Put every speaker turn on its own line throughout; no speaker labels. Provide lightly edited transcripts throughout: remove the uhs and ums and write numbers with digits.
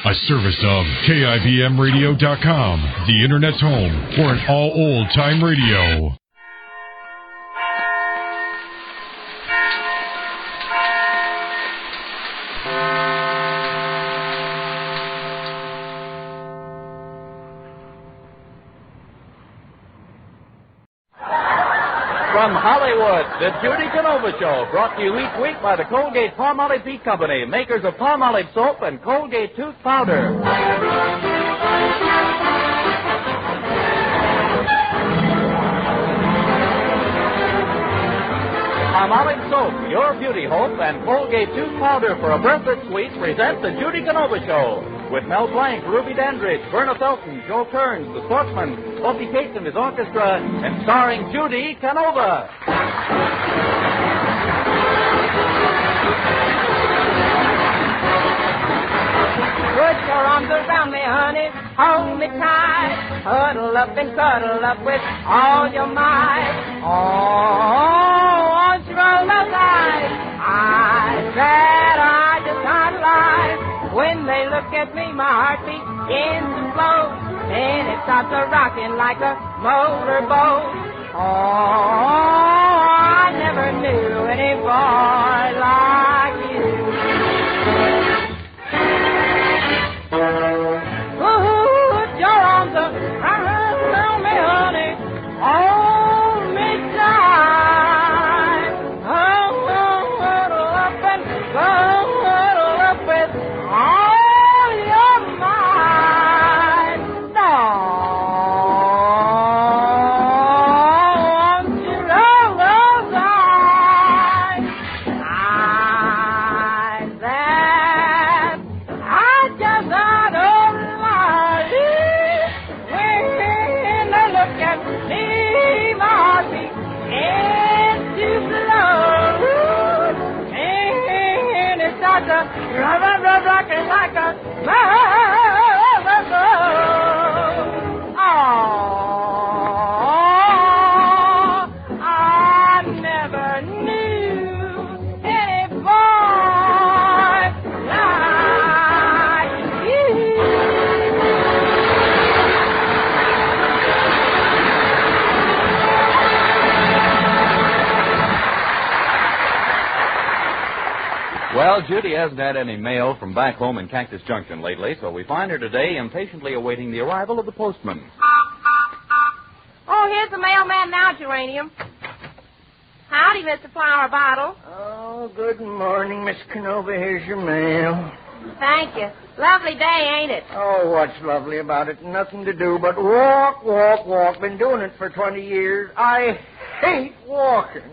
A service of KIBMradio.com, the Internet's home for an all old-time radio.
From Hollywood, the Judy Canova Show, brought to you each week by the Colgate-Palmolive Peak Company, makers of Palmolive soap and Colgate tooth powder. Palmolive soap, your beauty hope, and Colgate tooth powder for a breath that's sweet present the Judy Canova Show. With Mel Blanc, Ruby Dandridge, Verna Felton, Joe Kearns, the Sportsman, Opie Cates and his orchestra, and starring Judy Canova.
Put your arms around me, honey, hold me tight, huddle up and cuddle up with all your might. Oh, won't you roll those eyes? I said I just can't lie. When they look at me, my heart begins to flow, and it starts a-rocking like a motorboat. Oh, I never knew any boy like you. Put your arms around me, honey, hold me tight. Oh, huddle up and huddle up with all your might. Won't you roll those eyes? I just don't like it. When they look at me, my heart begins to blow, and it starts to rocking like a motorboat. Oh, I never knew any boy like you.
Well, Judy hasn't had any mail from back home in Cactus Junction lately, so we find her today impatiently awaiting the arrival of the postman.
Oh, here's the mailman now, Geranium. Howdy, Mr. Flower Bottle.
Oh, good morning, Miss Canova. Here's your mail.
Thank you. Lovely day, ain't it?
Oh, what's lovely about it? Nothing to do but walk, walk, walk. Been doing it for 20 years. I hate walking.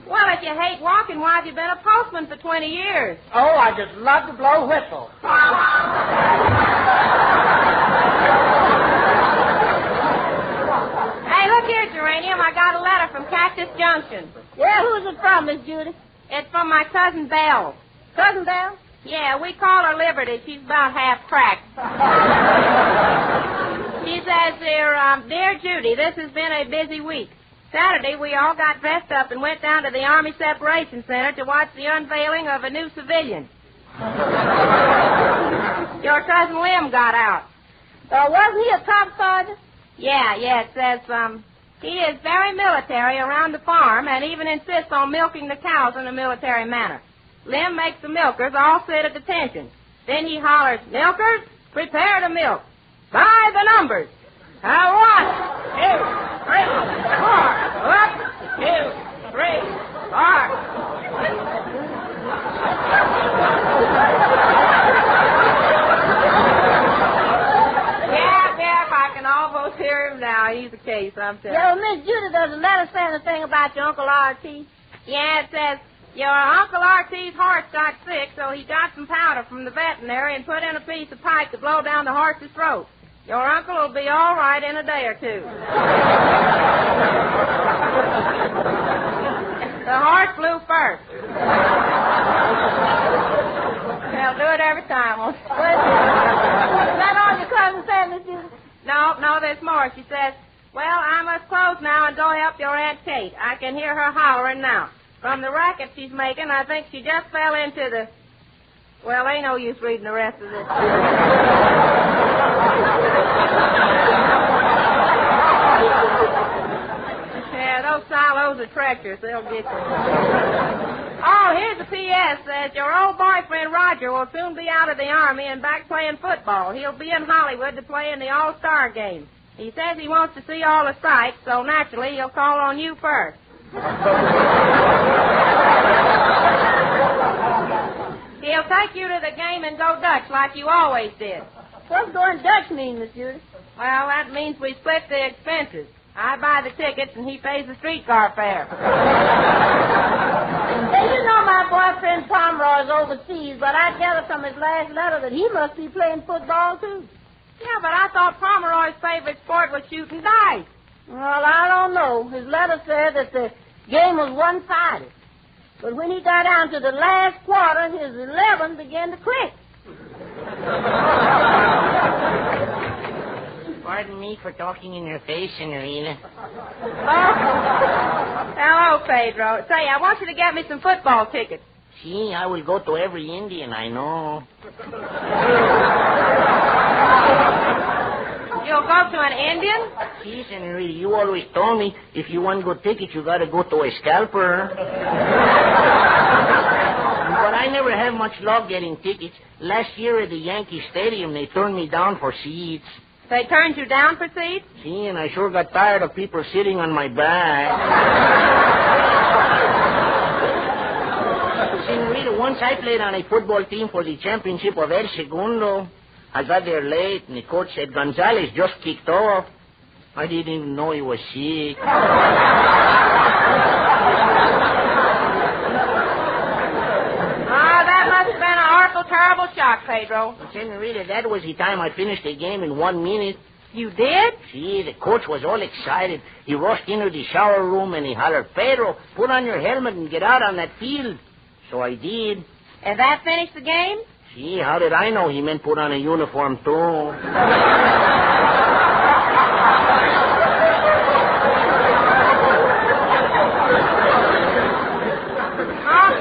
Well, if you hate walking, why have you been a postman for 20 years?
Oh, I just love to blow whistles.
Hey, look here, Geranium. I got a letter from Cactus Junction.
Yeah, who's it from, Miss Judy?
It's from my cousin Belle.
Cousin Belle?
Yeah, we call her Liberty. She's about half cracked. She says, Dear Judy, this has been a busy week. Saturday, we all got dressed up and went down to the Army Separation Center to watch the unveiling of a new civilian. Your cousin Lim got out.
Wasn't he a top sergeant?
Yeah, it says, he is very military around the farm and even insists on milking the cows in a military manner. Lim makes the milkers all sit at attention. Then he hollers, milkers, prepare to milk. By the numbers. 1, 2, 3, 4. 1, 2, 3, 4. Yeah, if I can almost hear him now. He's a case, I'm telling you.
Yeah, well, Miss Judy, does the letter say anything about your Uncle R.T.?
Yeah, it says, your Uncle R.T.'s horse got sick, so he got some powder from the veterinary and put in a piece of pipe to blow down the horse's throat. Your uncle will be all right in a day or two. The horse flew first. They'll do it every time.
Is that all your cousin said, Miss Judy?
No, there's more. She says, well, I must close now and go help your Aunt Kate. I can hear her hollering now. From the racket she's making, I think she just fell into the... Well, ain't no use reading the rest of this. Yeah, those silos are treacherous. They'll get you. Oh, here's a P.S. Says your old boyfriend Roger will soon be out of the Army and back playing football. He'll be in Hollywood to play in the All-Star game. He says he wants to see all the sights, so naturally he'll call on you first. He'll take you to the game and go Dutch like you always did.
What's going Dutch mean, Miss Judy?
Well, that means we split the expenses. I buy the tickets and he pays the streetcar fare.
Hey, you know my boyfriend Pomeroy's overseas, but I gather from his last letter that he must be playing football, too.
Yeah, but I thought Pomeroy's favorite sport was shooting dice.
Well, I don't know. His letter said that the game was one-sided. But when he got down to the last quarter, his 11 began to click.
Pardon me for talking in your face, Senorita.
Oh. Hello, Pedro. Say, I want you to get me some football tickets.
See, I will go to every Indian I know.
You'll go to an Indian?
See, Senorita, you always told me if you want good tickets, you got to go to a scalper. But I never have much luck getting tickets. Last year at the Yankee Stadium, they turned me down for seats.
They turned you down for seats?
See, and I sure got tired of people sitting on my back. Senorita, once I played on a football team for the championship of El Segundo. I got there late, and the coach said Gonzalez just kicked off. I didn't even know he was sick.
That must have been an awful terrible shock, Pedro.
Senorita, that was the time I finished the game in 1 minute.
You did?
See, the coach was all excited. He rushed into the shower room and he hollered, Pedro, put on your helmet and get out on that field. So I did.
And that finished the game?
Gee, how did I know he meant put on a uniform, too?
Oh,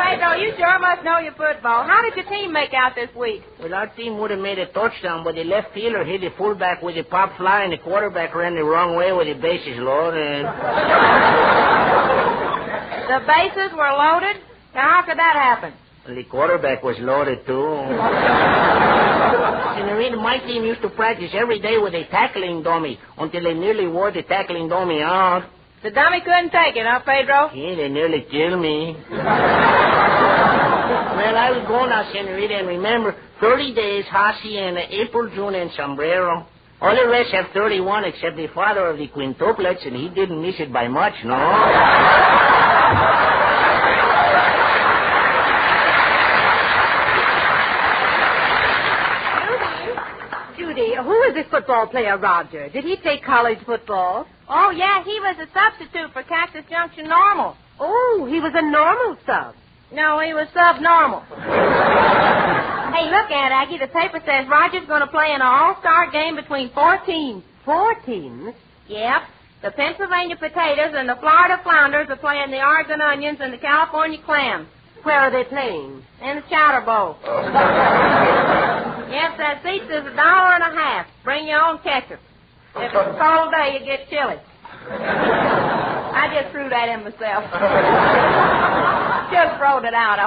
Pedro, you sure must know your football. How did your team make out this week?
Well, our team would have made a touchdown, but the left fielder hit the fullback with a pop fly, and the quarterback ran the wrong way with the bases loaded.
The bases were loaded? Now, how could that happen?
The quarterback was loaded, too. Senorita, my team used to practice every day with a tackling dummy until they nearly wore the tackling dummy out.
The dummy couldn't take it, huh, Pedro?
Yeah, they nearly killed me. Well, I will go now, Senorita, and remember, 30 days, hacienda, April, June, and sombrero. All the rest have 31 except the father of the quintuplets, and he didn't miss it by much, no?
Who is this football player, Roger? Did he play college football?
Oh, yeah, he was a substitute for Cactus Junction Normal.
Oh, he was a normal sub.
No, he was subnormal. Hey, look, Aunt Aggie, the paper says Roger's going to play in an all-star game between 4 teams.
4 teams?
Yep. The Pennsylvania Potatoes and the Florida Flounders are playing the Oregon Onions and the California Clams.
Where are they playing?
In the Chowder Bowl. Yes, that seats is $1.50. Bring your own ketchup. If it's a cold day, you get chili. I just threw that in myself. Just rolled it out.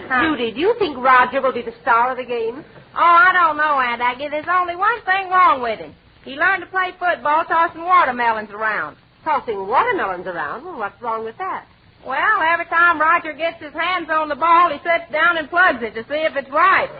Judy, do you think Roger will be the star of the game?
Oh, I don't know, Aunt Aggie. There's only one thing wrong with him. He learned to play football tossing watermelons around.
Tossing watermelons around? Well, what's wrong with that?
Well, every time Roger gets his hands on the ball, he sits down and plugs it to see if it's right.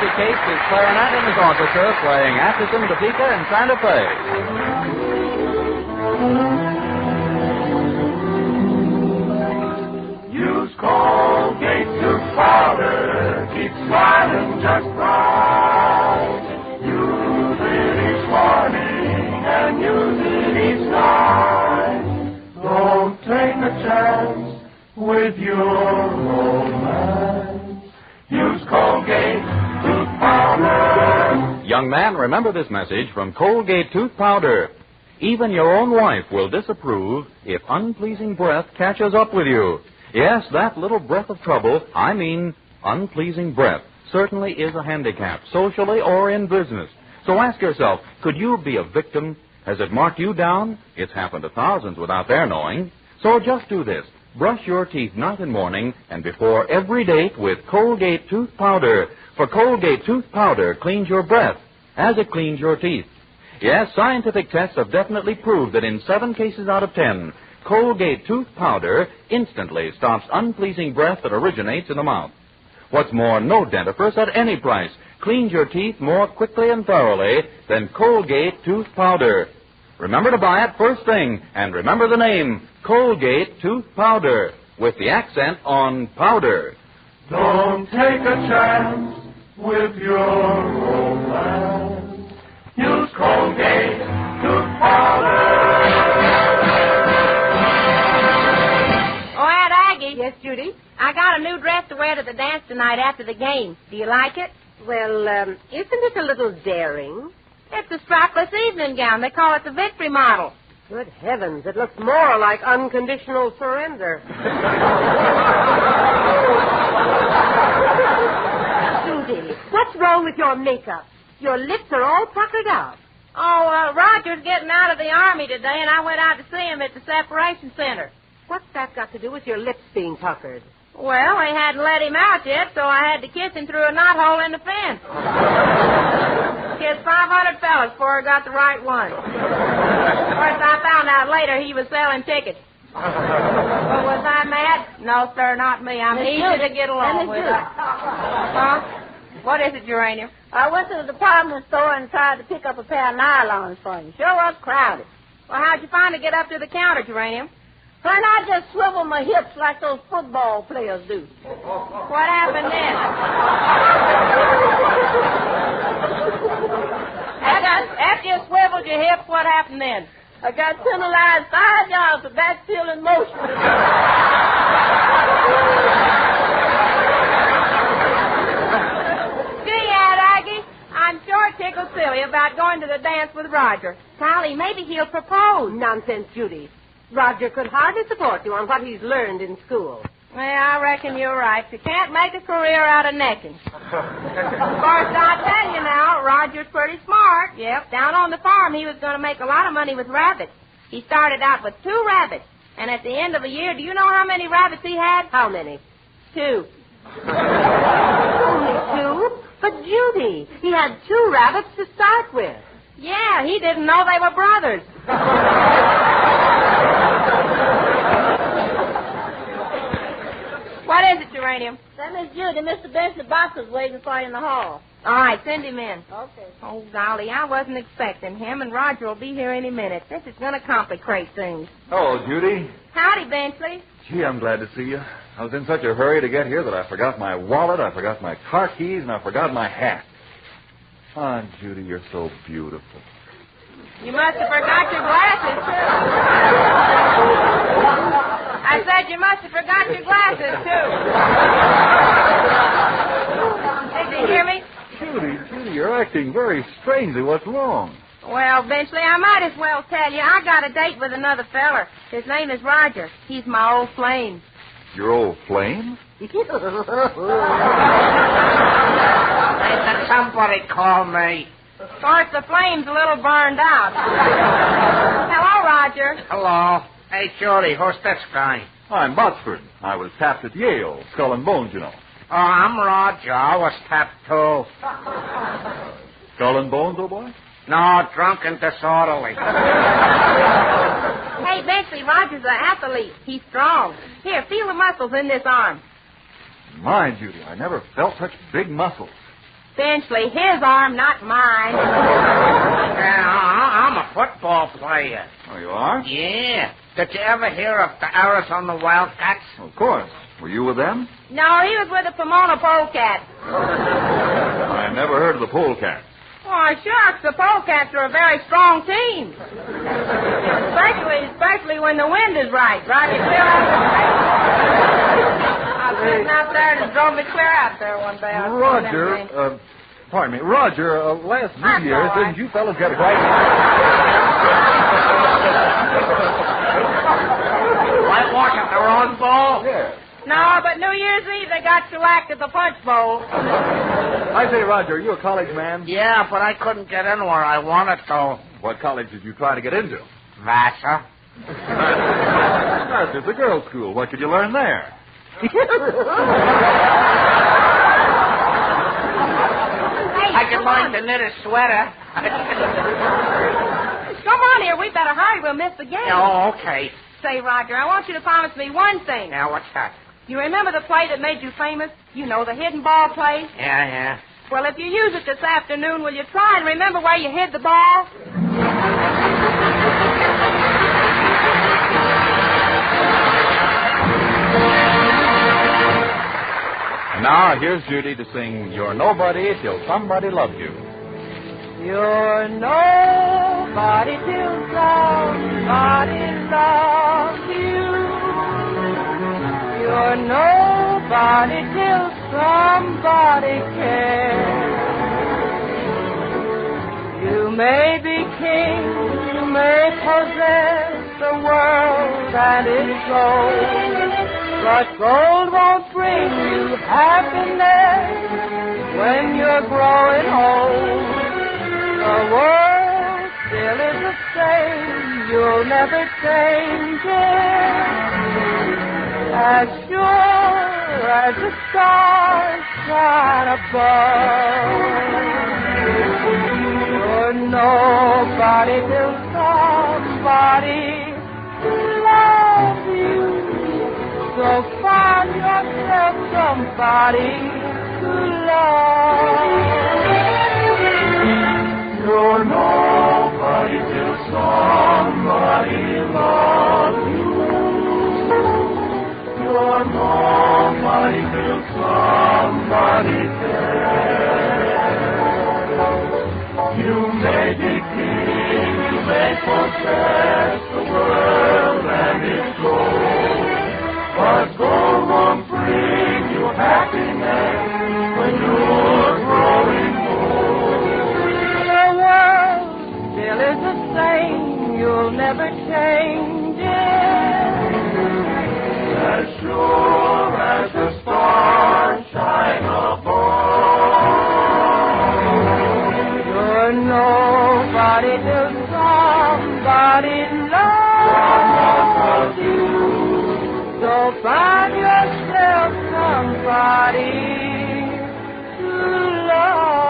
Casey Cates is clarinet in his orchestra playing Atchison, Topeka, and Santa Fe.
Use Colgate tooth powder, keep smiling just right. Use it each morning and use it each night. Don't take a chance with your romance. Use Colgate tooth powder.
Young man, remember this message from Colgate Tooth Powder. Even your own wife will disapprove if unpleasing breath catches up with you. Yes, that little breath of trouble, I mean unpleasing breath, certainly is a handicap, socially or in business. So ask yourself, could you be a victim? Has it marked you down? It's happened to thousands without their knowing. So just do this. Brush your teeth night and morning and before every date with Colgate Tooth Powder. For Colgate Tooth Powder cleans your breath as it cleans your teeth. Yes, scientific tests have definitely proved that in 7 cases out of 10, Colgate Tooth Powder instantly stops unpleasing breath that originates in the mouth. What's more, no dentifrice at any price cleans your teeth more quickly and thoroughly than Colgate Tooth Powder. Remember to buy it first thing, and remember the name, Colgate Tooth Powder, with the accent on powder.
Don't take a chance with your romance. Use Colgate tooth powder.
Oh, Aunt Aggie.
Yes, Judy?
I got a new dress to wear to the dance tonight after the game. Do you like it?
Well, isn't it a little daring?
It's a strapless evening gown. They call it the Victory model.
Good heavens, it looks more like unconditional surrender. Judy, what's wrong with your makeup? Your lips are all puckered out.
Oh, Roger's getting out of the Army today, and I went out to see him at the separation center.
What's that got to do with your lips being puckered?
Well, they hadn't let him out yet, so I had to kiss him through a knothole in the fence. Kissed 500 fellas before I got the right one. Of course, I found out later he was selling tickets. But was I mad? No, sir, not me. I'm easy to get along with. Huh? What is it, Uranium?
I went to the department store and tried to pick up a pair of nylons for you. Sure was crowded.
Well, how'd you find to get up to the counter, Uranium?
When I just swivel my hips like those football players do.
What happened then? After you swiveled your hips, what happened then?
I got penalized 5 yards for backpedaling motion.
Gee, Aunt Aggie, I'm sure tickled silly about going to the dance with Roger. Golly, maybe he'll propose.
Nonsense, Judy. Roger could hardly support you on what he's learned in school.
Well, I reckon you're right. You can't make a career out of necking. Of course, I'll tell you now, Roger's pretty smart. Yep, down on the farm, he was going to make a lot of money with rabbits. He started out with 2 rabbits. And at the end of a year, do you know how many rabbits he had?
How many?
2.
Only 2? But, Judy, he had 2 rabbits to start with.
Yeah, he didn't know they were brothers. What is it, Uranium?
That Miss Judy, Mr. Bensley Box is waiting for you in the hall.
All right, send him in.
Okay.
Oh, golly, I wasn't expecting him, and Roger will be here any minute. This is going to complicate things.
Hello, Judy.
Howdy, Bensley.
Gee, I'm glad to see you. I was in such a hurry to get here that I forgot my wallet, I forgot my car keys, and I forgot my hat. Ah, Judy, you're so beautiful.
You must have forgot your glasses, too. I said you must have forgot your glasses, too. Did you hear me?
Judy, you're acting very strangely. What's wrong?
Well, Benchley, I might as well tell you. I got a date with another feller. His name is Roger. He's my old flame.
Your old flame?
Somebody call me.
Of course, the flame's a little burned out. Hello, Roger.
Hello. Hey, Shorty, who's this guy?
I'm Botsford. I was tapped at Yale. Skull and Bones, you know.
Oh, I'm Roger. I was tapped, too.
Skull and Bones, old boy?
No, drunk and disorderly.
Hey, Benchley, Roger's an athlete. He's strong. Here, feel the muscles in this arm.
My, Judy, I never felt such big muscles.
Essentially, his arm, not mine.
Yeah, I'm a football player.
Oh, you are?
Yeah. Did you ever hear of the Arizona Wildcats?
Of course. Were you with them?
No, he was with the Pomona Polecats.
I never heard of the Polecats.
Why, shucks, the Polecats are a very strong team. Especially when the wind is right. Drive you clear out I was sitting out there and it drove me clear out there one day.
Roger, pardon me, Roger, last New
That's
Year's,
all right.
didn't you fellas get a quite...
Whitewashing the Rose Bowl?
Yeah.
No, but New Year's Eve they got shellacked at the Punch Bowl.
I say, Roger, are you a college man?
Yeah, but I couldn't get in where I wanted to.
What college did you try to get into?
Vassar.
That's a girls' school. What could you learn there?
I can learn to knit a sweater.
Come on here, we better hurry, we'll miss the game.
Oh, okay.
Say, Roger, I want you to promise me one thing.
Now, what's that?
You remember the play that made you famous? You know, the hidden ball play?
Yeah.
Well, if you use it this afternoon, will you try and remember where you hid the ball?
And now, here's Judy to sing You're Nobody Till Somebody Loves You.
You're nobody till somebody loves you. You're nobody till somebody cares. You may be king, you may possess the world and its gold, but gold won't bring you happiness when you're growing old. The world still is the same, you'll never change it. As sure as the stars shine above, you're nobody till somebody loves you. So find yourself somebody to love.
You're nobody till somebody loves you. You're nobody till somebody cares. You may be king, you may possess the world and its gold, but gold won't bring you happiness when you're growing old.
The world still is the same, you'll never change it.
As sure as the stars shine above,
You're nobody till somebody loves you. So find yourself somebody to love.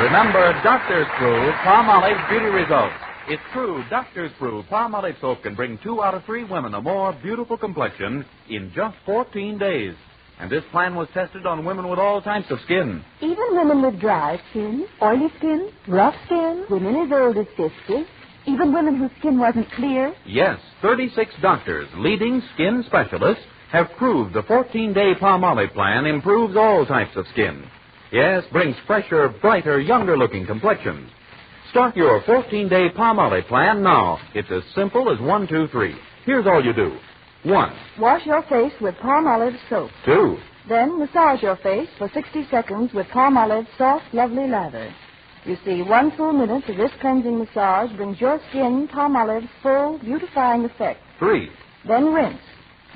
Remember, Doctors Prove Palmolive Beauty Results. It's true, Doctors Prove Palmolive soap can bring 2 out of 3 women a more beautiful complexion in just 14 days. And this plan was tested on women with all types of skin.
Even women with dry skin, oily skin, rough skin, women as old as 50, even women whose skin wasn't clear.
Yes, 36 doctors, leading skin specialists, have proved the 14-day Palmolive plan improves all types of skin. Yes, brings fresher, brighter, younger-looking complexions. Start your 14-day Palmolive plan now. It's as simple as 1, 2, 3. Here's all you do. 1.
Wash your face with Palmolive soap.
2.
Then massage your face for 60 seconds with Palmolive soft, lovely lather. You see, 1 full minute of this cleansing massage brings your skin Palmolive's full, beautifying effect.
3.
Then rinse.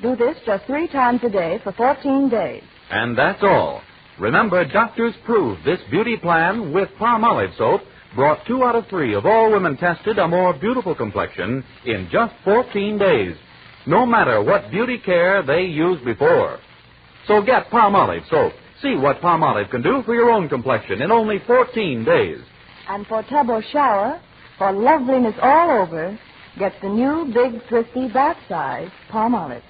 Do this just 3 times a day for 14 days.
And that's all. Remember, doctors proved this beauty plan with Palmolive soap brought 2 out of 3 of all women tested a more beautiful complexion in just 14 days, no matter what beauty care they used before. So get Palmolive soap. See what Palmolive can do for your own complexion in only 14 days.
And for tub or shower, for loveliness all over, get the new big, thrifty, bath-size Palmolive.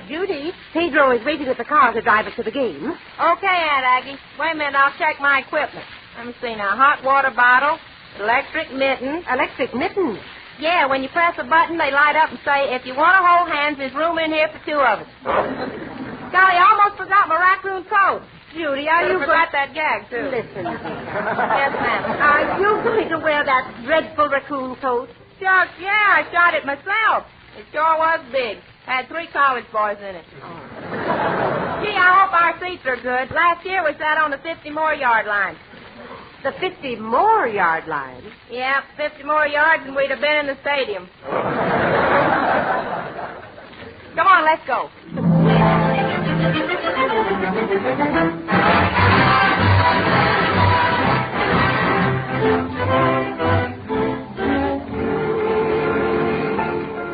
Judy, Pedro is waiting at the car to drive us to the game.
Okay, Aunt Aggie. Wait a minute, I'll check my equipment. Let me see now. Hot water bottle, electric mitten.
Electric mittens?
Yeah, when you press a button, they light up and say, if you want to hold hands, there's room in here for two of us. Golly, I almost forgot my raccoon coat. Judy, are you... forgot that gag, too.
Listen, dear.
Yes, ma'am.
Are you going to wear that dreadful raccoon coat?
Shucks, yeah, I shot it myself. It sure was big. Had 3 college boys in it. Gee, I hope our seats are good. Last year we sat on the 50-more-yard line.
The 50-more-yard line?
Yeah, 50 more yards and we'd have been in the stadium. Come on, let's go.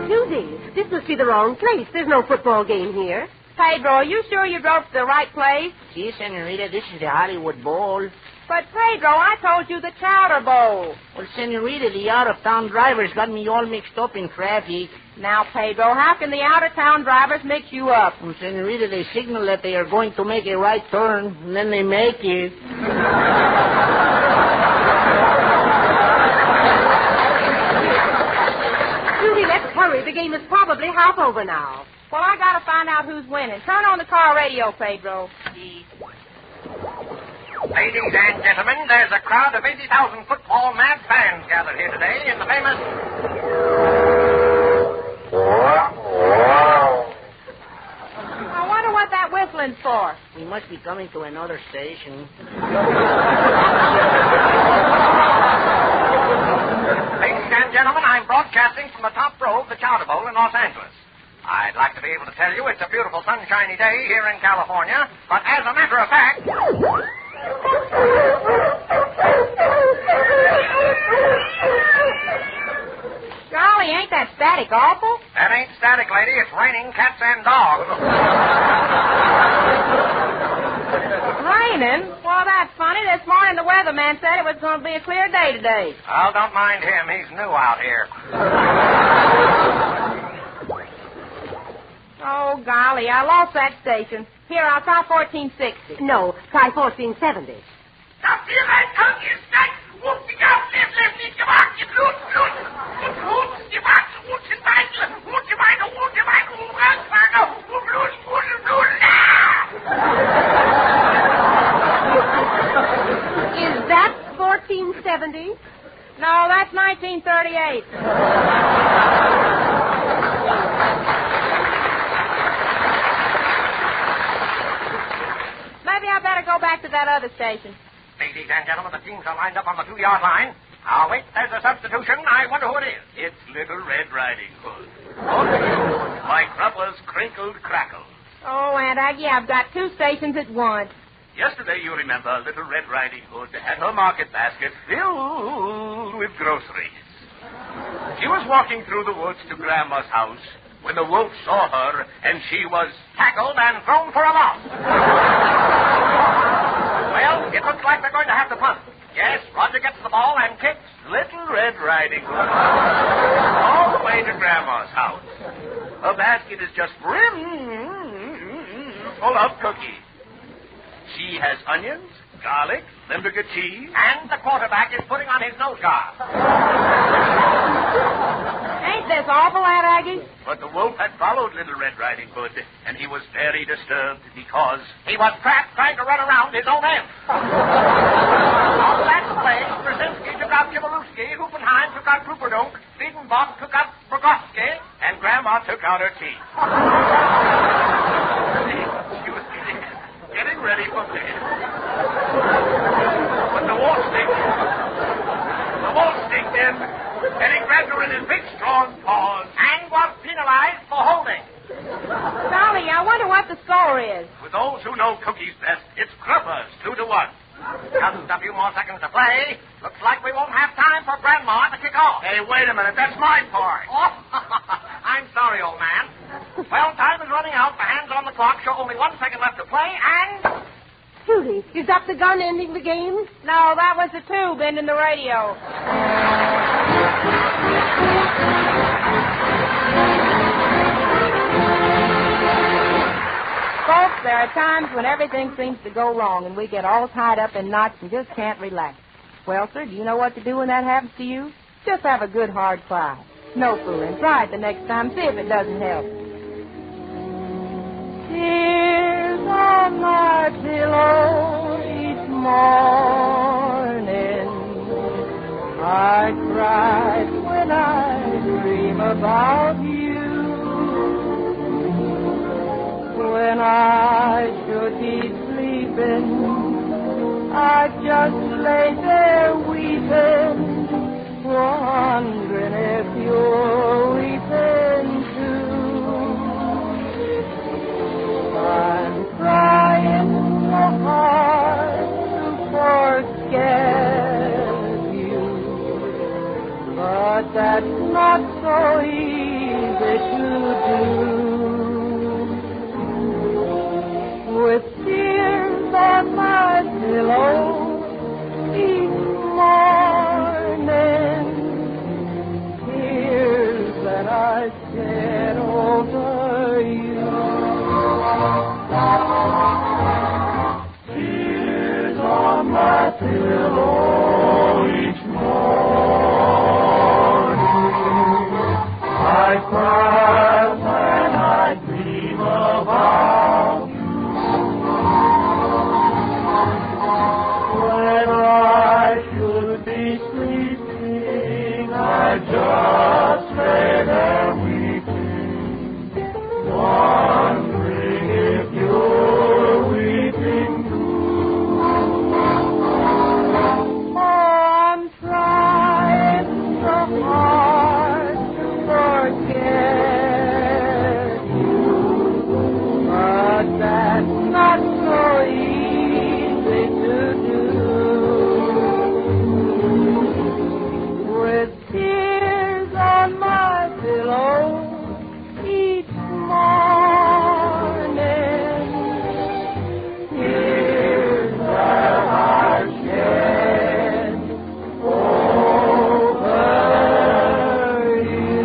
Judy, this must be the wrong place. There's no football game here.
Pedro, are you sure you drove to the right place?
See, Senorita, this is the Hollywood Bowl.
But, Pedro, I told you the Chowder Bowl.
Well, Senorita, the out-of-town drivers got me all mixed up in traffic.
Now, Pedro, how can the out-of-town drivers mix you up?
Well, Senorita, they signal that they are going to make a right turn, and then they make it.
Judy, let's hurry. The game is probably half over now.
Well, I got to find out who's winning. Turn on the car radio, Pedro.
Ladies and gentlemen, there's a crowd of 80,000 football mad fans gathered here today in the famous...
I wonder what that whistling's for.
We must be coming to another station.
Ladies and gentlemen, I'm broadcasting from the top row of the Chowder Bowl in Los Angeles. I'd like to be able to tell you it's a beautiful sunshiny day here in California, but as a matter of fact...
Golly, ain't that static awful?
That ain't static, lady. It's raining cats and dogs.
Raining? Well, that's funny. This morning the weatherman said it was going to be a clear day today.
Oh, don't mind him. He's new out here.
Oh, golly, I lost that station. Here, I'll try 1460.
No, try 1470. Is that 1470?
No, that's 1938. Maybe I better go back to that other station.
Ladies and gentlemen, the teams are lined up on the 2-yard line. Now, wait, there's a substitution. I wonder who it is.
It's Little Red Riding Hood. My crumpers crinkled crackle.
Oh, Aunt Aggie, I've got 2 stations at once.
Yesterday, you remember, Little Red Riding Hood had her market basket filled with groceries. She was walking through the woods to Grandma's house when the wolf saw her, and she was
tackled and thrown for a loss. Well, it looks like they're going to have to punt. Yes, Roger gets the ball and kicks
Little Red Riding Hood all the way to Grandma's house. Her basket is just full of cookies. She has onions, garlic, Limburger cheese.
And the quarterback is putting on his nose guard.
Ain't this awful, Aunt Aggie?
But the wolf had followed Little Red Riding Hood, and he was very disturbed because
he was trapped trying to run around his own end. On that play, Brzezinski took out Kibalewski, Huppenheim took out Kruperdunk, Friedenbach took out Brogowski,
and Grandma took out her teeth. She was getting ready for bed. But the wolf sneaked in, and he grabbed her in his big, strong paws
and was penalized for holding.
Golly, I wonder what the score is.
With those who know cookies best, it's Cruppers, 2-1.
Just a few more seconds to play. Looks like we won't have time for Grandma to kick off.
Hey, wait a minute. That's my part.
Oh, I'm sorry, old man. Well, time is running out. The hands on the clock show only 1 second left to play, and...
Judy, is that the gun ending the game?
No, that was the tube ending the radio. Folks, there are times when everything seems to go wrong and we get all tied up in knots and just can't relax. Well, sir, do you know what to do when that happens to you? Just have a good hard cry. No fooling. Try it the next time. See if it doesn't help. Tears on my pillow each morning. I cried when I dream about you. When I should be sleeping, I just lay there weeping, wondering if you're weeping too. I'm trying so hard to forget you, but that's not so easy to do. With tears on my pillow each morning, tears that I shed over you.
Tears on my pillow each morning, I cry when I dream about you. When I should be sleeping, I just lay there weeping, wondering if you're weeping too.
Oh, I'm trying so hard to forget you, but that's not so easy to do. With tears on my pillow each morning, tears that I shed over you.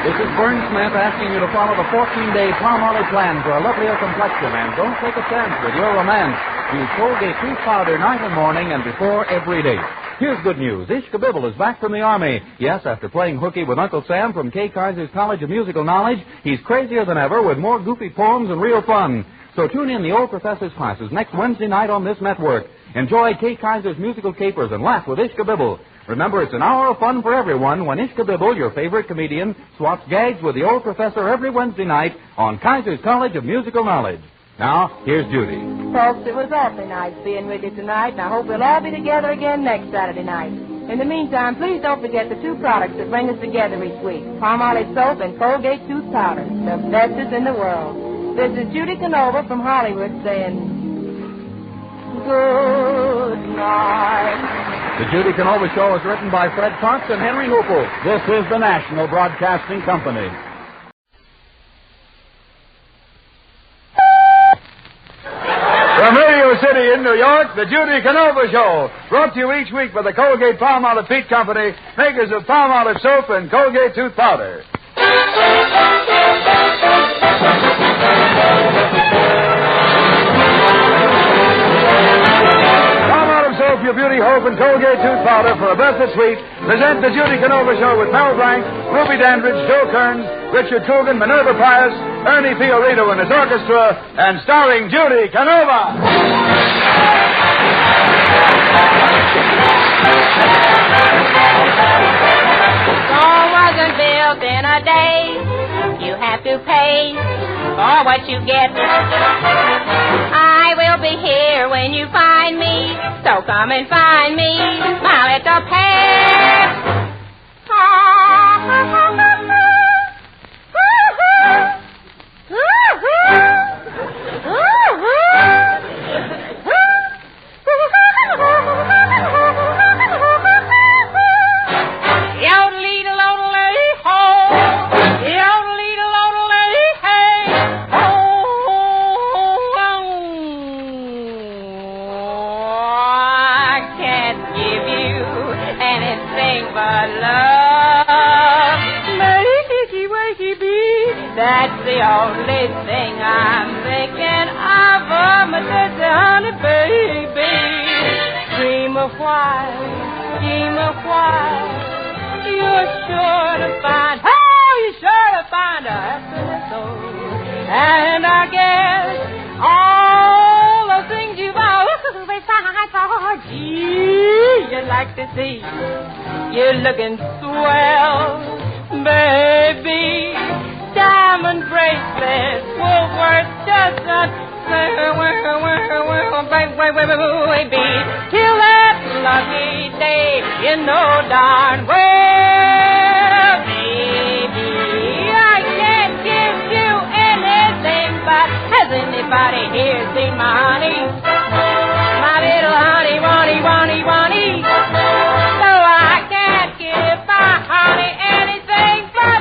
This is Vern Smith asking you to follow the 14-day Palmolive plan for a lovelier complexion, and don't take a chance with your romance. Use Colgate tooth powder night and morning and before every day. Here's good news. Ishka Bibble is back from the Army. Yes, after playing hooky with Uncle Sam from Kay Kaiser's College of Musical Knowledge, he's crazier than ever with more goofy poems and real fun. So tune in the Old Professor's classes next Wednesday night on this network. Enjoy Kay Kaiser's musical capers and laugh with Ishka Bibble. Remember, it's an hour of fun for everyone when Ishka Bibble, your favorite comedian, swaps gags with the Old Professor every Wednesday night on Kaiser's College of Musical Knowledge. Now, here's Judy.
Folks, it was awfully nice being with you tonight, and I hope we'll all be together again next Saturday night. In the meantime, please don't forget the two products that bring us together each week, Palmolive soap and Colgate tooth powder, the bestest in the world. This is Judy Canova from Hollywood saying good night.
The Judy Canova Show is written by Fred Cox and Henry Hoople.
This is the National Broadcasting Company.
From Radio City in New York, the Judy Canova Show, brought to you each week by the Colgate Palmolive Feet Company, makers of Palmolive soap and Colgate tooth powder. Palmolive soap, your beauty, hope, and Colgate tooth powder for a breath that's sweet present the Judy Canova Show with Mel Blanc, Ruby Dandridge, Joe Kearns, Richard Coogan, Minerva Pius, Ernie Fiorito and his orchestra, and starring Judy Canova.
Rome wasn't built in a day. You have to pay for what you get. I will be here when you find me, so come and find me, my little pet. Yodelay-ho, yodelay
That's the only thing I'm thinking of. Oh, my sister, honey, baby. Dream of while, scheme of while. You're sure to find, you're sure to find a happiness soul. And I guess all the things you've always thought, gee, you'd like to see. You're looking swell, baby. Diamond bracelets, Woolworth chestnuts, baby. Till that lucky day, you know darn well, baby, I can't give you anything, but has anybody here seen my honey? My little honey, Ronnie. So I can't give my honey anything but...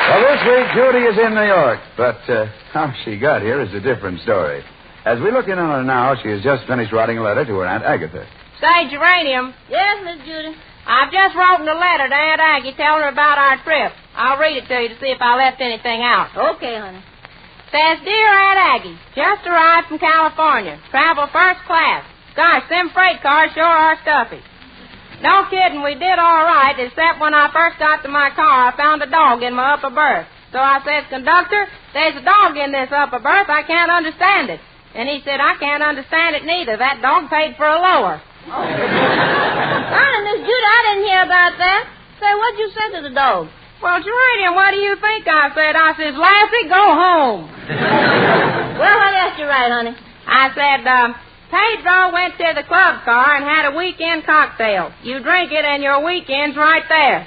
Well, this week, Judy is in New York, but how she got here is a different story. As we look in on her now, she has just finished writing a letter to her Aunt Agatha.
Say, Geranium.
Yes, Miss Judy.
I've just written a letter to Aunt Aggie telling her about our trip. I'll read it to you to see if I left anything out.
Okay, honey.
Says, Dear Aunt Aggie, just arrived from California. Travel first class. Gosh, them freight cars sure are stuffy. No kidding, we did all right, except when I first got to my car, I found a dog in my upper berth. So I says, Conductor, there's a dog in this upper berth. I can't understand it. And he said, I can't understand it neither. That dog paid for a lower.
Honey, Miss Judy, I didn't hear about that. Say, what'd you say to the dog?
Well, Geranium, what do you think I said? I says, Lassie, go home.
Well, what else you write, honey?
I said, Pedro went to the club car and had a weekend cocktail. You drink it and your weekend's right there.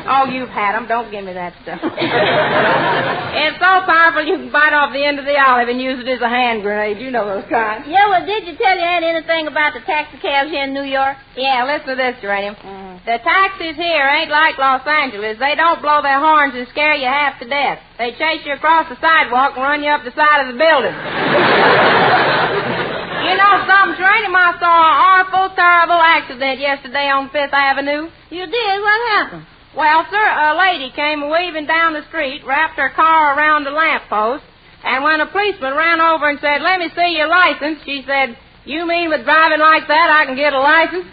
Oh, you've had them. Don't give me that stuff. It's so powerful you can bite off the end of the olive and use it as a hand grenade. You know those kinds.
Yeah, well, did you tell your aunt anything about the taxi cabs here in New York?
Yeah, listen to this, Geranium. The taxis here ain't like Los Angeles. They don't blow their horns and scare you half to death. They chase you across the sidewalk and run you up the side of the building. You know something, Geranium? I saw an awful, terrible accident yesterday on 5th Avenue.
You did? What happened?
Well, sir, a lady came weaving down the street, wrapped her car around the lamppost, and when a policeman ran over and said, let me see your license, she said, you mean with driving like that I can get a license?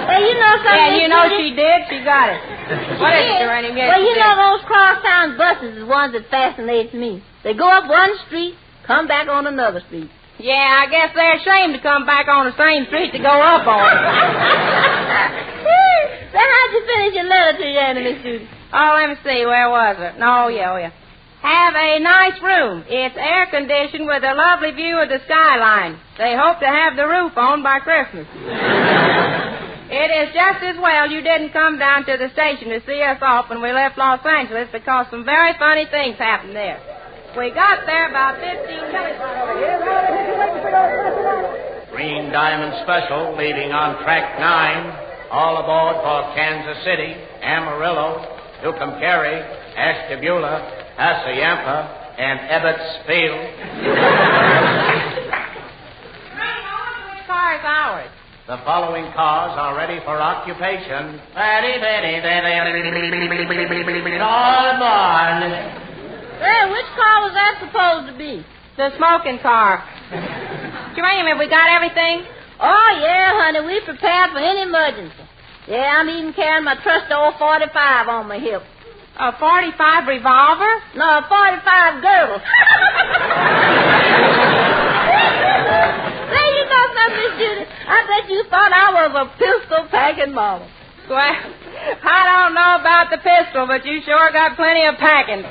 Hey, you know something?
Yeah, you know she did. She got it. What is it, Geranium? Yes,
well, you know those crosstown buses is ones that fascinates me. They go up one street, come back on another street.
Yeah, I guess they're ashamed to come back on the same street to go up on.
Then how'd you finish your letter to your Aunt Miss Judy?
Oh, let me see. Where was it? Oh, yeah. Have a nice room. It's air-conditioned with a lovely view of the skyline. They hope to have the roof on by Christmas. It is just as well you didn't come down to the station to see us off when we left Los Angeles because some very funny things happened there. We got there about 15 minutes.
Green Diamond Special leaving on track 9. All aboard for Kansas City, Amarillo, Tucumcari, Ashtabula, Hassayampa, and Ebbets Field.
Which car is ours?
The following cars are ready for occupation. All aboard.
Hey, which car was that supposed to be?
The smoking car. Geranium, have we got everything?
Oh, yeah, honey, we prepared for any emergency. Yeah, I'm even carrying my trusty old 45 on my hip.
A 45 revolver?
No, a 45 girl. Say, you know something, Miss Judy? I bet you thought I was a pistol-packing model.
Well, I don't know about the pistol, but you sure got plenty of packing.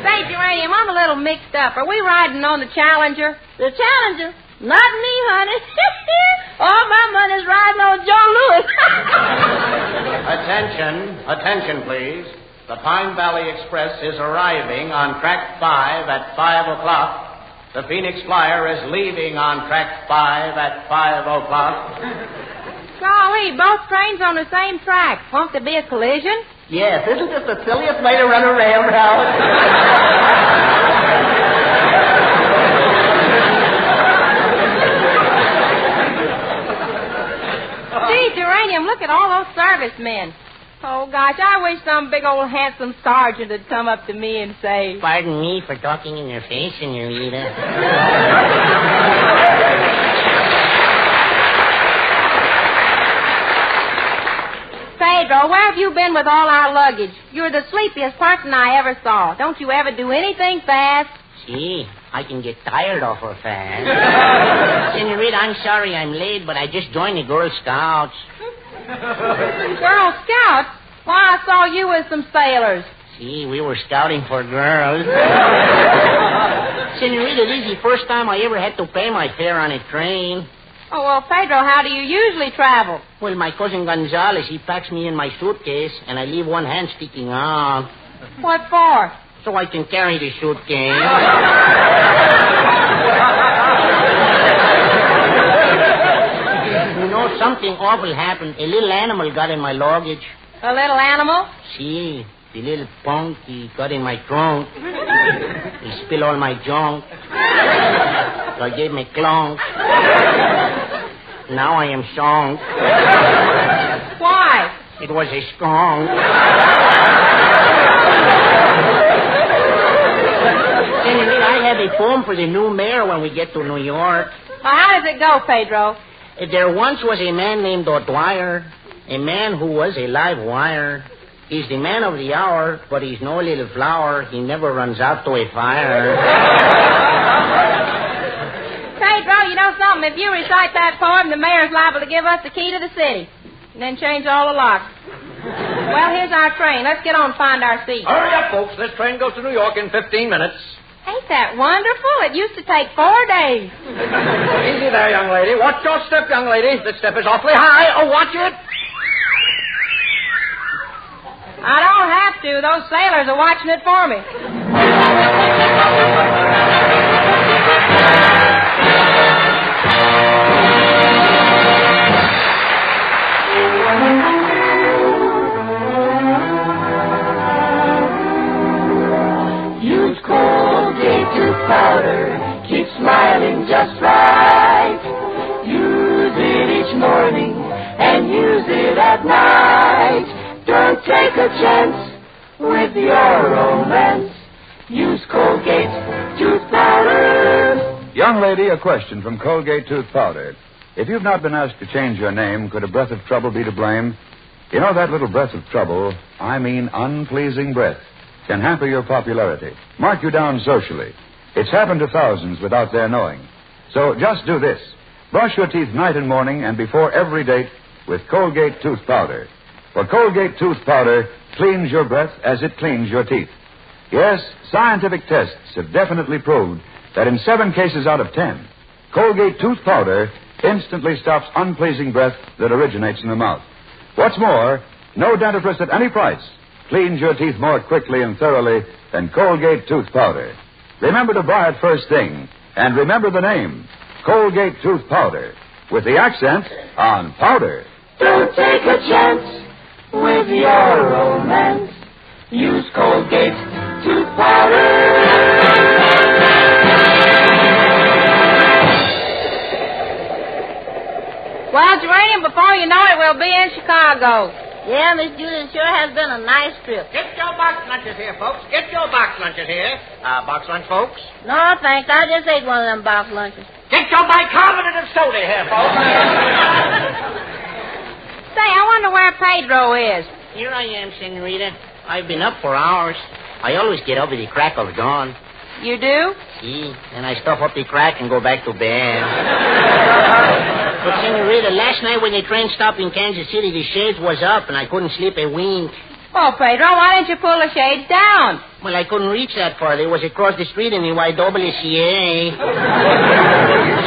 Say, Geranium, I'm a little mixed up. Are we riding on the Challenger?
The Challenger? Not me, honey. All my money's riding on Joe Louis.
Attention, please. The Pine Valley Express is arriving on track 5 at 5 o'clock. The Phoenix Flyer is leaving on track 5 at 5 o'clock.
Golly, both trains on the same track. Won't there be a collision?
Yes, isn't this the silliest way to run a railroad?
Gee, Geranium, look at all those servicemen. Oh, gosh, I wish some big old handsome sergeant had come up to me and say...
Pardon me for talking in your face, Senorita.
Pedro, where have you been with all our luggage? You're the sleepiest person I ever saw. Don't you ever do anything fast?
Gee, I can get tired awful fast. Senorita, I'm sorry I'm late, but I just joined the Girl Scouts.
Girl Scouts? Why, I saw you with some sailors.
See, we were scouting for girls. Senorita, this is the first time I ever had to pay my fare on a train.
Oh, well, Pedro, how do you usually travel?
Well, my cousin Gonzales, he packs me in my suitcase, and I leave one hand sticking out.
What for?
So I can carry the suitcase. You know, something awful happened. A little animal got in my luggage.
A little animal?
See, the little punk, he got in my trunk. He spilled all my junk. So I gave him a clunk. Now I am sunk.
Why?
It was a skunk. Senorita, I have a poem for the new mayor when we get to New York.
Well, how does it go, Pedro?
There once was a man named O'Dwyer, a man who was a live wire. He's the man of the hour, but he's no little flower. He never runs out to a fire.
Pedro, you know something? If you recite that poem, the mayor's liable to give us the key to the city. And then change all the locks. Well, here's our train. Let's get on and find our seats.
Hurry up, folks. This train goes to New York in 15 minutes.
Ain't that wonderful? It used to take 4 days.
Easy there, young lady. Watch your step, young lady. This step is awfully high. Oh, watch it.
I don't have to. Those sailors are watching it for me.
Use Colgate tooth powder. Keep smiling just right. Use it each morning and use it at night. Don't take a chance with your romance. Use Colgate tooth powder.
Young lady, a question from Colgate Tooth Powder. If you've not been asked to change your name, could a breath of trouble be to blame? You know, that little breath of trouble, I mean unpleasing breath, can hamper your popularity, mark you down socially. It's happened to thousands without their knowing. So just do this. Brush your teeth night and morning and before every date with Colgate Tooth Powder. For Colgate Tooth Powder cleans your breath as it cleans your teeth. Yes, scientific tests have definitely proved that in 7 cases out of 10, Colgate Tooth Powder instantly stops unpleasing breath that originates in the mouth. What's more, no dentifrice at any price cleans your teeth more quickly and thoroughly than Colgate Tooth Powder. Remember to buy it first thing, and remember the name, Colgate Tooth Powder, with the accent on powder.
Don't take a chance with your romance. Use Colgate tooth powder.
Well, Geranium, before you know it, we'll be in Chicago.
Yeah, Miss Judy, it sure has been a nice trip.
Get your box lunches here, folks. Get your box lunches here. Box lunch, folks.
No, thanks. I just ate one of them box lunches.
Get your bicarbonate of soda here, folks.
Say, I wonder where Pedro is.
Here I am, Senorita. I've been up for hours. I always get up at the crack of dawn.
You do?
See, and I stuff up the crack and go back to bed. But, Senorita, last night when the train stopped in Kansas City, the shades was up and I couldn't sleep a wink.
Oh, Pedro, why didn't you pull the shades down?
Well, I couldn't reach that far. They was across the street in the YWCA.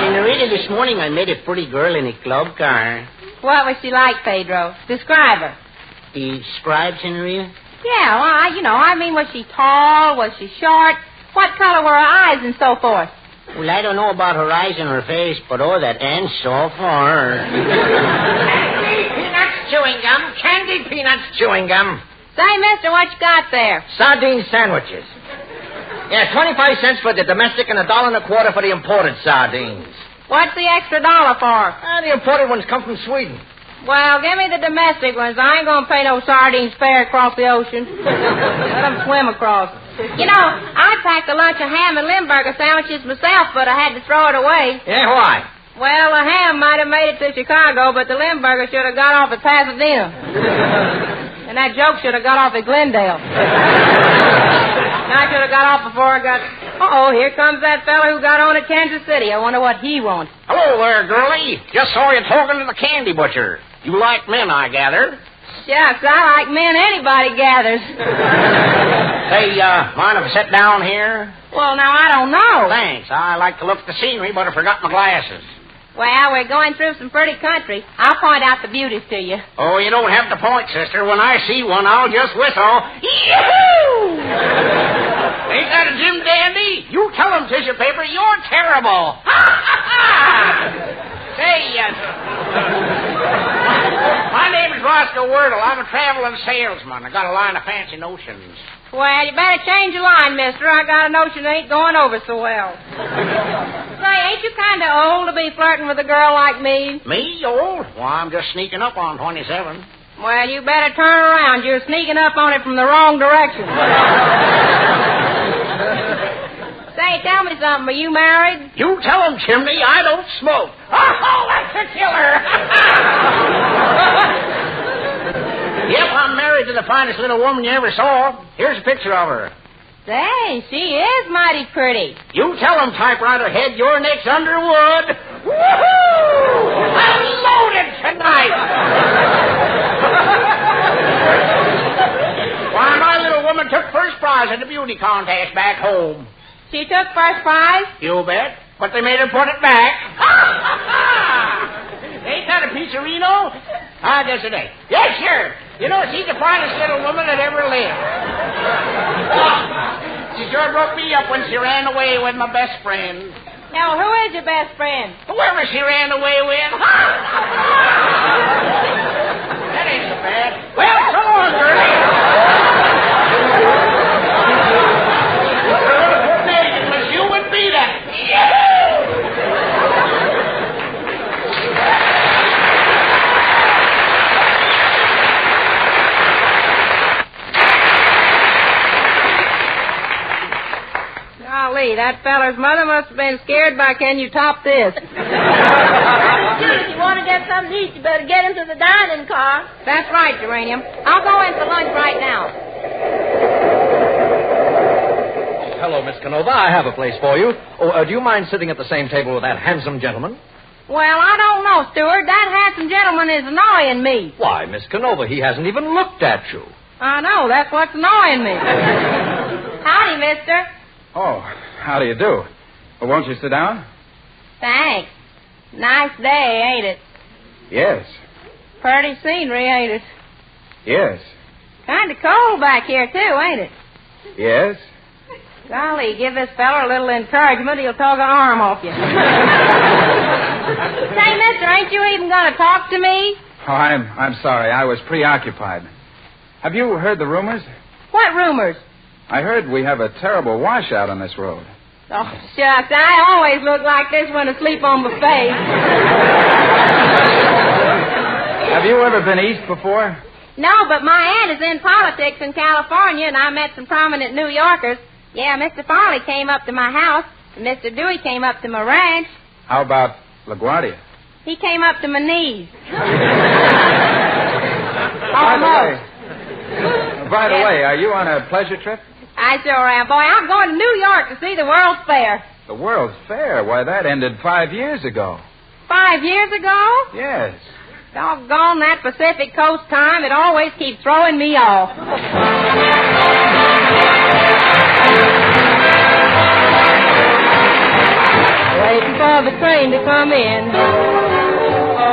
Senorita, this morning I met a pretty girl in a club car.
What was she like, Pedro? Describe her.
Describe, Senorita?
Yeah, well, I mean, was she tall? Was she short? What color were her eyes and so forth?
Well, I don't know about her eyes and her face, but that Aunt so far. chewing gum. Candy peanuts chewing gum.
Say, mister, what you got there?
Sardine sandwiches. Yeah, 25 cents for the domestic and $1.25 for the imported sardines.
What's the extra $1 for?
The imported ones come from Sweden.
Well, give me the domestic ones. I ain't gonna pay no sardines fare across the ocean. Let them swim across. You know, I packed a lunch of ham and Limburger sandwiches myself, but I had to throw it away.
Yeah, why?
Well, the ham might have made it to Chicago, but the Limburger should have got off at Pasadena. And that joke should have got off at Glendale. I should have got off before I got... Uh-oh, here comes that fellow who got on at Kansas City. I wonder what he wants.
Hello there, girlie. Just saw you talking to the candy butcher. You like men, I gather.
Shucks, I like men anybody gathers.
Say, mind if I sit down here?
Well, now, I don't know.
Thanks. I like to look at the scenery, but I forgot my glasses.
Well, we're going through some pretty country. I'll point out the beauties to you.
Oh, you don't have to point, sister. When I see one, I'll just whistle. Yee-hoo! Ain't that a Jim Dandy? You tell him, tissue paper, you're terrible. Say, my name is Roscoe Wordle. I'm a traveling salesman. I got a line of fancy notions.
Well, you better change your line, mister. I got a notion that ain't going over so well. Say, ain't you kind of old to be flirting with a girl like me?
Me, old? Well, I'm just sneaking up on 27.
Well, you better turn around. You're sneaking up on it from the wrong direction. Say, tell me something. Are you married?
You tell him, Chimney, I don't smoke. Oh, that's a killer. Yep, I'm married to the finest little woman you ever saw. Here's a picture of her.
Say, she is mighty pretty.
You tell him, typewriter head, your neck's Underwood. Woohoo! I'm loaded tonight. Why, my little woman took first prize in the beauty contest back home.
She took first prize?
You bet. But they made her put it back. Ain't that a piece of Reno? I guess it ain't. Yes, sure. You know, she's the finest little woman that ever lived. She sure broke me up when she ran away with my best friend.
Now, who is your best friend?
Whoever she ran away with. That ain't so bad. Well, so long, girlie. You would be that.
Golly, that feller's mother must have been scared by can you top this?
If you want to get something to eat, you better get into the dining car.
That's right, Geranium. I'll go in for lunch right now.
Hello, Miss Canova. I have a place for you. Oh, do you mind sitting at the same table with that handsome gentleman?
Well, I don't know, Stewart. That handsome gentleman is annoying me.
Why, Miss Canova, he hasn't even looked at you.
I know. That's what's annoying me. Howdy, mister.
Oh, how do you do? Well, won't you sit down?
Thanks. Nice day, ain't it?
Yes.
Pretty scenery, ain't it?
Yes.
Kind of cold back here, too, ain't it?
Yes.
Golly, give this fella a little encouragement, he'll talk an arm off you. Say, mister, ain't you even going to talk to me?
Oh, I'm sorry. I was preoccupied. Have you heard the rumors?
What rumors?
I heard we have a terrible washout on this road.
Oh, shucks, I always look like this when asleep on buffet.
Have you ever been east before?
No, but my aunt is in politics in California, and I met some prominent New Yorkers. Yeah, Mr. Farley came up to my house, and Mr. Dewey came up to my ranch.
How about LaGuardia?
He came up to my knees.
By the way, are you on a pleasure trip?
I sure am. Boy, I'm going to New York to see the World's Fair.
The World's Fair? Why, that ended 5 years ago.
5 years ago?
Yes.
Doggone that Pacific Coast time. It always keeps throwing me off. Waiting for the train to come in.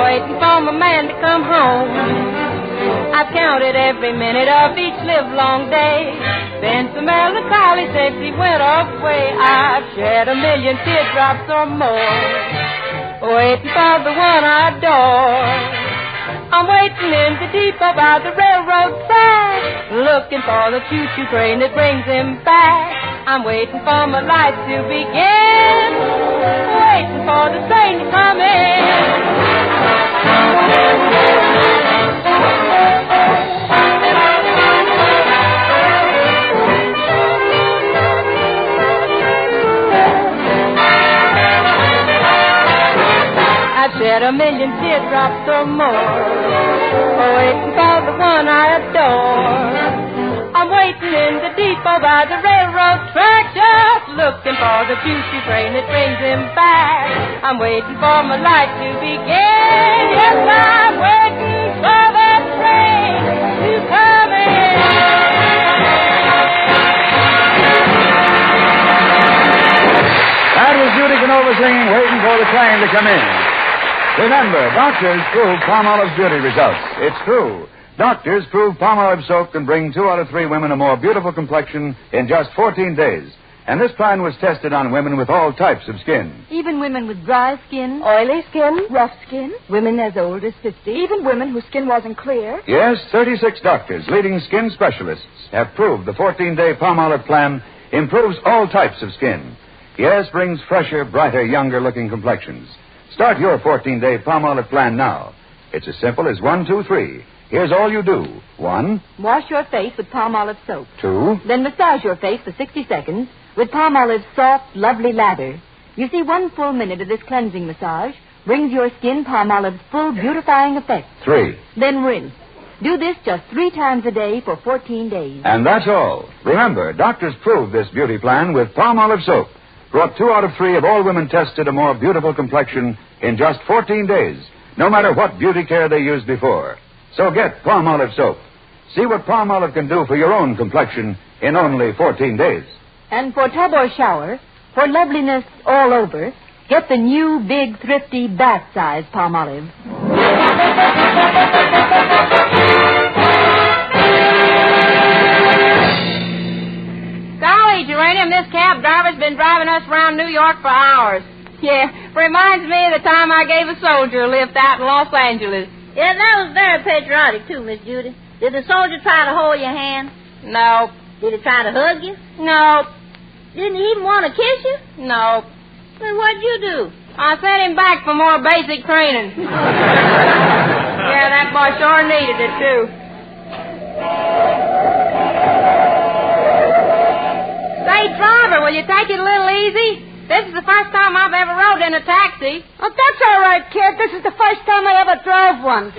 Waiting for my man to come home. I've counted every minute of each livelong day. Been so melancholy since he went away. I've shed 1,000,000 teardrops or more, waiting for the one I adore.
I'm waiting in the depot by the railroad track, looking for the choo-choo train that brings him back. I'm waiting for my life to begin, waiting for the train to come in. Shed a million teardrops or more, waiting for the one I adore. I'm waiting in the depot by the railroad track, just looking for the choo-choo train that brings him back. I'm waiting for my life to begin. Yes, I'm waiting for that train to come in.
That was Judy Canova singing Waiting for the Train to Come In. Remember, doctors prove Palmolive's beauty results. It's true. Doctors prove Palmolive soap can bring 2 out of 3 women a more beautiful complexion in just 14 days. And this plan was tested on women with all types of skin.
Even women with dry skin, oily skin, rough skin, women as old as 50, even women whose skin wasn't clear.
Yes, 36 doctors, leading skin specialists, have proved the 14-day Palmolive plan improves all types of skin. Yes, brings fresher, brighter, younger-looking complexions. Start your 14-day Palmolive plan now. It's as simple as 1, 2, 3. Here's all you do. 1.
Wash your face with Palmolive soap.
2.
Then massage your face for 60 seconds with Palmolive's soft, lovely lather. You see, 1 full minute of this cleansing massage brings your skin Palmolive's full beautifying effect.
3.
Then rinse. Do this just 3 times a day for 14 days.
And that's all. Remember, doctors proved this beauty plan with Palmolive soap. Brought 2 out of 3 of all women tested a more beautiful complexion in just 14 days, no matter what beauty care they used before. So get Palmolive soap. See what Palmolive can do for your own complexion in only 14 days.
And for tub or shower, for loveliness all over, get the new, big, thrifty, bath-size Palmolive.
Golly, Geranium, this cab driver's been driving us around New York for hours. Yeah, reminds me of the time I gave a soldier a lift out in Los Angeles.
Yeah, that was very patriotic, too, Miss Judy. Did the soldier try to hold your hand?
No.
Did he try to hug you?
No.
Didn't he even want to kiss you?
No.
Then what'd you do?
I sent him back for more basic training. Yeah, that boy sure needed it, too. Say, driver, will you take it a little easy? This is the first time I've ever rode in a taxi.
Oh, that's all right, kid. This is the first time I ever drove one.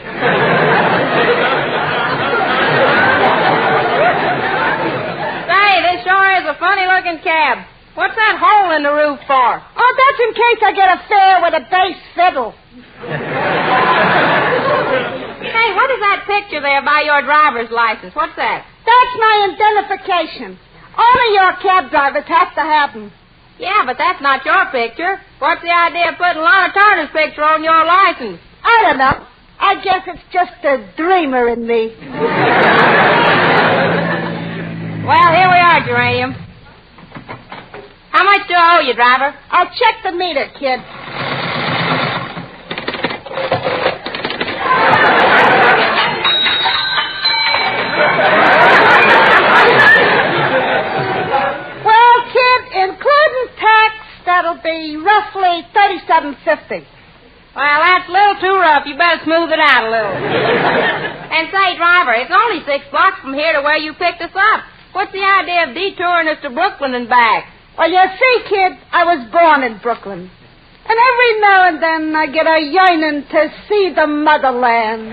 Say, this sure is a funny-looking cab. What's that hole in the roof for?
Oh, that's in case I get a fare with a bass fiddle.
Hey, what is that picture there by your driver's license? What's that?
That's my identification. All of your cab drivers have to have them.
Yeah, but that's not your picture. What's the idea of putting Lana Turner's picture on your license?
I don't know. I guess it's just the dreamer in me.
Well, here we are, Geranium. How much do I owe you, driver?
I'll check the meter, kid. Well, kid, including tax, that'll be roughly $37.50.
Well, that's a little too rough. You better smooth it out a little. And say, driver, it's only 6 blocks from here to where you picked us up. What's the idea of detouring us to Brooklyn and back?
Well, you see, kid, I was born in Brooklyn. And every now and then I get a yearning to see the motherland.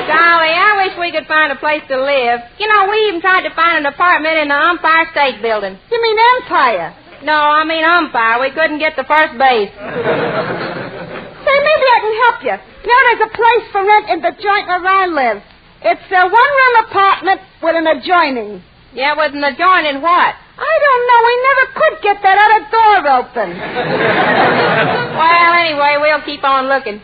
Golly, I wish we could find a place to live. You know, we even tried to find an apartment in the Empire State Building.
You mean Empire?
No, I mean umpire. We couldn't get to first base.
Say, maybe I can help you. You know, there's a place for rent in the joint where I live. It's a 1-room apartment with an adjoining.
Yeah, with an adjoining what?
I don't know. We never could get that other door open.
Well, anyway, we'll keep on looking.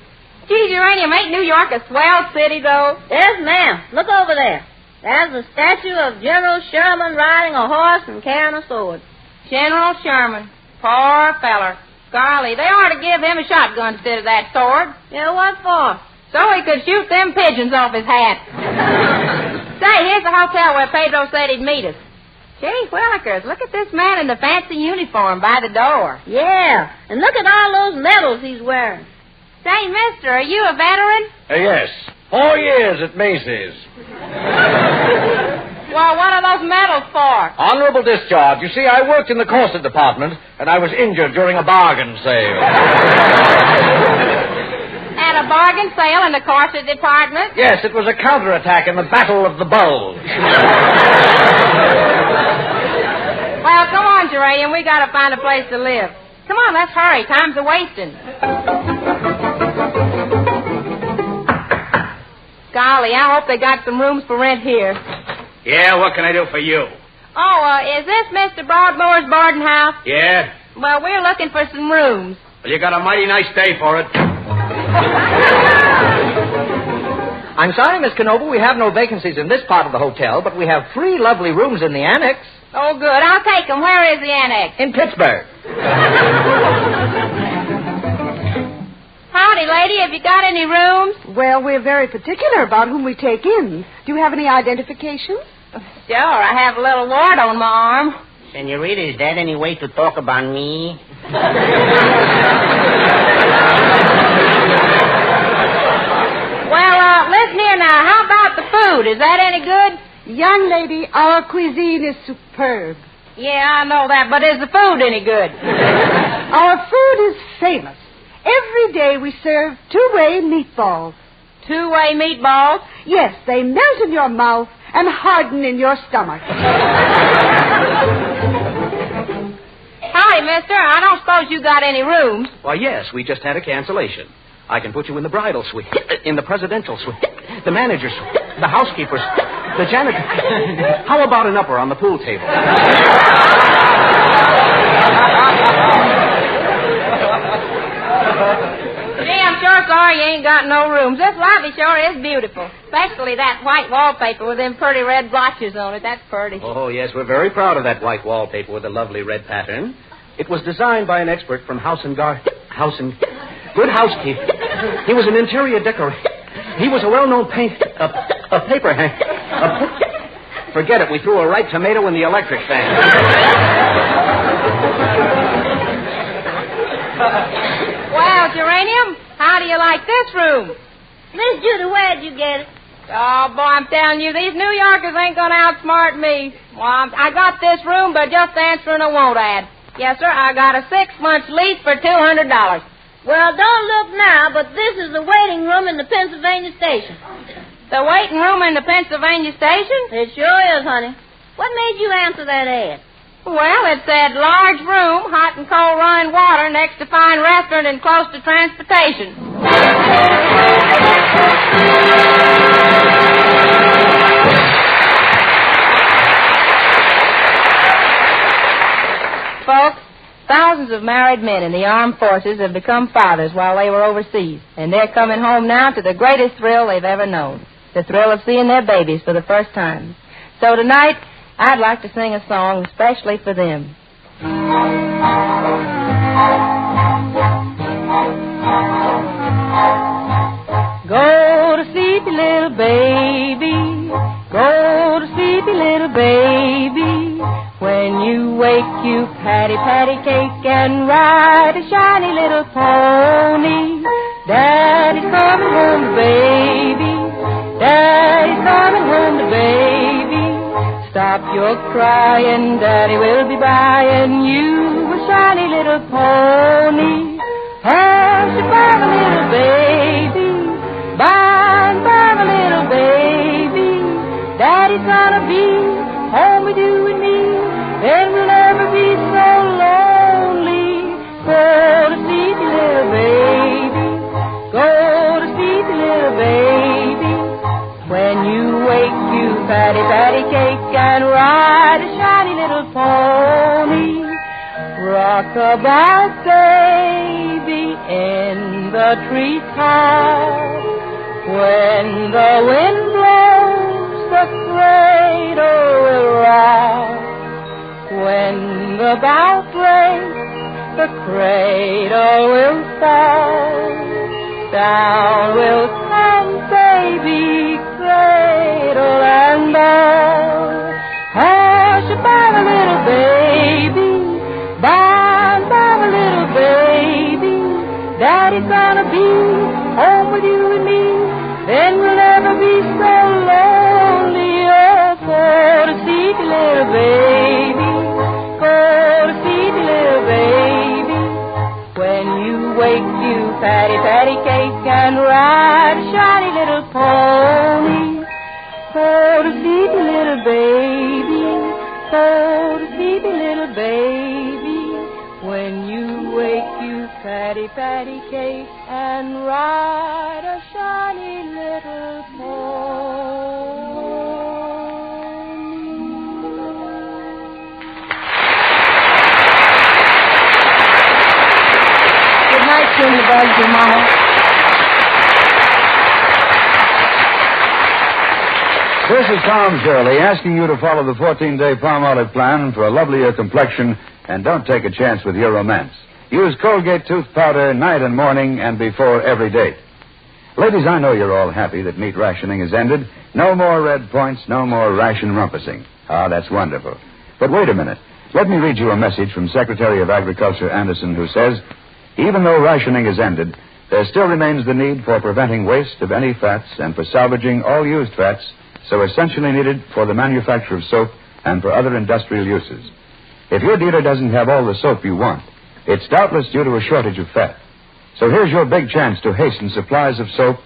Gee, Geranium, ain't New York a swell city, though?
Yes, ma'am. Look over there. There's a statue of General Sherman riding a horse and carrying a sword.
General Sherman. Poor feller. Golly, they ought to give him a shotgun instead of that sword.
Yeah, what for?
So he could shoot them pigeons off his hat. Say, here's the hotel where Pedro said he'd meet us. Gee willikers, look at this man in the fancy uniform by the door.
Yeah, and look at all those medals he's wearing.
Say, mister, are you a veteran?
Yes. 4 years at Macy's.
Well, what are those medals for?
Honorable discharge. You see, I worked in the corset department, and I was injured during a bargain sale.
At a bargain sale in the corset department?
Yes, it was a counterattack in the Battle of the Bulge.
Well, come on, Geranium. We got to find a place to live. Come on, let's hurry. Time's a-wasting. Golly, I hope they got some rooms for rent here.
Yeah, what can I do for you?
Oh, is this Mr. Broadmoor's boarding house?
Yeah?
Well, we're looking for some rooms.
Well, you got a mighty nice day for it.
I'm sorry, Miss Canova, we have no vacancies in this part of the hotel, but we have 3 lovely rooms in the annex.
Oh, good. I'll take them. Where is the annex?
In Pittsburgh.
Howdy, lady. Have you got any rooms?
Well, we're very particular about whom we take in. Do you have any identification?
Sure. I have a little wart on my arm.
Senorita, is that any way to talk about me?
Well, listen here now. How about the food? Is that any good?
Young lady, our cuisine is superb.
Yeah, I know that, but is the food any good?
Our food is famous. Every day we serve two-way meatballs.
Two-way meatballs?
Yes, they melt in your mouth and harden in your stomach.
Howdy, mister. I don't suppose you got any rooms.
Why, yes, we just had a cancellation. I can put you in the bridal suite, in the presidential suite, the manager's suite, the housekeeper's suite, the janitor. How about an upper on the pool table?
Gee, I'm sure sorry you ain't got no rooms. This lobby sure is beautiful. Especially that white wallpaper with them pretty red blotches on it. That's pretty.
Oh, yes, we're very proud of that white wallpaper with the lovely red pattern. It was designed by an expert from Good housekeeping. He was an interior decorator. He was a well-known a paper hanger. Forget it. We threw a ripe tomato in the electric fan.
Well, Geranium, how do you like this room?
Miss Judy, where'd you get it?
Oh, boy, I'm telling you, these New Yorkers ain't going to outsmart me. Well, I got this room by just answering a won't ad. Yes, sir, I got a 6-month lease for $200.
Well, don't look now, but this is the waiting room in the Pennsylvania station.
The waiting room in the Pennsylvania station?
It sure is, honey. What made you answer that ad?
Well, it said large room, hot and cold running water, next to fine restaurant and close to transportation. Folks, thousands of married men in the armed forces have become fathers while they were overseas, and they're coming home now to the greatest thrill they've ever known, the thrill of seeing their babies for the first time. So tonight, I'd like to sing a song especially for them. Go to sleepy little baby, go to sleepy little baby. When you wake, you patty cake and ride a shiny little pony. Daddy's coming home to baby, Daddy's coming home to baby. Stop your crying, Daddy will be buying you a shiny little pony. Hush, bye, little baby, bye, little baby. Daddy's gonna be home with you and me. Then we'll never be so lonely. Go to sleep, little baby. Go to sleep, little baby. When you wake, you patty cake and ride a shiny little pony. Rock-a-bye, baby, in the treetop. When the wind blows, the cradle will rock. When the bow breaks, the
cradle will fall, down will come baby, cradle and all. Hush about a little baby, bye bye little baby, Daddy's gonna be home with you and me, then we'll never be so lonely. Oh, go to sleep, little baby, go to sleep, little baby. When you wake, you patty, patty cake and ride a shiny little pony. Go to sleep, little baby, go to sleep, little baby. When you wake, you patty, patty cake and ride a shiny little pony. Good night, Junior Buzz, your mama.
This is Tom Shirley asking you to follow the 14-day palm olive plan for a lovelier complexion and don't take a chance with your romance. Use Colgate tooth powder night and morning and before every date. Ladies, I know you're all happy that meat rationing is ended. No more red points, no more ration rumpusing. Ah, that's wonderful. But wait a minute. Let me read you a message from Secretary of Agriculture Anderson, who says, even though rationing is ended, there still remains the need for preventing waste of any fats and for salvaging all used fats so essentially needed for the manufacture of soap and for other industrial uses. If your dealer doesn't have all the soap you want, it's doubtless due to a shortage of fat. So here's your big chance to hasten supplies of soap,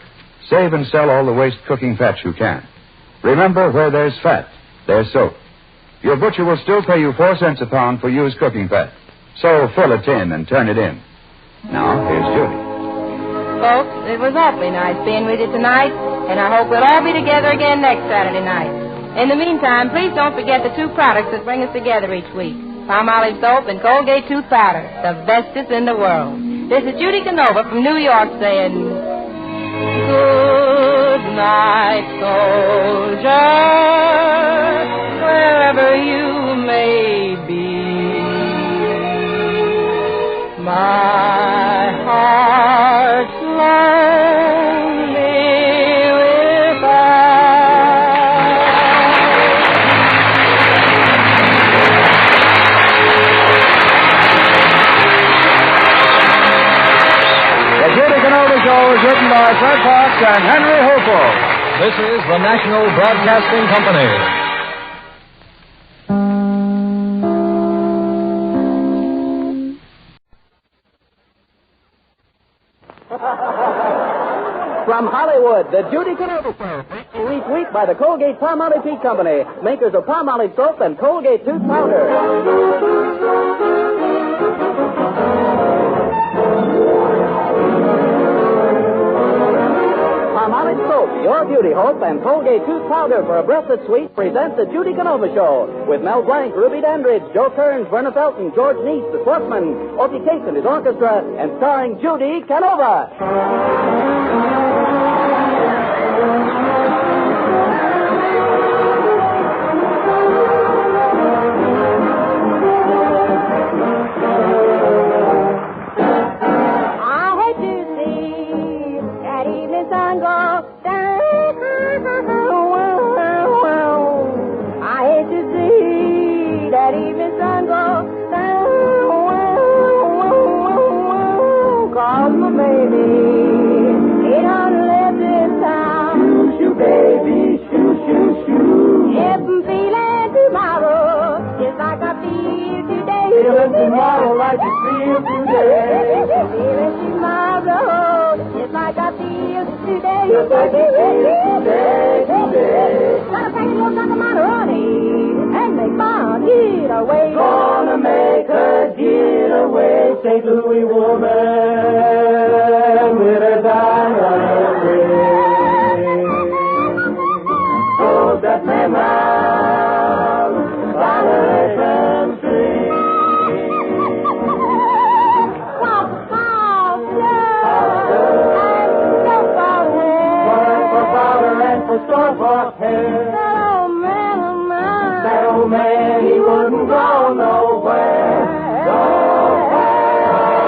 save and sell all the waste cooking fats you can. Remember, where there's fat, there's soap. Your butcher will still pay you 4 cents a pound for used cooking fat. So fill a tin and turn it in. Now, here's Judy.
Folks, it was awfully nice being with you tonight, and I hope we'll all be together again next Saturday night. In the meantime, please don't forget the 2 products that bring us together each week. Palmolive soap and Colgate tooth powder, the bestest in the world. This is Judy Canova from New York saying, good night, soldier, wherever you may be. My heart's lonely
is written by Fred Fox and Henry Hopewell.
This is the National Broadcasting Company.
From Hollywood, the Judy Canova Show, each week by the Colgate Palmolive Tea Company, makers of Palmolive soap and Colgate tooth powder. Palmolive soap, your beauty hope, and Colgate tooth powder for a breath that's sweet presents the Judy Canova Show with Mel Blanc, Ruby Dandridge, Joe Kearns, Verna Felton, George Neese, the sportsman, Opie Cates and his orchestra, and starring Judy Canova.
Tomorrow like you feel today.
Feeling tomorrow just like I feel today.
Just like you feel today.
Gotta take a little drunk of Monterey and make my getaway.
Gonna make her getaway. St. Louis woman with a diamond ring. Oh, that man round by the string. Store-bought hair.
That old man of mine.
That old man, he wouldn't go nowhere. Nowhere.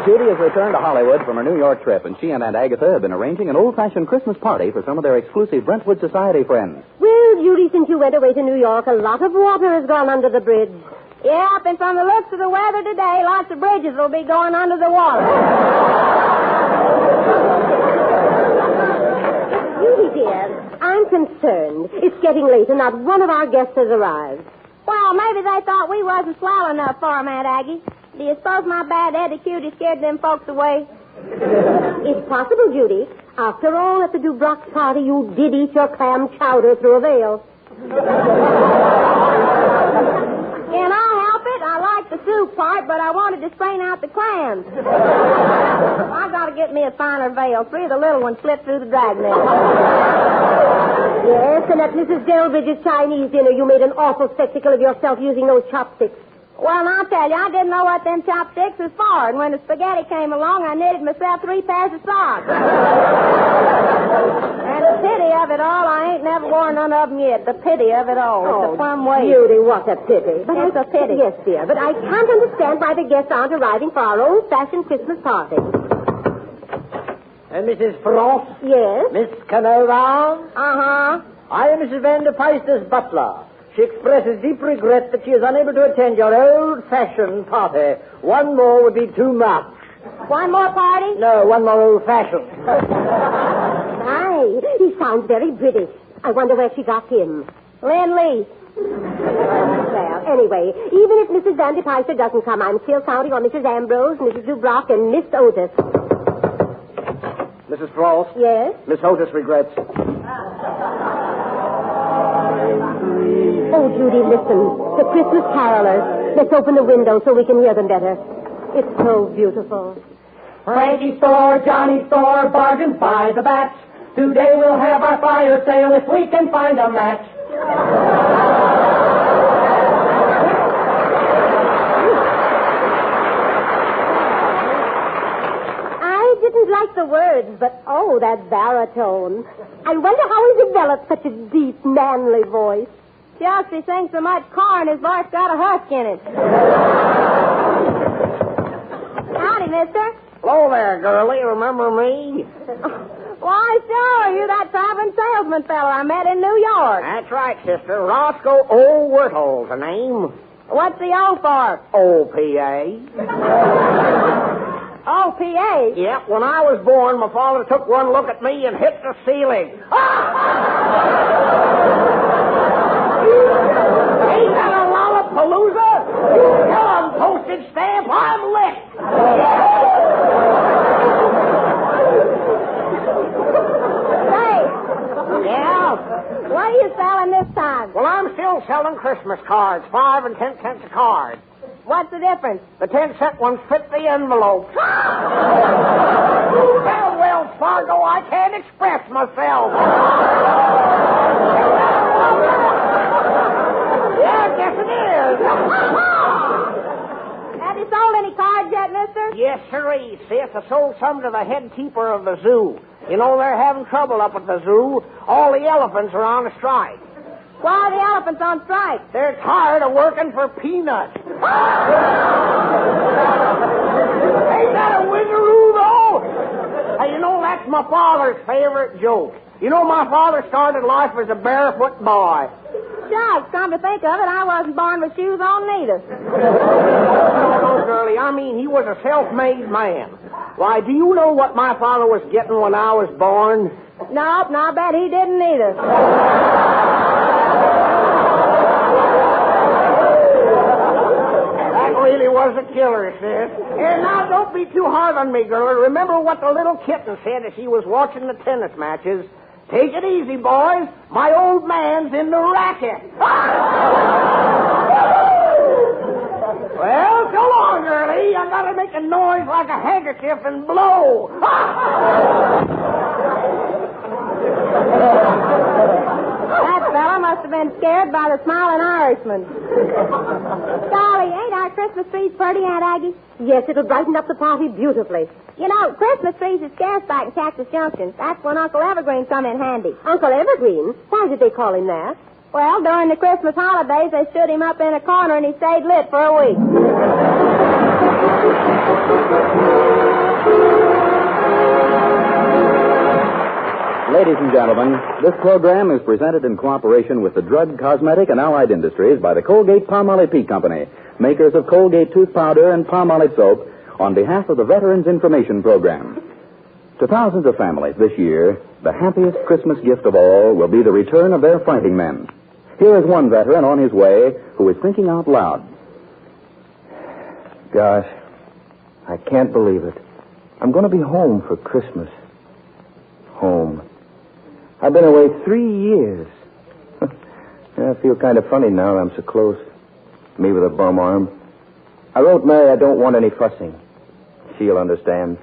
Judy has returned to Hollywood from her New York trip, and she and Aunt Agatha have been arranging an old-fashioned Christmas party for some of their exclusive Brentwood society friends.
Well, Judy, since you went away to New York, a lot of water has gone under the bridge.
Yep, and from the looks of the weather today, lots of bridges will be going under the water.
Judy, dear, I'm concerned. It's getting late, and not one of our guests has arrived.
Well, maybe they thought we wasn't swell enough for 'em, Aunt Aggie. Do you suppose my bad etiquette scared them folks away?
It's possible, Judy. After all, at the Dubrock party, you did eat your clam chowder through a veil.
Can I help it? I like the soup part, but I wanted to strain out the clams. I gotta get me a finer veil. 3 of the little ones slipped through the dragnet.
Yes, and at Mrs. Delbridge's Chinese dinner, you made an awful spectacle of yourself using those chopsticks.
Well, I'll tell you, I didn't know what them chopsticks was for, and when the spaghetti came along, I knitted myself 3 pairs of socks. And the pity of it all, I ain't never worn none of them yet. The pity of it all. It's a plumb waste.
Judy, what a pity.
But it's a pity.
Yes, dear, but I can't understand why the guests aren't arriving for our old-fashioned Christmas party.
Mrs. Frost?
Yes?
Miss Canova?
Uh-huh.
I am Mrs. Van der Peister's butler. She expresses deep regret that she is unable to attend your old-fashioned party. One more would be too much.
One more party?
No, one more old-fashioned.
My, he sounds very British. I wonder where she got him.
Lynn-Lee.
Well, anyway, even if Mrs. Van der Peister doesn't come, I'm still counting on Mrs. Ambrose, Mrs. Dubrock, and Miss Otis.
Mrs. Frost?
Yes?
Miss Otis regrets.
Oh, Judy, listen. The Christmas carolers. Let's open the window so we can hear them better. It's so beautiful.
Frankie's store, Johnny's store, bargains by the batch. Today we'll have our fire sale if we can find a match.
I didn't like the words, but oh, that baritone. I wonder how he developed such a deep, manly voice.
Just he sings so much corn, his voice got a husk in it. Howdy, mister.
Hello there, girlie. Remember me?
Why, sure. You're that traveling salesman fellow I met in New York.
That's right, sister. Roscoe O. Wurtle's the name.
What's the O for?
O.P.A.
O.P.A.?
Yep, when I was born, my father took one look at me and hit the ceiling. Ain't that a lollapalooza? You tell 'em, postage stamp, I'm licked.
Say,
Yeah?
what are you selling this time?
Well, I'm still selling Christmas cards, 5 and 10 cents a card.
What's the difference?
The 10-cent ones fit the envelope. Well, Wells Fargo, I can't express myself. Yeah, I guess it is.
Have you sold any cards yet, mister?
Yes, sirree. Sis, I sold some to the head keeper of the zoo. You know, they're having trouble up at the zoo. All the elephants are on a strike.
Why are the elephants on strike?
They're tired of working for peanuts. Ain't that a whizaroo, though? Hey, you know, that's my father's favorite joke. You know, my father started life as a barefoot boy.
Shucks, come to think of it, I wasn't born with shoes on neither.
No, girlie, I mean, he was a self-made man. Why, do you know what my father was getting when I was born?
Nope, I bet he didn't either.
That really was a killer, sis. Here, now, don't be too hard on me, girl. Remember what the little kitten said as she was watching the tennis matches. Take it easy, boys. My old man's in the racket. Well, so long, girlie. I gotta make a noise like a handkerchief and blow.
That fella must have been scared by the smiling Irishman. Golly, ain't our Christmas trees pretty, Aunt Aggie?
Yes, it'll brighten up the party beautifully.
You know, Christmas trees are scarce back in Cactus Junction. That's when Uncle Evergreen come in handy.
Uncle Evergreen? Why did they call him that?
Well, during the Christmas holidays, they stood him up in a corner and he stayed lit for a week.
Ladies and gentlemen, this program is presented in cooperation with the Drug, Cosmetic, and Allied Industries by the Colgate-Palmolive Peak Company, makers of Colgate tooth powder and Palmolive soap, on behalf of the Veterans Information Program. To thousands of families this year, the happiest Christmas gift of all will be the return of their fighting men. Here is one veteran on his way who is thinking out loud.
Gosh, I can't believe it. I'm going to be home for Christmas. Home. I've been away 3 years. I feel kind of funny now that I'm so close. Me with a bum arm. I wrote Mary I don't want any fussing. She'll understand.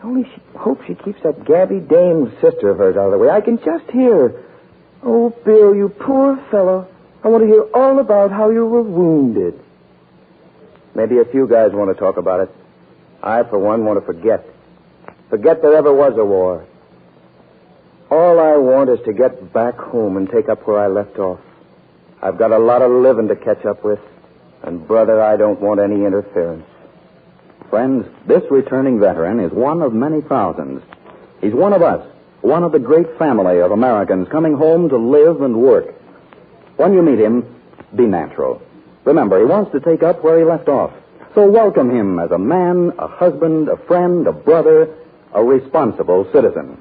I only hope she keeps that Gabby Dame's sister of hers out of the way. I can just hear her. Oh, Bill, you poor fellow. I want to hear all about how you were wounded. Maybe a few guys want to talk about it. I, for one, want to forget. Forget there ever was a war. All I want is to get back home and take up where I left off. I've got a lot of living to catch up with. And, brother, I don't want any interference.
Friends, this returning veteran is one of many thousands. He's one of us, one of the great family of Americans coming home to live and work. When you meet him, be natural. Remember, he wants to take up where he left off. So welcome him as a man, a husband, a friend, a brother, a responsible citizen.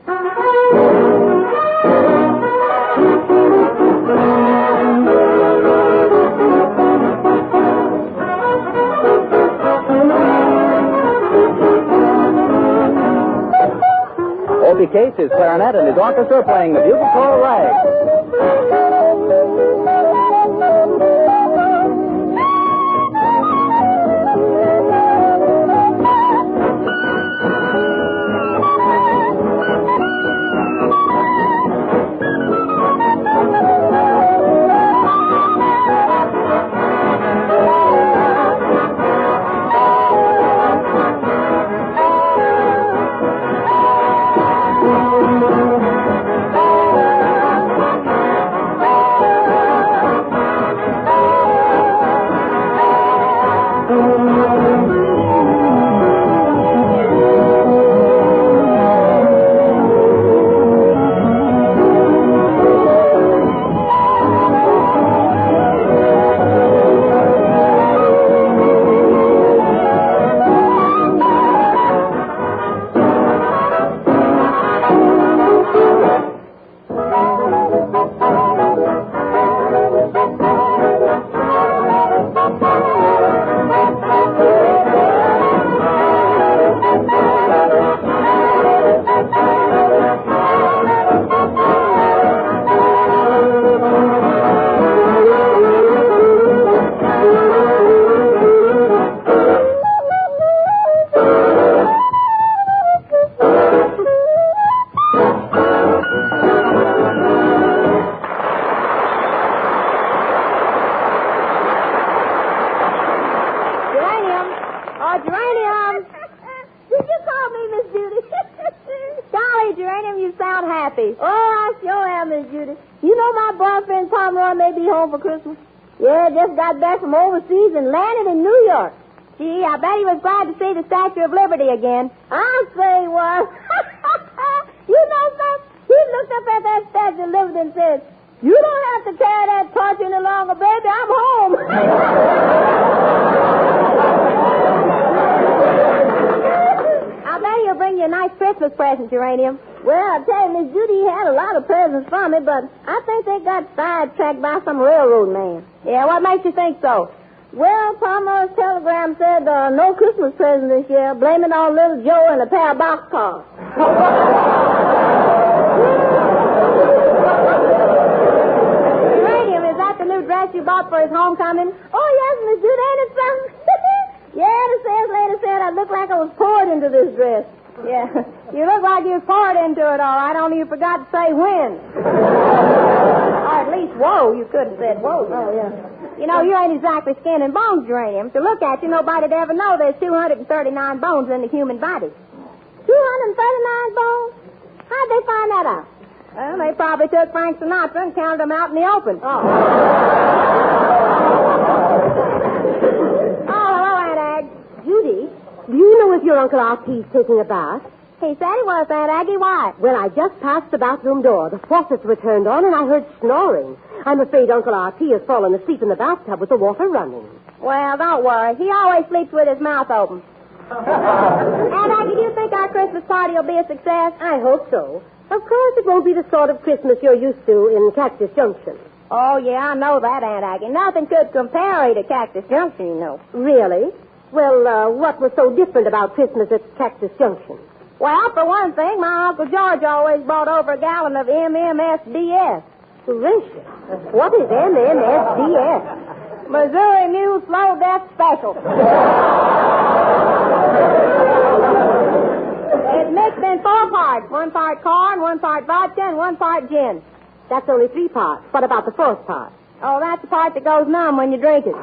Opie Cates, his clarinet, and his orchestra playing the bugle call Rag.
Got back from overseas and landed in New York. Gee, I bet he was glad to see the Statue of Liberty again. I'll say he was. You know something? He looked up at that Statue of Liberty and said, "You don't have to carry that torch any longer, baby. I'm home." I bet he'll bring you a nice Christmas present, Uranium. Well, I tell you, Miss Judy had a lot of presents for me, but I think they got sidetracked by some railroad man. Yeah, what makes you think so? Well, Palmer's telegram said no Christmas present this year, blaming on little Joe and a pair of boxcars. Uranium, is that the new dress you bought for his homecoming? Oh, yes, Miss Judy, ain't it something? Yeah, the salesman said I looked like I was poured into this dress. Yeah, you look like you poured into it, all right, only you forgot to say when. Or at least, whoa, you could have said whoa. Oh, yeah. You know, you ain't exactly skin and bones, Uranium. To look at you, nobody'd ever know there's 239 bones in the human body. 239 bones? How'd they find that out? Well, they probably took Frank Sinatra and counted them out in the open. Oh. Oh, hello, Aunt Ag.
Judy, do you know if your Uncle R.P.'s taking a bath?
He said he was, Aunt Aggie. Why?
Well, I just passed the bathroom door. The faucets were turned on, and I heard snoring. I'm afraid Uncle R.T. has fallen asleep in the bathtub with the water running.
Well, don't worry. He always sleeps with his mouth open. Aunt Aggie, do you think our Christmas party will be a success?
I hope so. Of course, it won't be the sort of Christmas you're used to in Cactus Junction.
Oh, yeah, I know that, Aunt Aggie. Nothing could compare to Cactus Junction, you know.
Really? Well, what was so different about Christmas at Cactus Junction?
Well, for one thing, my Uncle George always brought over a gallon of MMSDS.
Gracious. What is MMSDS?
Missouri Mule Slow Death Special. It's mixed in 4 parts. 1 part corn, 1 part vodka, and 1 part gin.
That's only 3 parts. What about the 4th part?
Oh, that's the part that goes numb when you drink it.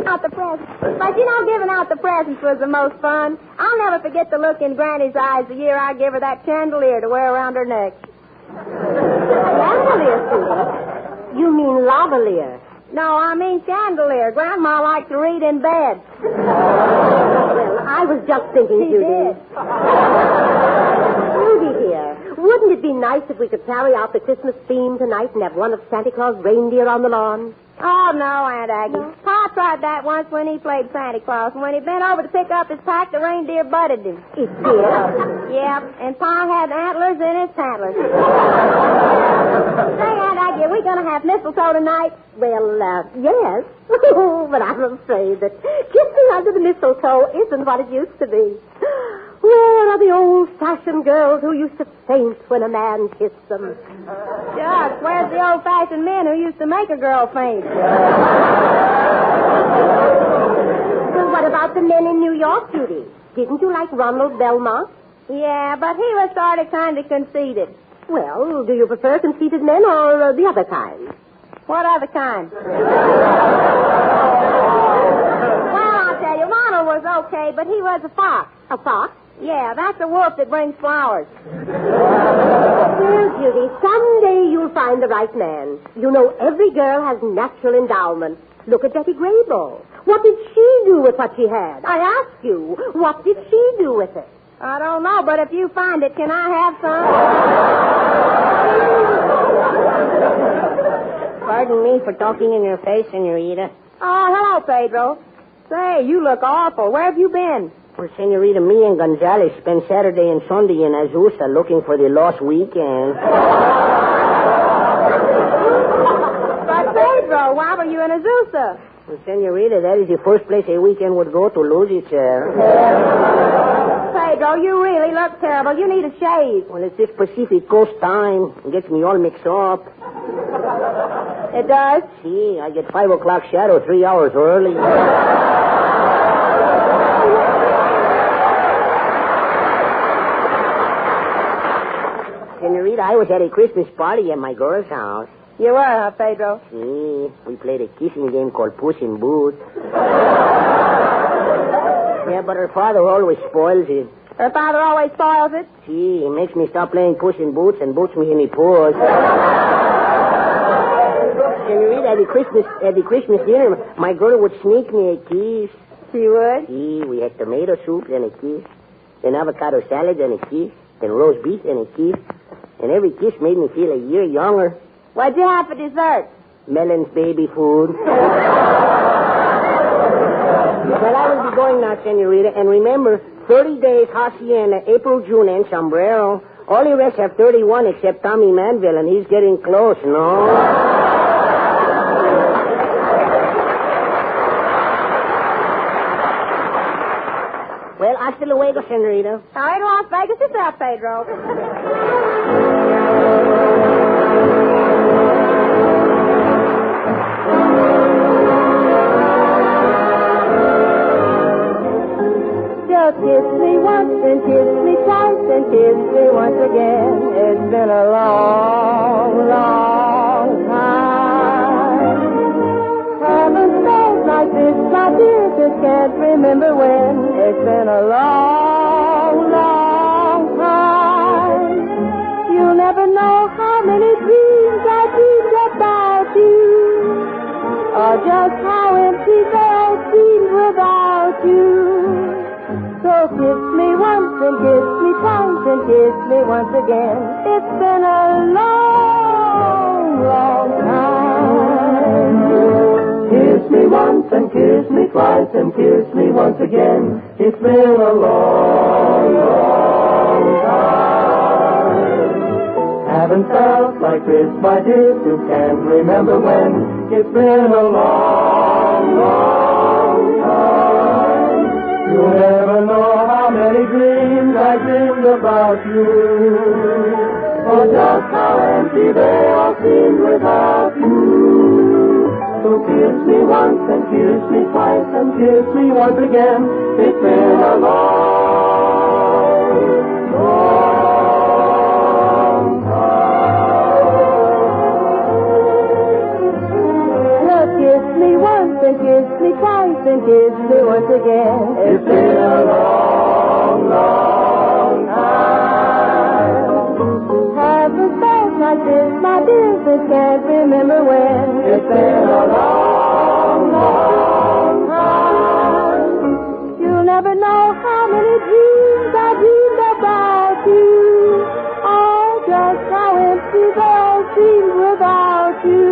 Out the presents. But, giving out the presents was the most fun. I'll never forget the look in Granny's eyes the year I gave her that chandelier to wear around her neck.
Chandelier, Susan? You mean lavalier?
No, I mean chandelier. Grandma liked to read in bed.
Well, I was just thinking,
She
Judy.
did.
Judy, dear, wouldn't it be nice if we could carry out the Christmas theme tonight and have one of Santa Claus' reindeer on the lawn?
Oh, no, Aunt Aggie. No. Pa tried that once when he played Santa Claus, and when he bent over to pick up his pack, the reindeer butted him.
It did?
Yep, and Pa had antlers in his antlers. Say, Aunt Aggie, are we going to have mistletoe tonight?
Well, yes. But I'm afraid that kissing under the mistletoe isn't what it used to be. Where are the old-fashioned girls who used to faint when a man kissed them?
Shucks, where's the old-fashioned men who used to make a girl faint?
Well, what about the men in New York, Judy? Didn't you like Ronald Belmont?
Yeah, but he was sort of kind of conceited.
Well, do you prefer conceited men or the other kind?
What other kind? Well, I'll tell you, Ronald was okay, but he was a fox.
A fox?
Yeah, that's a wolf that brings flowers.
Well, Judy, someday you'll find the right man. You know, every girl has natural endowment. Look at Betty Grable. What did she do with what she had? I ask you, what did she do with it?
I don't know, but if you find it, can I have some?
Pardon me for talking in your face, Senorita.
Oh, hello, Pedro. Say, you look awful. Where have you been?
Well, Senorita, me and Gonzales spent Saturday and Sunday in Azusa looking for the lost weekend.
But, Pedro, why were you in Azusa?
Well, Senorita, that is the first place a weekend would go to lose its hair.
Pedro, you really look terrible. You need a shave.
Well, it's this Pacific Coast time. It gets me all mixed up.
It does?
See, I get 5 o'clock shadow 3 hours early. Senorita, I was at a Christmas party at my girl's house.
You were, huh, Pedro?
See, we played a kissing game called Puss in Boots. Yeah, but her father always spoils it.
Her father always spoils it?
See, he makes me stop playing Puss in Boots and boots me in the paws. Senorita, at the Christmas dinner, my girl would sneak me a kiss.
She would?
See, we had tomato soup and a kiss, then avocado salad and a kiss, then roast beef and a kiss, and every kiss made me feel a year younger.
What'd you have for dessert?
Melon's baby food. Well, I will be going now, Senorita, and remember, 30 days, Hacienda, April, June, and sombrero. All the rest have 31 except Tommy Manville, and he's getting close, no? Well, hasta luego, Senorita.
All right, Las Vegas yourself, Pedro.
Just kiss me once and kiss me twice and kiss me once again. It's been a long, long time. Haven't felt like this, my dear, just can't remember when. It's been a long, long time. You'll never know how many dreams I dreamed about you, or just how empty they'll seem without you. So kiss me once and kiss me twice and kiss me once again. It's been a long, long time.
Kiss me once and kiss me twice and kiss me once again. It's been a long, long time. Haven't felt like this, my dear, you can't remember when. It's been a long, long time. You'll never know how many dreams I dreamed about you, or just how empty they all seemed without you. So kiss me once and kiss me twice and kiss me once again. It's been a long, long time.
Now kiss me once and kiss me twice and kiss me once again.
It's been a long, long time.
Haven't felt like this, my dear, since can't remember when.
It's been a long, long time.
You'll never know how many dreams I dreamed about you. Oh, just how empty they all seem without you.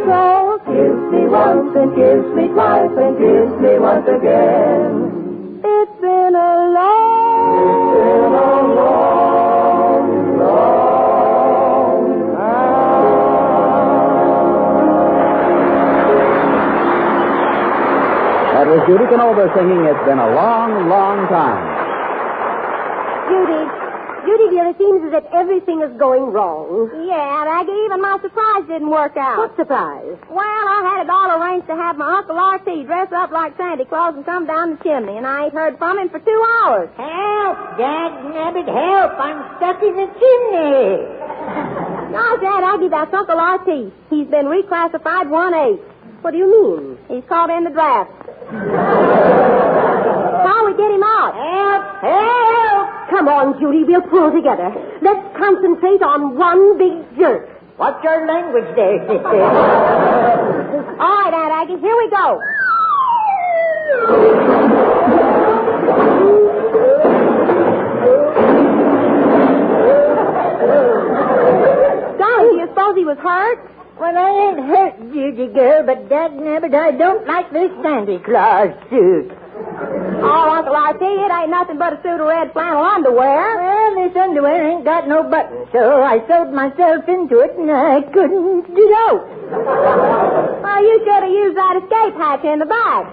So
kiss me once and kiss me twice and kiss me once again.
It's been a long,
long, long
That was Judy Canova singing It's Been a Long, Long Time.
Judy, dear, it seems as if everything is going wrong.
Yeah, Aggie, even my surprise didn't work out.
What surprise?
Well, I had it all arranged to have my Uncle R.T. dress up like Santa Claus and come down the chimney, and I ain't heard from him for 2 hours.
Help, Dad-nabbit, help. I'm stuck in the chimney.
No, Dad, Aggie, that's Uncle R.T. He's been reclassified 1A.
What do you mean?
He's called in the draft. How we get him out?
Help! Help! Come on, Judy, we'll pull together. Let's concentrate on one big jerk.
What's your language there, sister?
All right, Aunt Aggie, here we go. Golly, do you suppose he was hurt?
Well, I ain't hurt, Judy girl, but dad-nabbit, I don't like this Santa Claus suit.
Oh, Uncle R.T., it ain't nothing but a suit of red flannel underwear.
Well, this underwear ain't got no buttons, so I sewed myself into it, and I couldn't get out.
Well, you should have used that escape hatch in the back.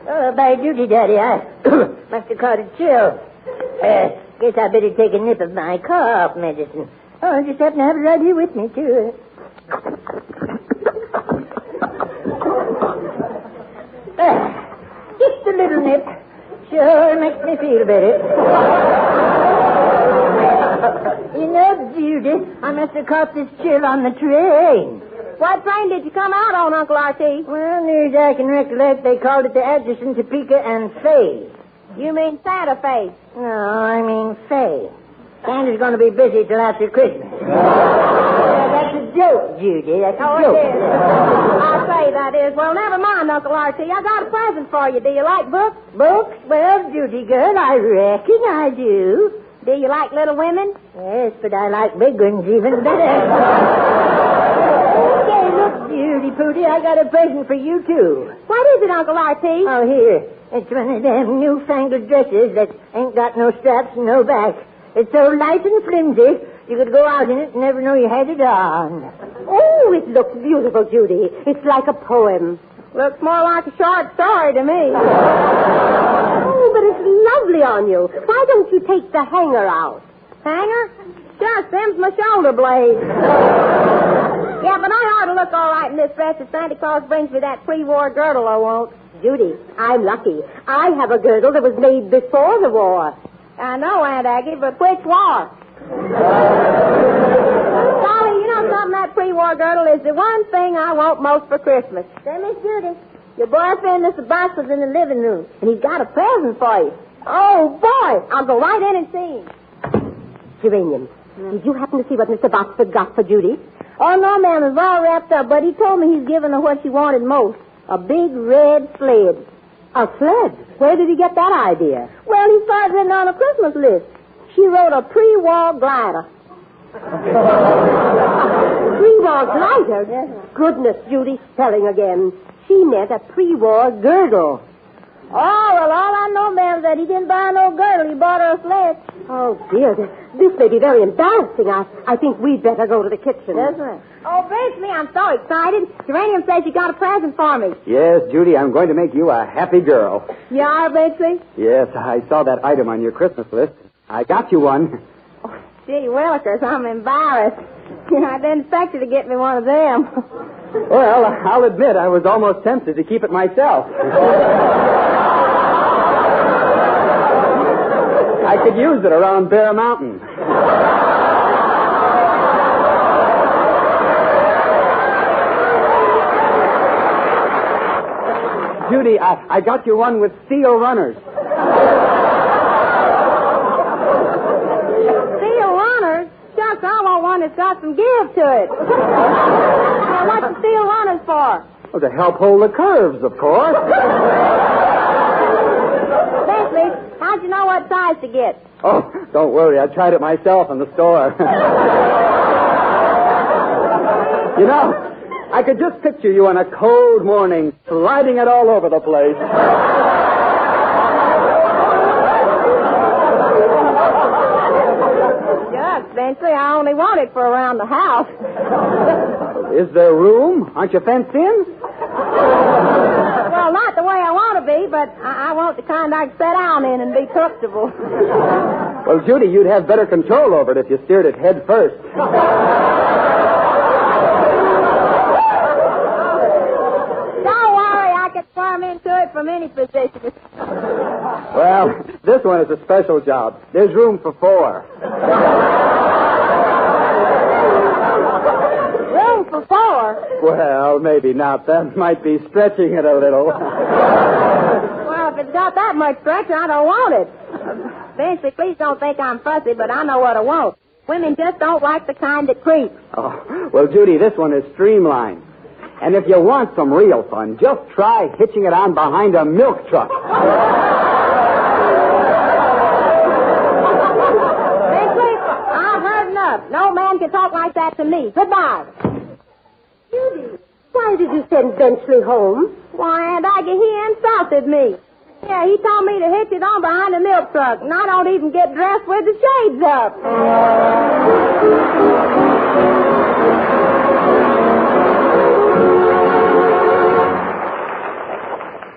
Oh, by duty, Daddy, I must have caught a chill. Guess I better take a nip of my cough medicine. Oh, I just happen to have it right here with me, too. Just a little nip. Sure makes me feel better. You know, Judy, I must have caught this chill on the train.
What train did you come out on, Uncle R.T.?
Well, near as I can recollect, they called it the Atchison, Topeka, and Fay.
You mean Santa Fe?
No, I mean Fay. Santa's going to be busy till after Christmas. That's a joke, Judy. That's a joke.
It is. I say that is. Well, never mind, Uncle R.T. I got a present for you. Do you like books?
Books? Well, Judy girl, I reckon I do.
Do you like little women?
Yes, but I like big ones even better. Hey, look, Judy Pooty, I got a present for you, too.
What is it, Uncle R.T.?
Oh, here. It's one of them newfangled dresses that ain't got no straps and no back. It's so light and flimsy, you could go out in it and never know you had it on.
Oh, it looks beautiful, Judy. It's like a poem.
Looks more like a short story to me.
Oh, but it's lovely on you. Why don't you take the hanger out?
Hanger? Just them's my shoulder blades. Yeah, but I ought to look all right in this dress if Santa Claus brings me that pre-war girdle I want.
Judy, I'm lucky. I have a girdle that was made before the war.
I know, Aunt Aggie, but which war? Dolly, you know something? That pre-war girdle is the one thing I want most for Christmas.
Say, Miss Judy,
your boyfriend, Mr. Box, was in the living room, and he's got a present for you. Oh, boy! I'll go right in and see him.
Geranium, did you happen to see what Mr. Boxford got for Judy?
Oh, no, ma'am. It's all wrapped up, but he told me he's giving her what she wanted most. A big red sled.
A sled? Where did he get that idea?
Well, he saw it written on a Christmas list. She wrote a pre-war glider.
Pre-war glider?
Yes.
Goodness, Judy, spelling again. She meant a pre-war girdle.
Oh, well, all I know, ma'am, is that he didn't buy no girdle. He bought her a sled.
Oh, dear. This may be very embarrassing. I think we'd better go to the kitchen.
That's right. Oh, Beasley, I'm so excited. Geranium says she got a present for me.
Yes, Judy, I'm going to make you a happy girl.
You are, Beasley?
Yes, I saw that item on your Christmas list. I got you one.
Oh, gee willikers, I'm embarrassed. I didn't expect you to get me one of them.
Well, I'll admit I was almost tempted to keep it myself. I could use it around Bear Mountain. Judy, I got you one with steel runners.
Steel runners? Shucks, I want one that's got some give to it. Now, what's the steel runners for?
Well, to help hold the curves, of course.
Beasley, how'd you know what size to get?
Oh, don't worry. I tried it myself in the store. You know, I could just picture you on a cold morning, sliding it all over the place.
Shucks, Beasley, I only want it for around the house.
Is there room? Aren't you fenced in?
Well, not the way I want to be, but I want the kind I can sit down in and be comfortable.
Well, Judy, you'd have better control over it if you steered it head first.
Don't worry, I can squirm into it from any position.
Well, this one is a special job. There's room for 4.
Room for 4?
Well, maybe not. That might be stretching it a little.
Well, if it's got that much stretch, I don't want it. Beasley, please don't think I'm fussy, but I know what I want. Women just don't like the kind that creeps.
Oh, well, Judy, this one is streamlined. And if you want some real fun, just try hitching it on behind a milk truck.
Beasley, I've heard enough. No man can talk like that to me. Goodbye.
Judy, why did you send Benchley home?
Why, Aunt Aggie, he insulted me. Yeah, he told me to hitch it on behind the milk truck, and I don't even get dressed with the shades up.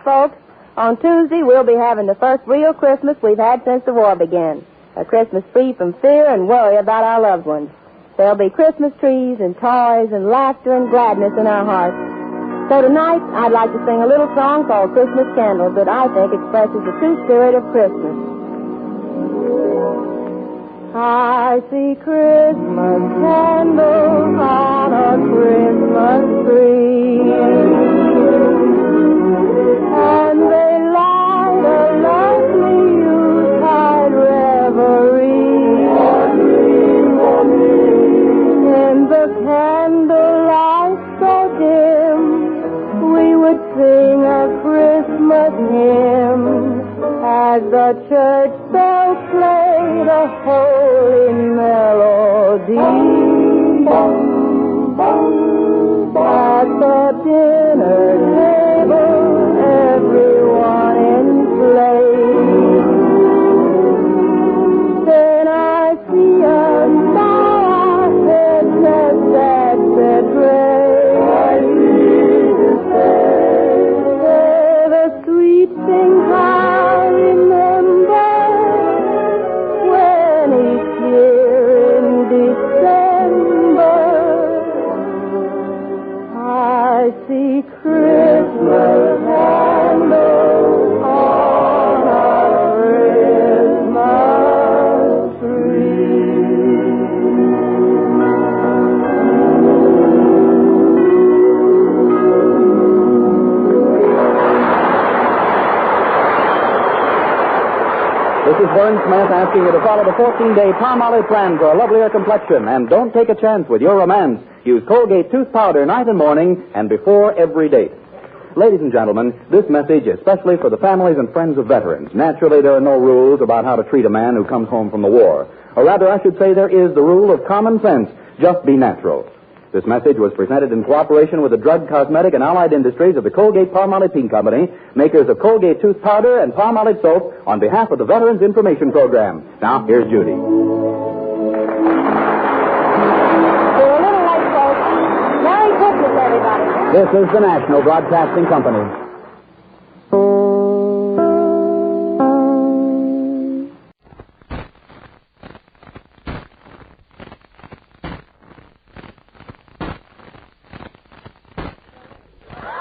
Folks, on Tuesday we'll be having the first real Christmas we've had since the war began. A Christmas free from fear and worry about our loved ones. There'll be Christmas trees and toys and laughter and gladness in our hearts. So tonight, I'd like to sing a little song called Christmas Candles that I think expresses the true spirit of Christmas. I see Christmas candles on a Christmas tree, and they light a lovely Yuletide reverie. In the candlelight so dim, we would sing a Christmas hymn as the church bells played a holy melody. At the dinner table, everyone in place. Then I see a star head at the grave. The sweet things I remember when each year in December I see Christmas candles on a Christmas tree.
The
This is Vern Smith asking you to follow the 14-day Palmolive plan for a lovelier complexion. And don't take a chance with your romance. Use Colgate tooth powder night and morning and before every date. Ladies and gentlemen, this message is especially for the families and friends of veterans. Naturally, there are no rules about how to treat a man who comes home from the war. Or rather, I should say there is the rule of common sense. Just be natural. This message was presented in cooperation with the drug, cosmetic, and allied industries of the Colgate-Palmolive Pink Company, makers of Colgate tooth powder and Palmolive soap, on behalf of the Veterans Information Program. Now, here's Judy.
We're a little late, folks. Merry Christmas, everybody.
This is the National Broadcasting Company.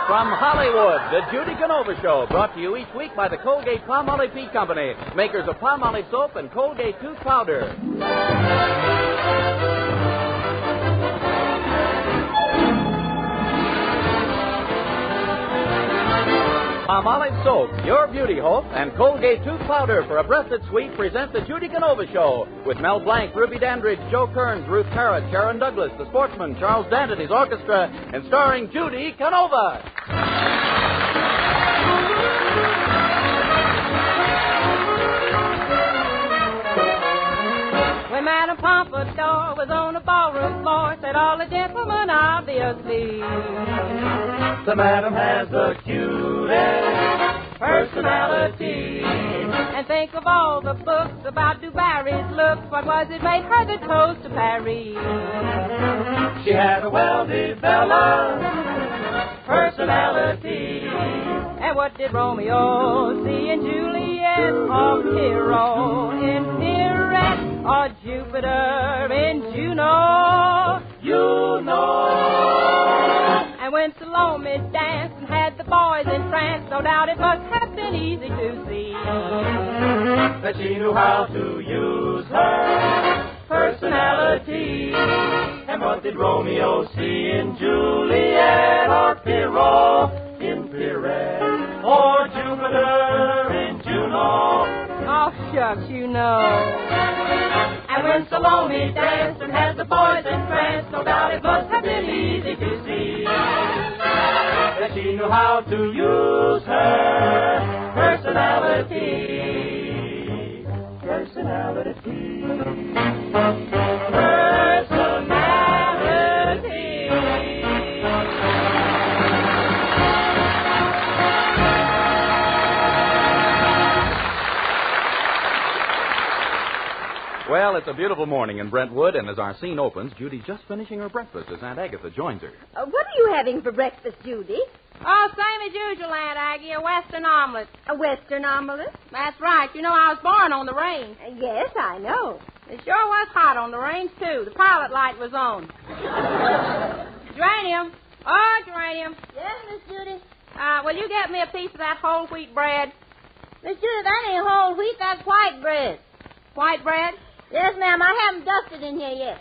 From Hollywood, the Judy Canova Show, brought to you each week by the Colgate-Palmolive Pink Company, makers of Palmolive soap and Colgate tooth powder. Palmolive soap, your beauty hope, and Colgate tooth powder for a breath that's sweet present the Judy Canova Show with Mel Blanc, Ruby Dandridge, Joe Kearns, Ruth Parrott, Sharon Douglas, the Sportsman, Charles Dant and his orchestra, and starring Judy Canova.
When Madame Pompadour was on the ballroom floor, said all the gentlemen obviously,
The madam has the cutest personality.
and think of all the books about Du Barry's looks. What was it made her the toast to Paris?
She had a well-developed personality.
And what did Romeo see in Juliet, or Hero in Pierrette, or Jupiter in Juno?
You know.
And when Salome danced and had the boys entranced, no doubt it must have been easy to see
that she knew how to use her personality. And what did Romeo see in Juliet, or Pierrot in Pierrette, or Jupiter in Juno?
Oh, shucks, you know.
And when Salome danced and had the boys entranced, no doubt it must have been easy to see that she knew how to use her personality. Personality.
Well, it's a beautiful morning in Brentwood, and as our scene opens, Judy's just finishing her breakfast as Aunt Agatha joins her.
What are you having for breakfast, Judy?
Oh, same as usual, Aunt Aggie, a Western omelet.
A Western omelet?
That's right. You know I was born on the range.
Yes, I know.
It sure was hot on the range, too. The pilot light was on. Geranium. Oh, Geranium.
Yes, Miss Judy?
Will you get me a piece of that whole wheat bread?
Miss Judy, that ain't whole wheat. That's white bread.
White bread?
Yes, ma'am. I haven't dusted in here yet.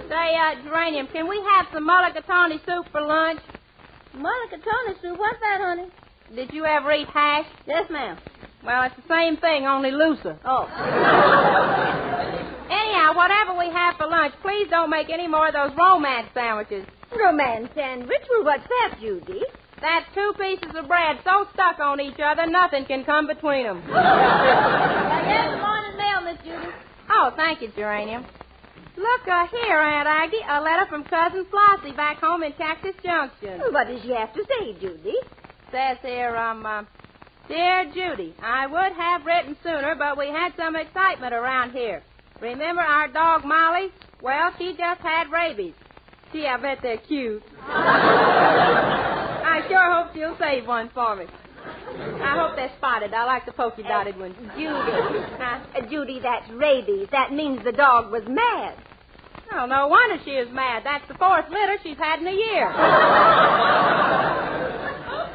Say, Geranium, can we have some mulligatawny soup for lunch?
Mulligatawny soup? What's that, honey?
Did you ever eat hash?
Yes, ma'am.
Well, it's the same thing, only looser.
Oh.
Anyhow, whatever we have for lunch, please don't make any more of those romance sandwiches.
Romance sandwich? Well, what's that, Judy?
That's 2 pieces of bread so stuck on each other, nothing can come between them.
Here's the morning mail, Miss Judy.
Oh, thank you, Geranium. Look here, Aunt Aggie, a letter from Cousin Flossie back home in Cactus Junction.
Well, what does she have to say, Judy?
Says here, Dear Judy, I would have written sooner, but we had some excitement around here. Remember our dog Molly? Well, she just had rabies. Gee, I bet they're cute. I sure hope she'll save one for me. I hope they're spotted. I like the polka dotted ones.
Judy. Judy, that's rabies. That means the dog was mad.
Oh, no wonder she is mad. That's the 4th litter she's had in a year.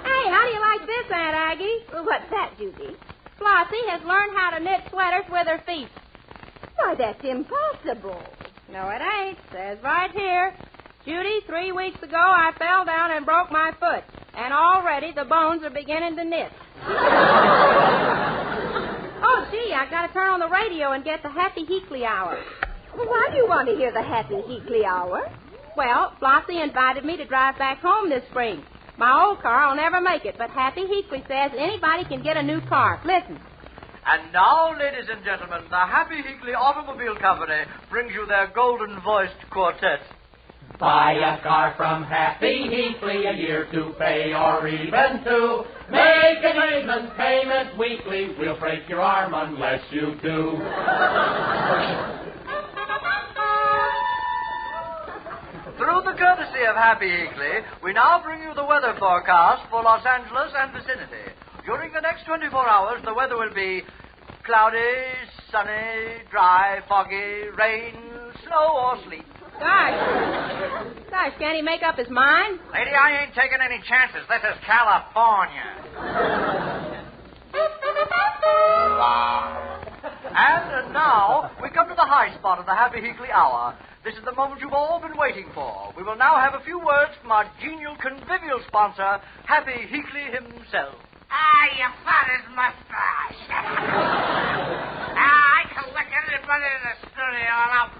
Hey, how do you like this, Aunt Aggie?
Well, what's that, Judy?
Flossie has learned how to knit sweaters with her feet.
Why, that's impossible.
No, it ain't. Says right here. Judy, 3 weeks ago I fell down and broke my foot. And already the bones are beginning to knit. Gee, I gotta turn on the radio and get the Happy Heakley Hour.
Well, why do you want to hear the Happy Heakley Hour?
Well, Flossie invited me to drive back home this spring. My old car will never make it, but Happy Heakley says anybody can get a new car. Listen.
And now, ladies and gentlemen, the Happy Heakley Automobile Company brings you their golden-voiced quartet.
Buy a car from Happy Heakley, a year to pay or even two. Make an even payment weekly. We'll break your arm unless you do.
Through the courtesy of Happy Heakley, we now bring you the weather forecast for Los Angeles and vicinity. During the next 24 hours, the weather will be cloudy, sunny, dry, foggy, rain, snow, or sleet.
Gosh, can he make up his mind?
Lady, I ain't taking any chances. This is California.
And now, we come to the high spot of the Happy Heakley Hour. This is the moment you've all been waiting for. We will now have a few words from our genial, convivial sponsor, Happy Heakley himself.
You father's mustache. I can lick anybody in the studio and I'll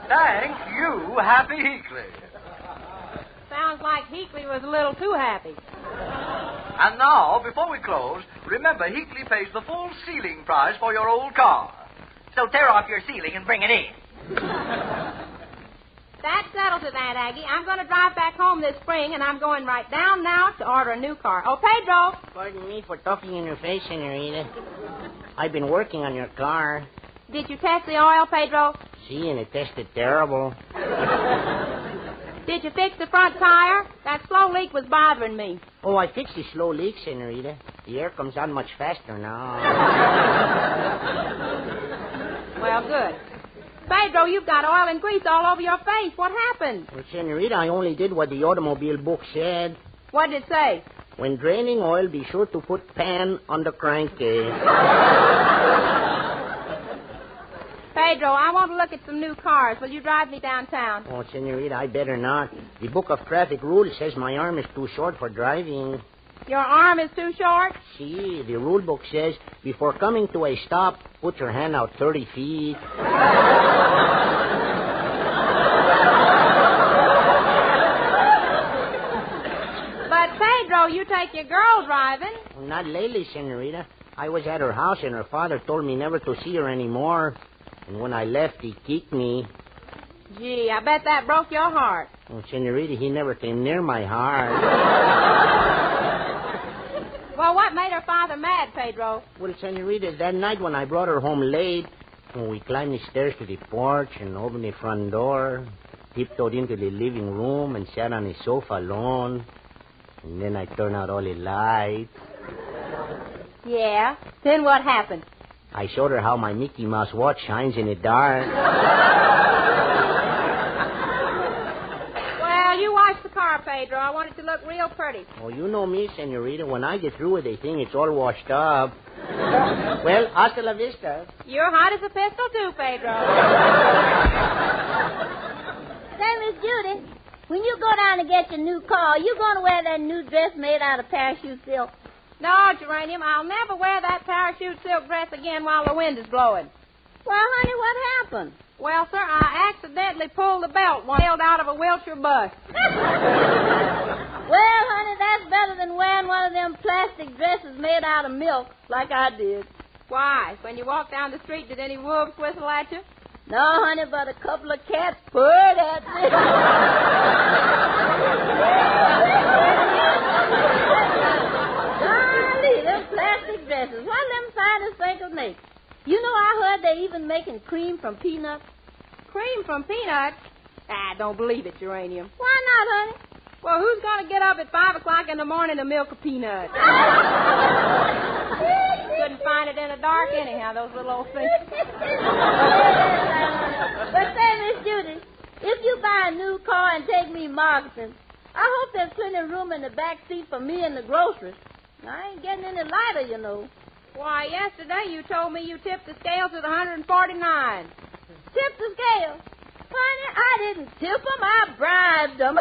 Thank you, Happy Heakley.
Sounds like Heakley was a little too happy.
And now, before we close, remember Heakley pays the full ceiling price for your old car.
So tear off your ceiling and bring it in.
That settles it, Aunt Aggie. I'm going to drive back home this spring, and I'm going right down now to order a new car. Oh, Pedro!
Pardon me for talking in your face, Senorita. I've been working on your car.
Did you test the oil, Pedro?
See, and it tested terrible.
Did you fix the front tire? That slow leak was bothering me.
Oh, I fixed the slow leak, Senorita. The air comes on much faster now.
Well, good. Pedro, you've got oil and grease all over your face. What happened?
Well, Senorita, I only did what the automobile book said.
What did it say?
When draining oil, be sure to put pan on the crankcase.
Pedro, I want to look at some new cars. Will you drive me downtown?
Oh, Senorita, I better not. The book of traffic rules says my arm is too short for driving.
Your arm is too short?
See, the rule book says, before coming to a stop, put your hand out 30 feet.
But, Pedro, you take your girl driving.
Not lately, Senorita. I was at her house, and her father told me never to see her anymore. And when I left, he kicked me.
Gee, I bet that broke your heart.
Oh, Senorita, he never came near my heart.
Well, what made her father mad, Pedro?
Well, Senorita, that night when I brought her home late, we climbed the stairs to the porch and opened the front door, tiptoed into the living room and sat on the sofa alone. And then I turned out all the lights.
Yeah? Then what happened?
I showed her how my Mickey Mouse watch shines in the dark.
Well, you wash the car, Pedro. I want it to look real pretty.
Oh, you know me, Senorita. When I get through with the thing, it's all washed up. Well, hasta la vista.
You're hot as a pistol, too, Pedro.
Say, Miss Judy, when you go down to get your new car, you going to wear that new dress made out of parachute silk?
No, Geranium, I'll never wear that parachute silk dress again while the wind is blowing.
Well, honey, what happened?
Well, sir, I accidentally pulled the belt one held out of a Wilshire bus.
Well, honey, that's better than wearing one of them plastic dresses made out of milk, like I did.
Why? When you walked down the street, did any wolves whistle at you?
No, honey, but a couple of cats purred at me. Golly, them plastic dresses. What them finest they could make. You know, I heard they're even making cream from peanuts.
Cream from peanuts? I don't believe it, Geranium.
Why not, honey?
Well, who's going to get up at 5 o'clock in the morning to milk a peanut? Couldn't find it in the dark anyhow, those little old things.
But say, Miss Judy, if you buy a new car and take me marketing, I hope there's plenty of room in the back seat for me and the groceries. I ain't getting any lighter, you know.
Why, yesterday you told me you tipped the scales with 149.
Tipped the scales? Honey, I didn't tip them. I bribed them.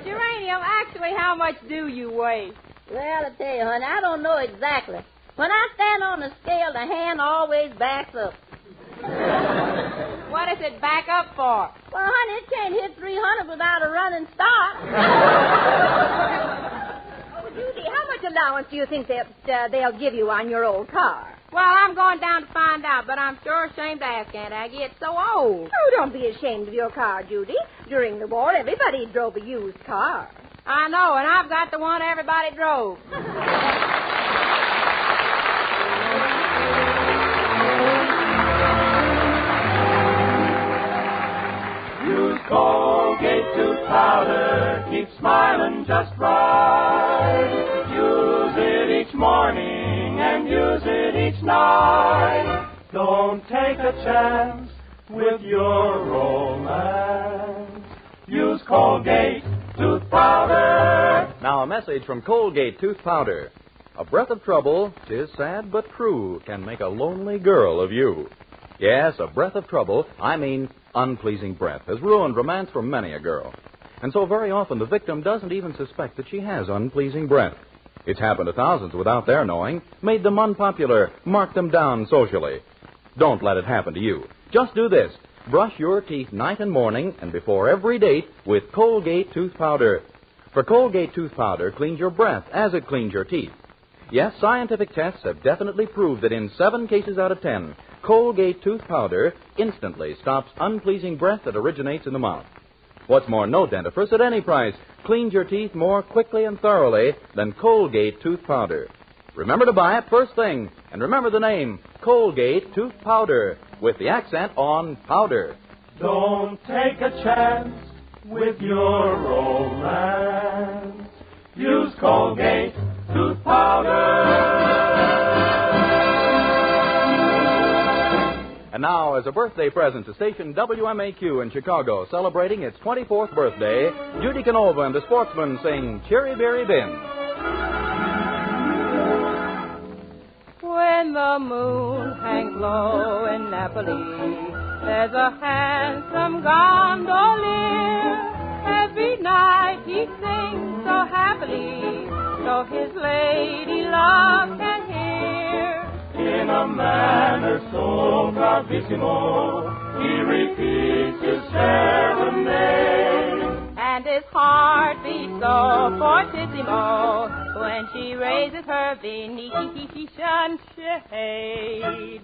Geranium, actually, how much do you weigh?
Well, I tell you, honey, I don't know exactly. When I stand on the scale, the hand always backs up.
What does it back up for?
Well, honey, it can't hit 300 without a running start.
Judy, how much allowance do you think they'll give you on your old car?
Well, I'm going down to find out, but I'm sure ashamed to ask, Aunt Aggie. It's so old.
Oh, don't be ashamed of your car, Judy. During the war, everybody drove a used car.
I know, and I've got the one everybody drove.
Use Colgate tooth powder, keep smiling just right. Use it each morning and use it each night. Don't take a chance with your romance. Use Colgate tooth powder.
Now a message from Colgate Tooth Powder. A breath of trouble, 'tis sad but true, can make a lonely girl of you. Yes, a breath of trouble, I mean unpleasing breath, has ruined romance for many a girl. And so very often the victim doesn't even suspect that she has unpleasing breath. It's happened to thousands without their knowing, made them unpopular, marked them down socially. Don't let it happen to you. Just do this. Brush your teeth night and morning and before every date with Colgate Tooth Powder. For Colgate Tooth Powder cleans your breath as it cleans your teeth. Yes, scientific tests have definitely proved that in 7 cases out of 10, Colgate Tooth Powder instantly stops unpleasing breath that originates in the mouth. What's more, no dentifrice at any price cleans your teeth more quickly and thoroughly than Colgate Tooth Powder. Remember to buy it first thing, and remember the name, Colgate Tooth Powder, with the accent on powder.
Don't take a chance with your romance. Use Colgate Tooth Powder.
And now, as a birthday present to station WMAQ in Chicago, celebrating its 24th birthday, Judy Canova and the Sportsmen sing Cherry Berry Bin.
When the moon hangs low in Napoli, there's a handsome gondolier. Every night he sings so happily, so his lady love can hear.
In a manner so bravissimo, he repeats his serenade.
And his heart beats so fortissimo when she raises her Venetian shade.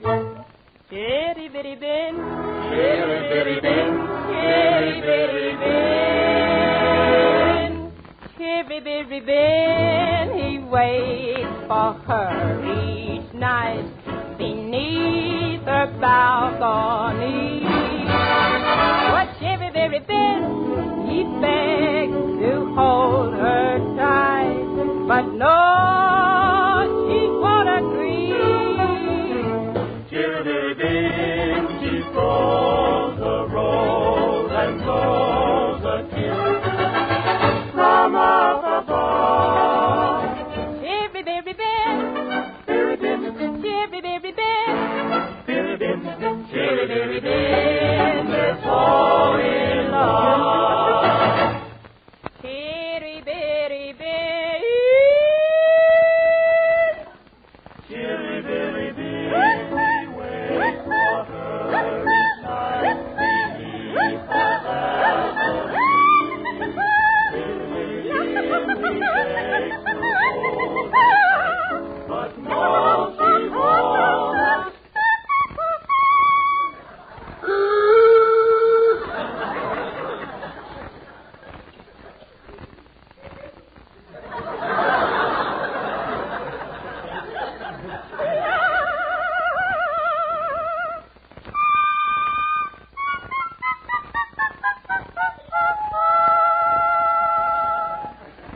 Chitty bitty bin, chitty bitty bin, chitty bitty bin, chitty bitty bin. He waits for her each night beneath her balcony. What chitty bitty bin? He begs to hold her tight, but no, she won't agree.
Chiribiribim, she throws a rose and throws a kiss from up above.
Chiribiribim,
Biribim,
chiribiribim,
biribim, chiribiribim, they're so in love.
Chiribiribim,
Chiribiribim, we wait for her each night beneath her balcony. But no, she won't.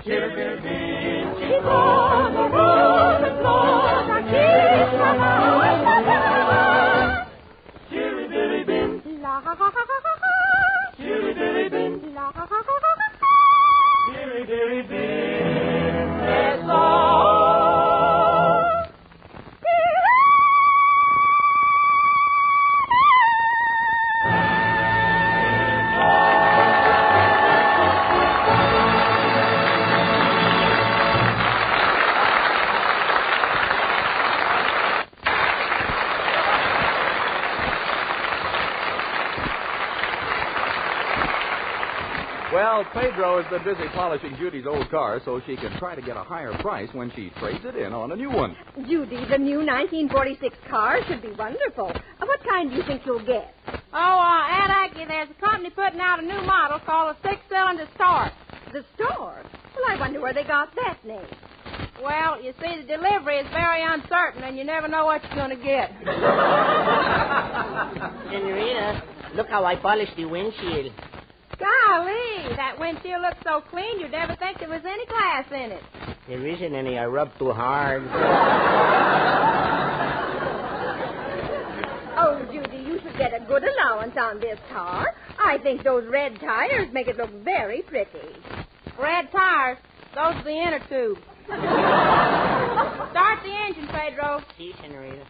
Chiribiribim, she throws a rose and throws a kiss from up above. Chiribiribim, chiribiribim, chiribiribim, they're so
Well, Pedro has been busy polishing Judy's old car so she can try to get a higher price when she trades it in on a new one.
Judy, the new 1946 car should be wonderful. What kind do you think you'll get?
Oh, Aunt Aggie, there's a company putting out a new model called a six-cylinder Stork.
The Stork? Well, I wonder where they got that name.
Well, you see, the delivery is very uncertain, and you never know what you're going to get.
Senorita, look how I polished the windshield.
Golly, that windshield looks so clean you'd never think there was any glass in it.
There isn't any. I rubbed too hard.
Oh, Judy, you should get a good allowance on this car. I think those red tires make it look very pretty.
Red tires? Those are the inner tubes. Start the engine, Pedro.
Si, senorita.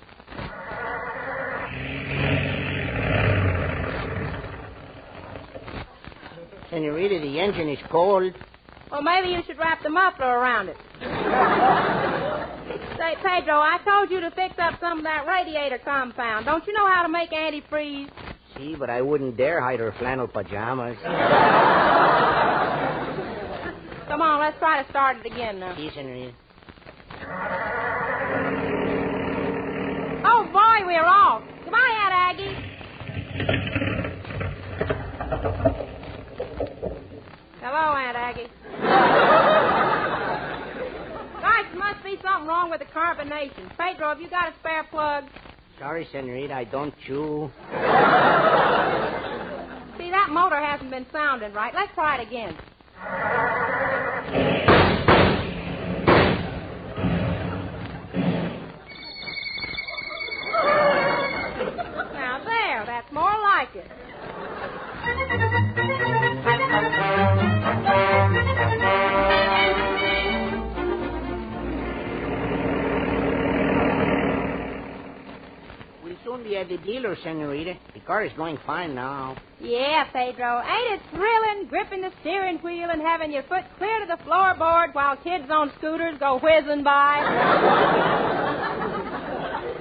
Senorita, the engine is cold.
Well, maybe you should wrap the muffler around it. Say, Pedro, I told you to fix up some of that radiator compound. Don't you know how to make antifreeze?
See, but I wouldn't dare hide her flannel pajamas.
Come on, let's try to start it again now.
Si, senorita.
Oh, boy, we're off. Goodbye, Aunt Aggie. Hello, Aunt Aggie. Gosh, there must be something wrong with the carbonation. Pedro, have you got a spare plug?
Sorry, senorita, I don't chew.
See, that motor hasn't been sounding right. Let's try it again. Now, there, that's more like it.
We'll soon be at the dealer, senorita. The car is going fine now.
Yeah, Pedro. Ain't it thrilling, gripping the steering wheel and having your foot clear to the floorboard while kids on scooters go whizzing by?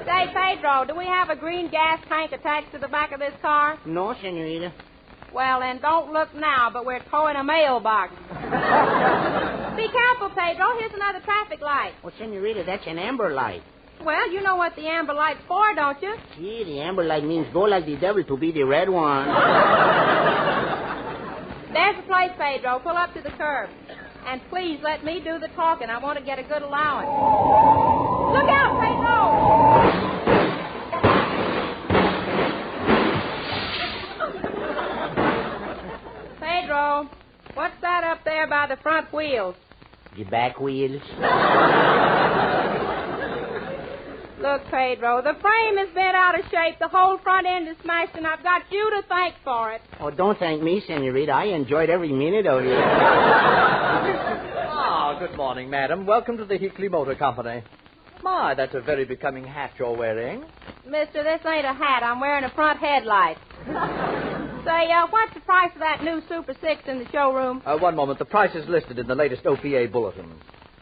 Say, Pedro, do we have a green gas tank attached to the back of this car?
No, senorita.
Well, then don't look now, but we're towing a mailbox. Be careful, Pedro. Here's another traffic light.
Well, senorita, that's an amber light.
Well, you know what the amber light's for, don't you?
See, the amber light means go like the devil to be the red one.
There's the place, Pedro. Pull up to the curb. And please let me do the talking. I want to get a good allowance. Look out, Pedro! Pedro, what's that up there by the front wheels?
The back wheels.
Look, Pedro, the frame has been out of shape. The whole front end is smashed, and I've got you to thank for it.
Oh, don't thank me, senorita. I enjoyed every minute of it.
Ah, good morning, madam. Welcome to the Hickley Motor Company. My, that's a very becoming hat you're wearing.
Mister, this ain't a hat. I'm wearing a front headlight. Say, what's the price of that new Super 6 in the showroom?
One moment. The price is listed in the latest OPA bulletin.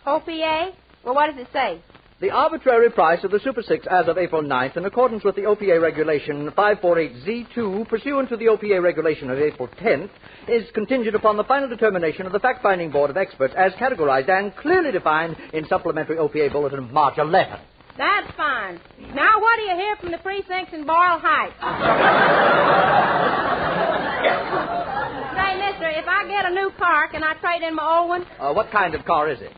OPA? Well, what does it say?
The arbitrary price of the Super 6 as of April 9th, in accordance with the OPA Regulation 548Z2, pursuant to the OPA Regulation of April 10th, is contingent upon the final determination of the Fact-Finding Board of Experts as categorized and clearly defined in Supplementary OPA Bulletin of March 11th.
That's fine. Now, what do you hear from the precincts in Boyle Heights? Say, mister, if I get a new car, can I trade in my old one?
What kind of car is it?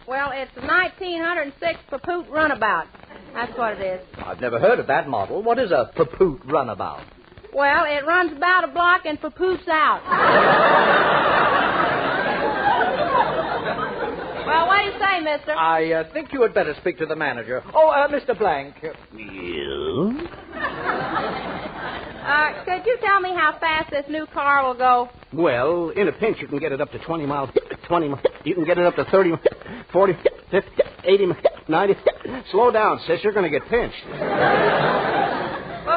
Well, it's a 1906 Papoot Runabout. That's what it is.
I've never heard of that model. What is a Papoot Runabout?
Well, it runs about a block and papoots out. Well, what do you say, mister?
I think you had better speak to the manager. Oh, Mr. Blank.
Could you tell me how fast this new car will go?
Well, in a pinch, you can get it up to 20 miles. 20 miles. You can get it up to 30, 40, 50, 80, 90. Slow down, sis. You're going to get pinched.
Well,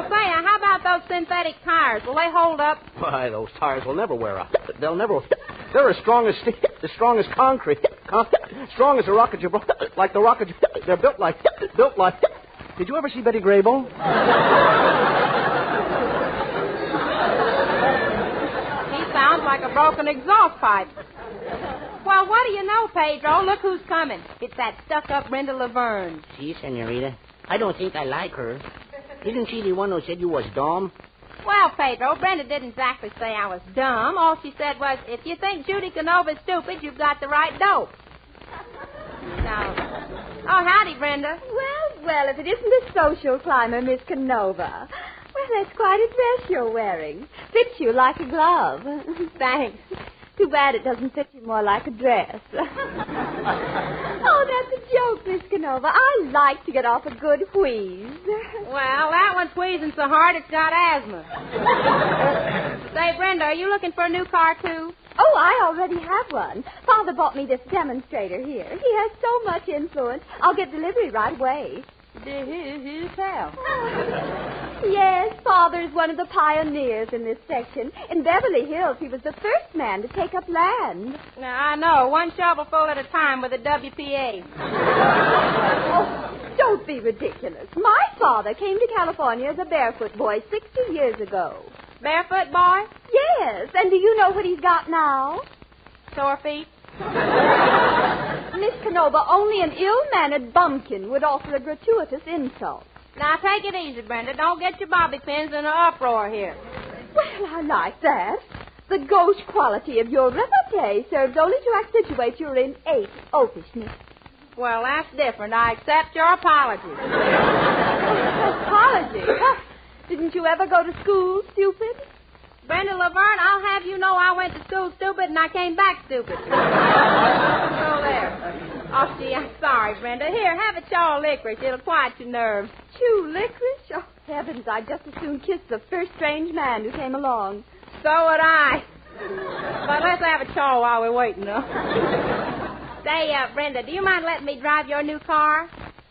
say, how about those synthetic tires? Will they hold up?
Why, those tires will never wear out. They'll never... They're as strong as steel, as strong as concrete. Strong as a rocket you brought. Like the rocket you... They're built like... Did you ever see Betty Grable?
Sounds like a broken exhaust pipe. Well, what do you know, Pedro? Look who's coming. It's that stuck-up Brenda Laverne.
See, senorita, I don't think I like her. Isn't she the one who said you was dumb?
Well, Pedro, Brenda didn't exactly say I was dumb. All she said was, if you think Judy Canova's stupid, you've got the right dope. Now, oh, howdy, Brenda.
Well, if it isn't the social climber, Miss Canova. Well, that's quite a dress you're wearing. Fits you like a glove.
Thanks.
Too bad it doesn't fit you more like a dress. Oh, that's a joke, Miss Canova. I like to get off a good wheeze.
Well, that one's wheezing so hard it's got asthma. Say, Brenda, are you looking for a new car, too?
Oh, I already have one. Father bought me this demonstrator here. He has so much influence. I'll get delivery right away.
Who tell?
Yes, Father's one of the pioneers in this section. In Beverly Hills, he was the first man to take up land.
Now, I know. One shovelful at a time with a WPA.
Oh, don't be ridiculous. My father came to California as a barefoot boy 60 years ago.
Barefoot boy?
Yes, and do you know what he's got now?
Sore feet?
Miss Canova, only an ill-mannered bumpkin would offer a gratuitous insult.
Now, take it easy, Brenda. Don't get your bobby pins in an uproar here.
Well, I like that. The gauche quality of your repartee serves only to accentuate your innate oafishness.
Well, that's different. I accept your apology.
Apology? Didn't you ever go to school, stupid?
Brenda Laverne, I'll have you know I went to school stupid and I came back stupid. So there. Oh, gee, I'm sorry, Brenda. Here, have a chaw of licorice. It'll quiet your nerves.
Chew licorice? Oh, heavens, I'd just as soon kiss the first strange man who came along.
So would I. But let's have a chaw while we're waiting, though. Say, Brenda, do you mind letting me drive your new car?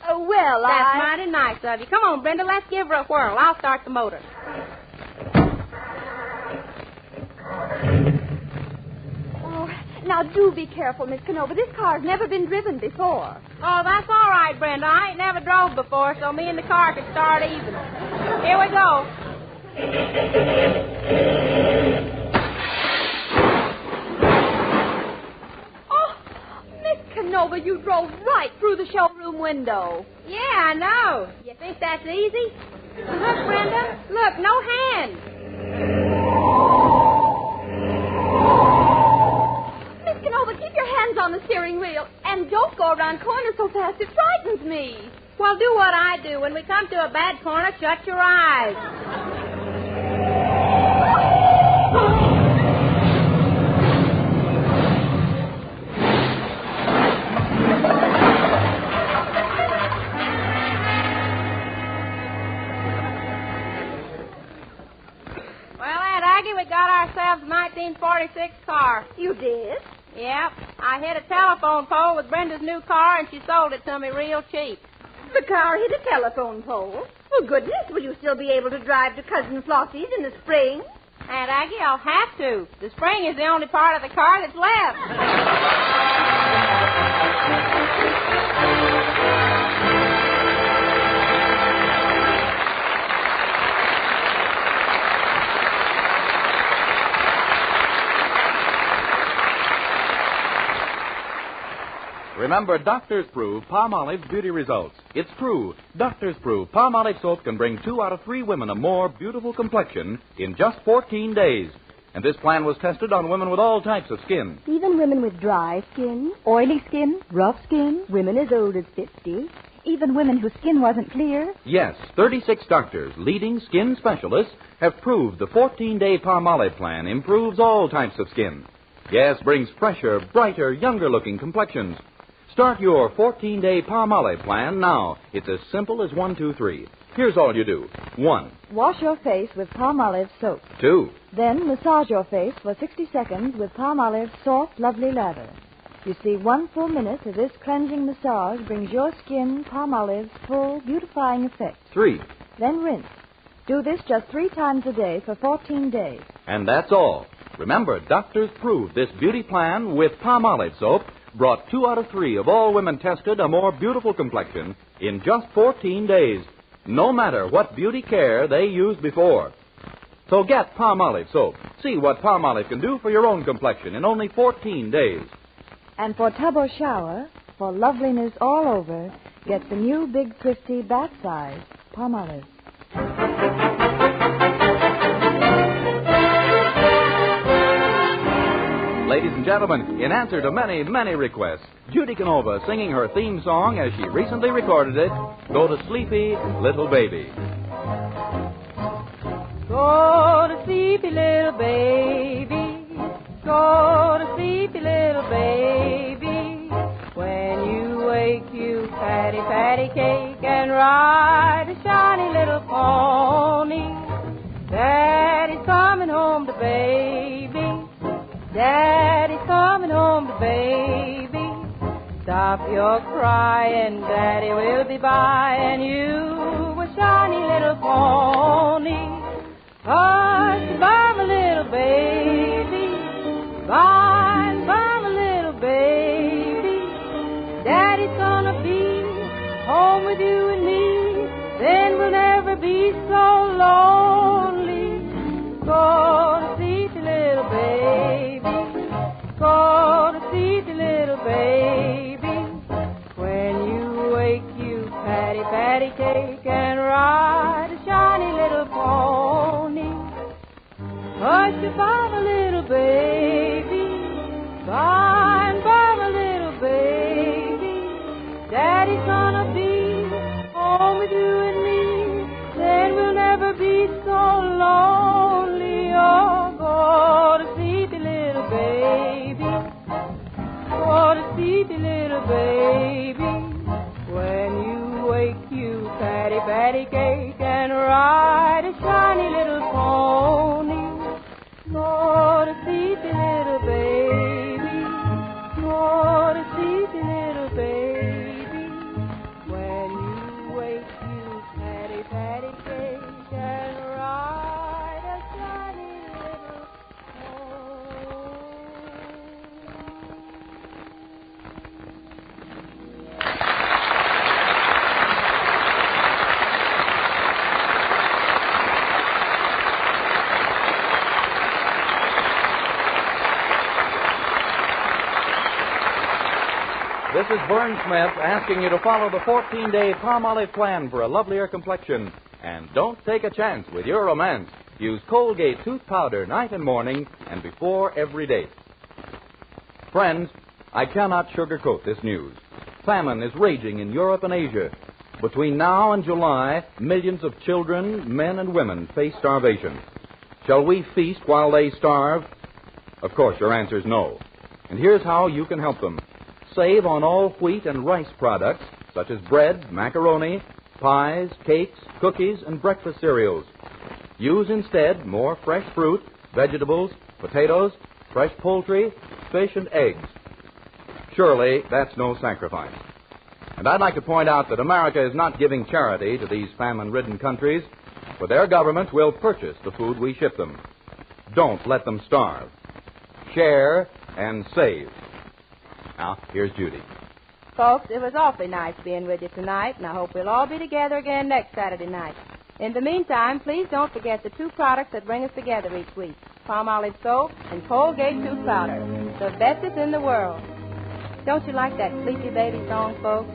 Well,
That's mighty nice of you. Come on, Brenda, let's give her a whirl. I'll start the motor.
Oh, now do be careful, Miss Canova. This car's never been driven before.
Oh, that's all right, Brenda. I ain't never drove before, so me and the car could start even. Here we go.
Oh, Miss Canova, you drove right through the showroom window.
Yeah, I know. You think that's easy? Look, Brenda. Look, no hands.
Miss Canova, keep your hands on the steering wheel. And don't go around corners so fast. It frightens me.
Well, do what I do. When we come to a bad corner, shut your eyes. We got ourselves a 1946 car.
You did?
Yep. I hit a telephone pole with Brenda's new car, and she sold it to me real cheap.
The car hit a telephone pole? Well, goodness, will you still be able to drive to Cousin Flossie's in the spring?
Aunt Aggie, I'll have to. The spring is the only part of the car that's left.
Remember, doctors prove Palmolive's beauty results. It's true. Doctors prove Palmolive soap can bring 2 out of 3 women a more beautiful complexion in just 14 days. And this plan was tested on women with all types of skin.
Even women with dry skin, oily skin, rough skin, women as old as 50, even women whose skin wasn't clear.
Yes, 36 doctors, leading skin specialists, have proved the 14-day Palmolive plan improves all types of skin. Yes, brings fresher, brighter, younger-looking complexions. Start your 14-day Palmolive plan now. It's as simple as 1, 2, 3. Here's all you do. 1.
Wash your face with Palmolive soap.
2.
Then massage your face for 60 seconds with Palmolive soft, lovely lather. You see, 1 full minute of this cleansing massage brings your skin Palmolive's full, beautifying effect.
3.
Then rinse. Do this just 3 times a day for 14 days.
And that's all. Remember, doctors proved this beauty plan with Palmolive soap brought 2 out of 3 of all women tested a more beautiful complexion in just 14 days, no matter what beauty care they used before. So get Palmolive soap. See what Palmolive can do for your own complexion in only 14 days.
And for tub or shower, for loveliness all over, get the new Big Thrifty bath size Palmolive.
Ladies and gentlemen, in answer to many, many requests, Judy Canova singing her theme song as she recently recorded it, Go to Sleepy Little Baby.
Go to sleepy little baby, go to sleepy little baby. When you wake, you patty, patty cake and ride a shiny little pony. Daddy's coming home to baby, Daddy's coming home to baby. Stop your crying, Daddy will be buying you a shiny little pony. Hush, by my little baby, by my little baby. Daddy's gonna be home with you and me, then we'll never be so lonely. Go to sleep, little baby, go to sleep, little baby. When you wake, you patty, patty cake and ride a shiny little pony. Hush, by my little baby, by my little baby. Daddy's gonna be home with you and me, then we'll never be so lonely. Oh, go to sleepy little baby, go to sleepy little baby. When you wake, you patty, patty cake and ride a shiny little pony. Go to sleepy little baby, go to sleepy little baby. When you wake, you patty, patty cake and ride a shiny little
This is Vern Smith asking you to follow the 14-day Palmolive plan for a lovelier complexion. And don't take a chance with your romance. Use Colgate tooth powder night and morning and before every date. Friends, I cannot sugarcoat this news. Famine is raging in Europe and Asia. Between now and July, millions of children, men and women face starvation. Shall we feast while they starve? Of course, your answer is no. And here's how you can help them. Save on all wheat and rice products, such as bread, macaroni, pies, cakes, cookies, and breakfast cereals. Use instead more fresh fruit, vegetables, potatoes, fresh poultry, fish, and eggs. Surely that's no sacrifice. And I'd like to point out that America is not giving charity to these famine-ridden countries, for their government will purchase the food we ship them. Don't let them starve. Share and save. Now, here's Judy.
Folks, it was awfully nice being with you tonight, and I hope we'll all be together again next Saturday night. In the meantime, please don't forget the two products that bring us together each week, Palmolive soap and Colgate tooth powder, the bestest in the world. Don't you like that Sleepy Baby song, folks?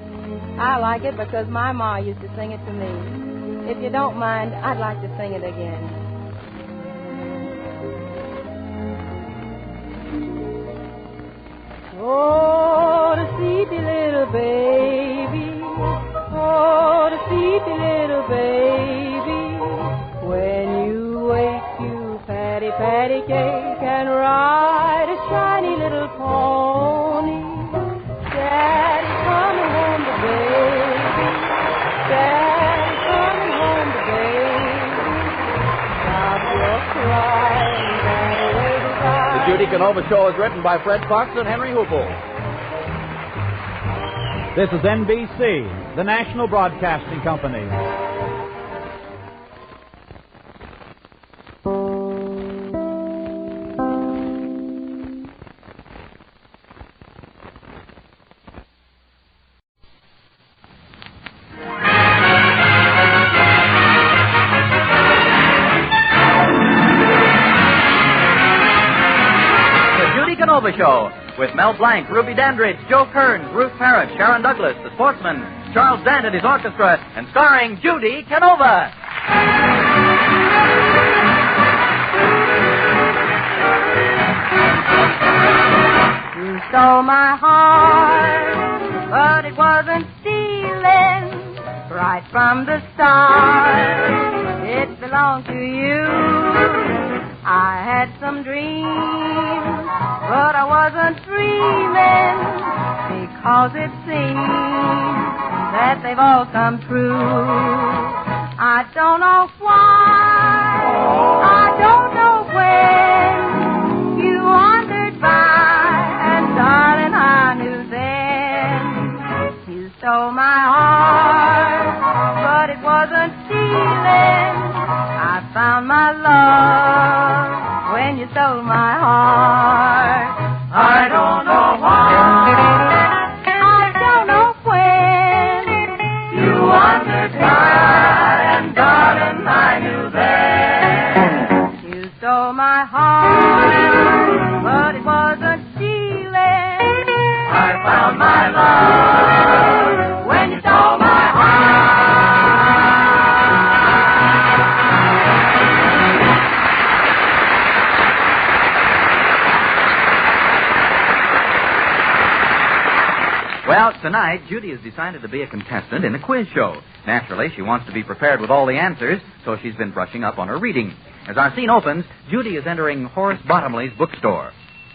I like it because my ma used to sing it to me. If you don't mind, I'd like to sing it again. Oh, the sleepy little baby, oh, the sleepy little baby. When you wake, you patty, patty cake and ride a shiny little pony. Daddy's coming home to baby, Daddy's coming home to baby. Stop your crying, Daddy will be by.
The Judy Canova Show is written by Fred Fox and Henry Hoople.
This is NBC, the National Broadcasting Company.
Canova Show, with Mel Blanc, Ruby Dandridge, Joe Kearns, Ruth Parrott, Sharon Douglas, the Sportsman, Charles Dant and his orchestra, and starring Judy Canova.
You stole my heart, but it wasn't stealing. Right from the start, it belonged to you. I had some dreams, but I wasn't dreaming, because it seems that they've all come true. I don't know why, I don't know when you wandered by, and darling, I knew then you stole my heart, but it wasn't stealing. I found my love when you stole my heart. I don't know why, I don't know when you wandered by, and darling, I knew then you stole my heart, but it wasn't stealing. I found my love when you stole my heart.
Well, tonight, Judy has decided to be a contestant in a quiz show. Naturally, she wants to be prepared with all the answers, so she's been brushing up on her reading. As our scene opens, Judy is entering Horace Bottomley's bookstore.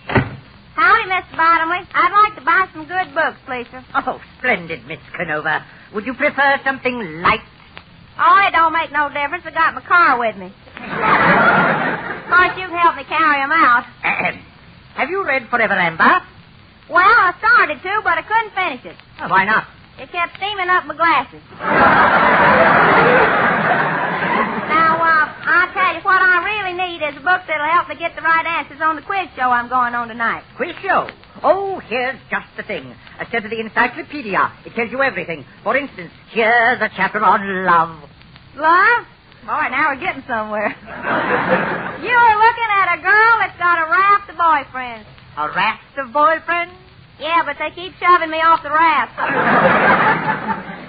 Howdy, Mr. Bottomley. I'd like to buy some good books, please, sir.
Oh, splendid, Miss Canova. Would you prefer something light?
Oh, it don't make no difference. I got my car with me. Of course, you can help me carry 'em out.
Have you read Forever Amber?
Well, I started to, but I couldn't finish it.
Oh, why not?
It kept steaming up my glasses. Now, I'll tell you, what I really need is a book that'll help me get the right answers on the quiz show I'm going on tonight.
Quiz show? Oh, here's just the thing. A set of the encyclopedia. It tells you everything. For instance, here's a chapter on love.
Love? Boy, now we're getting somewhere. You are looking at a girl that's got a raft of boyfriends.
A raft of boyfriends?
Yeah, but they keep shoving me off the raft.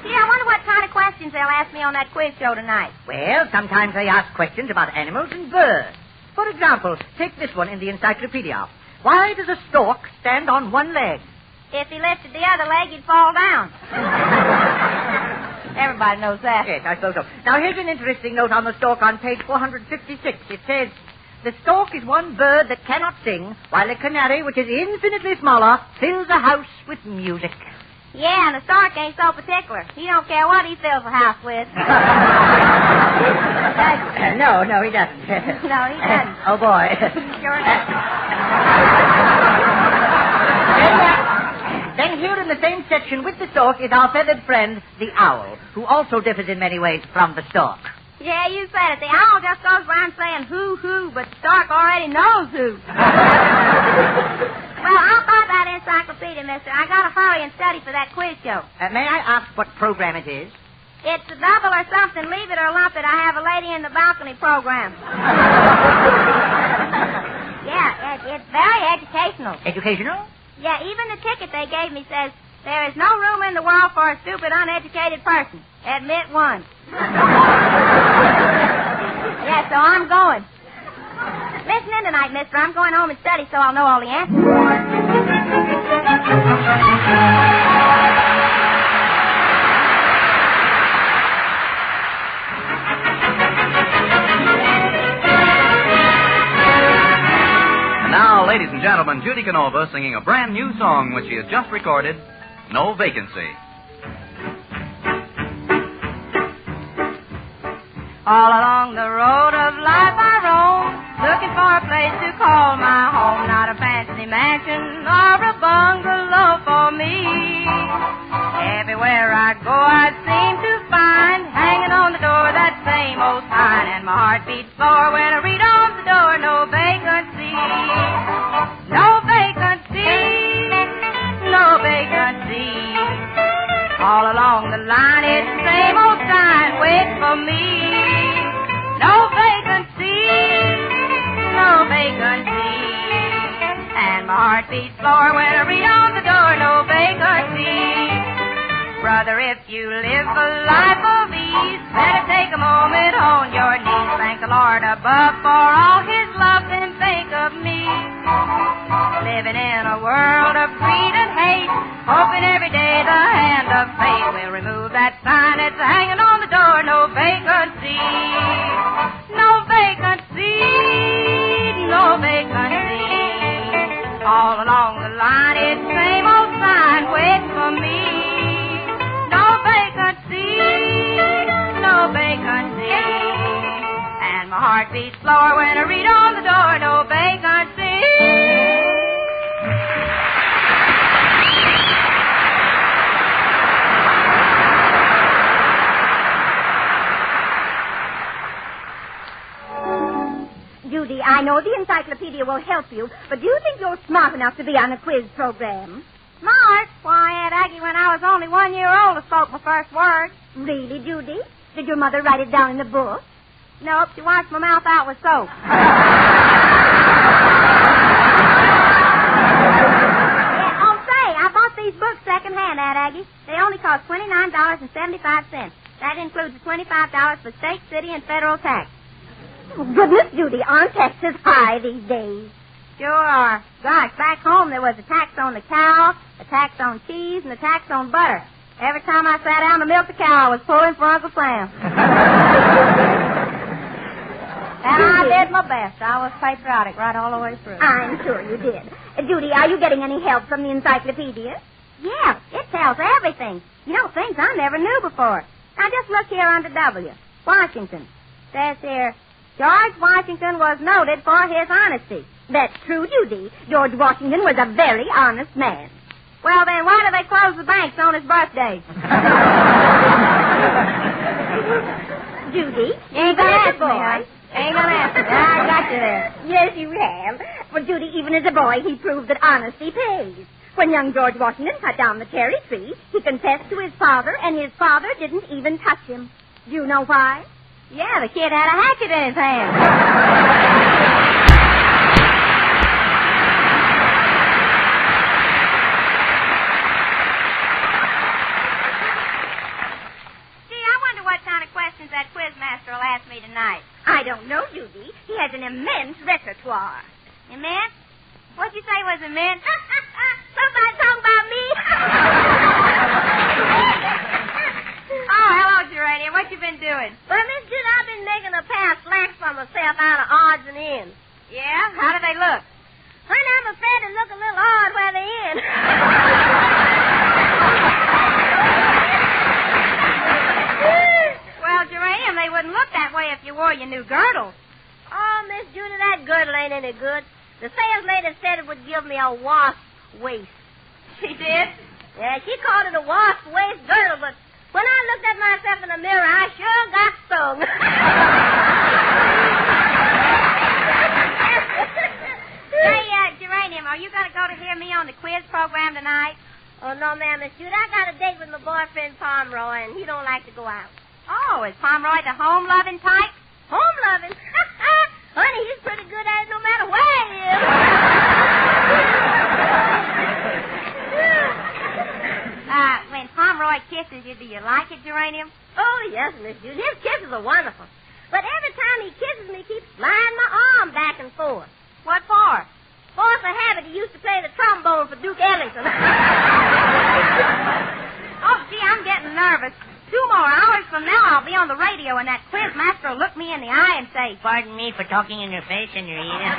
Gee, I wonder what kind of questions they'll ask me on that quiz show tonight.
Well, sometimes they ask questions about animals and birds. For example, take this one in the encyclopedia. Why does a stork stand on one leg?
If he lifted the other leg, he'd fall down. Everybody knows that.
Yes, I suppose so. Now, here's an interesting note on the stork on page 456. It says, the stork is one bird that cannot sing, while the canary, which is infinitely smaller, fills a house with music.
Yeah, and the stork ain't so particular. He don't care what he fills the house with.
No, he doesn't.
No, he doesn't.
Oh, boy.
Sure doesn't.
Then here in the same section with the stork is our feathered friend, the owl, who also differs in many ways from the stork.
Yeah, you said it. The owl just goes around saying who, but the stork already knows who. Well, I'll buy that encyclopedia, mister. I gotta hurry and study for that quiz show.
May I ask what program it is?
It's a double or something, leave it or lump it. I have a lady in the balcony program. Yeah, it's very educational.
Educational?
Yeah, even the ticket they gave me says, there is no room in the world for a stupid, uneducated person. Admit one. Yeah, so I'm going. Listen in tonight, mister. I'm going home and study so I'll know all the answers.
And now, ladies and gentlemen, Judy Canova singing a brand new song which she has just recorded, No Vacancy.
All along the road of life I roam, looking for a place to call my home. Not a fancy mansion or a bungalow for me. Everywhere I go I seem to find hanging on the door that same old sign. And my heart beats slower when I read on the door, no vacancy. No vacancy. No vacancy. All along the line it's the same old sign, wait for me. No vacancy, and my
heart beats slower when I read on the door, no vacancy. Brother, if you live a life of ease, better take a moment on your knees. Thank the Lord above for all his love, then think of me. Living in a world of greed and hate, hoping every day the hand of fate will remove that sign that's hanging on the door, no vacancy. No vacancy, no vacancy. All along the line, it's same old sign waiting for me. No vacancy, no vacancy. And my heart beats slower when I read on the door, no vacancy.
Judy, I know the encyclopedia will help you, but do you think you're smart enough to be on a quiz program?
Smart? Why, Aunt Aggie, when I was only 1 year old, I spoke my first word.
Really, Judy? Did your mother write it down in the book?
Nope, she washed my mouth out with soap. I bought these books secondhand, Aunt Aggie. They only cost $29.75. That includes $25 for state, city, and federal tax.
Oh, goodness, Judy, aren't taxes high these days?
Sure are. Gosh, back home there was a tax on the cow, a tax on cheese, and a tax on butter. Every time I sat down to milk the cow, I was pulling for Uncle Sam. And I did my best. I was patriotic right all the way through.
I'm sure you did. Judy, are you getting any help from the encyclopedia?
Yeah, it tells everything. You know, things I never knew before. Now, just look here under W. Washington. Says here, George Washington was noted for his honesty.
That's true, Judy. George Washington was a very honest man.
Well, then, why do they close the banks on his birthday?
Judy,
you ain't gonna ask me, huh? Ain't gonna ask me. I got you there.
Yes, you have. Well, Judy, even as a boy, he proved that honesty pays. When young George Washington cut down the cherry tree, he confessed to his father, and his father didn't even touch him. Do you know why?
Yeah, the kid had a hatchet in his hand. That quizmaster will ask me tonight.
I don't know, Judy. He has an immense repertoire.
Immense? What'd you say was immense?
Somebody talking about me?
Oh, hello, Gertie. What you been doing?
Well, Miss Judy, I've been making a pair of slacks for myself out of odds and ends.
Yeah? How do they look?
Honey, I'm afraid they look a little odd where they're in.
Well, Geranium, they wouldn't look that way if you wore your new girdle.
Oh, Miss Judy, that girdle ain't any good. The sales lady said it would give me a wasp waist.
She did?
Yeah, she called it a wasp waist girdle, but when I looked at myself in the mirror, I sure got stung.
Hey, Geranium, are you going to go to hear me on the quiz program tonight?
Oh, no, ma'am, Miss Judy. I got a date with my boyfriend, Pomeroy, and he don't like to go out.
Oh, is Pomeroy the home-loving type?
Home-loving? Honey, he's pretty good at it no matter where he is.
When Pomeroy kisses you, do you like it, Geranium?
Oh, yes, Miss Judy. His kisses are wonderful. But every time he kisses me, he keeps flying my arm back and forth.
What for?
Force a habit. He used to play the trombone for Duke Ellington.
Oh, gee, I'm getting nervous. 2 more hours from now, I'll be on the radio, and that quizmaster will look me in the eye and say,
"Pardon me for talking in your face, Senorita."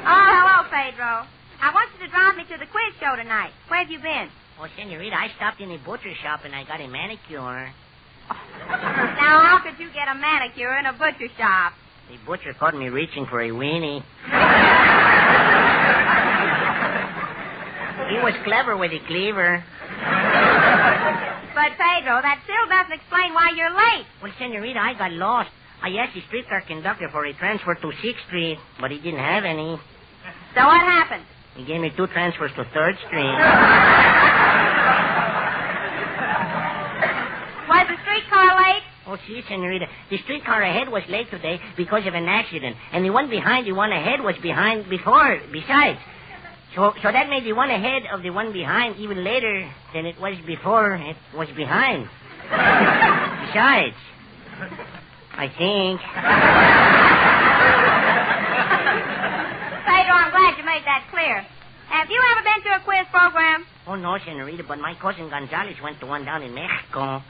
Oh, hello, Pedro. I want you to drive me to the quiz show tonight. Where have you been?
Oh, Senorita, I stopped in a butcher shop and I got a manicure.
Now, how could you get a manicure in a butcher shop?
The butcher caught me reaching for a weenie. He was clever with a cleaver.
But, Pedro, that still doesn't explain why you're late.
Well, Senorita, I got lost. I asked the streetcar conductor for a transfer to 6th Street, but he didn't have any.
So what happened?
He gave me 2 transfers to 3rd Street.
Was the streetcar late?
Oh, see, Senorita, the streetcar ahead was late today because of an accident, and the one behind the one ahead was behind besides. So that made the one ahead of the one behind even later than it was before it was behind. Besides, I think.
Pedro, I'm glad you made that clear. Have you ever been to a quiz program?
Oh, no, Senorita, but my cousin Gonzalez went to one down in Mexico.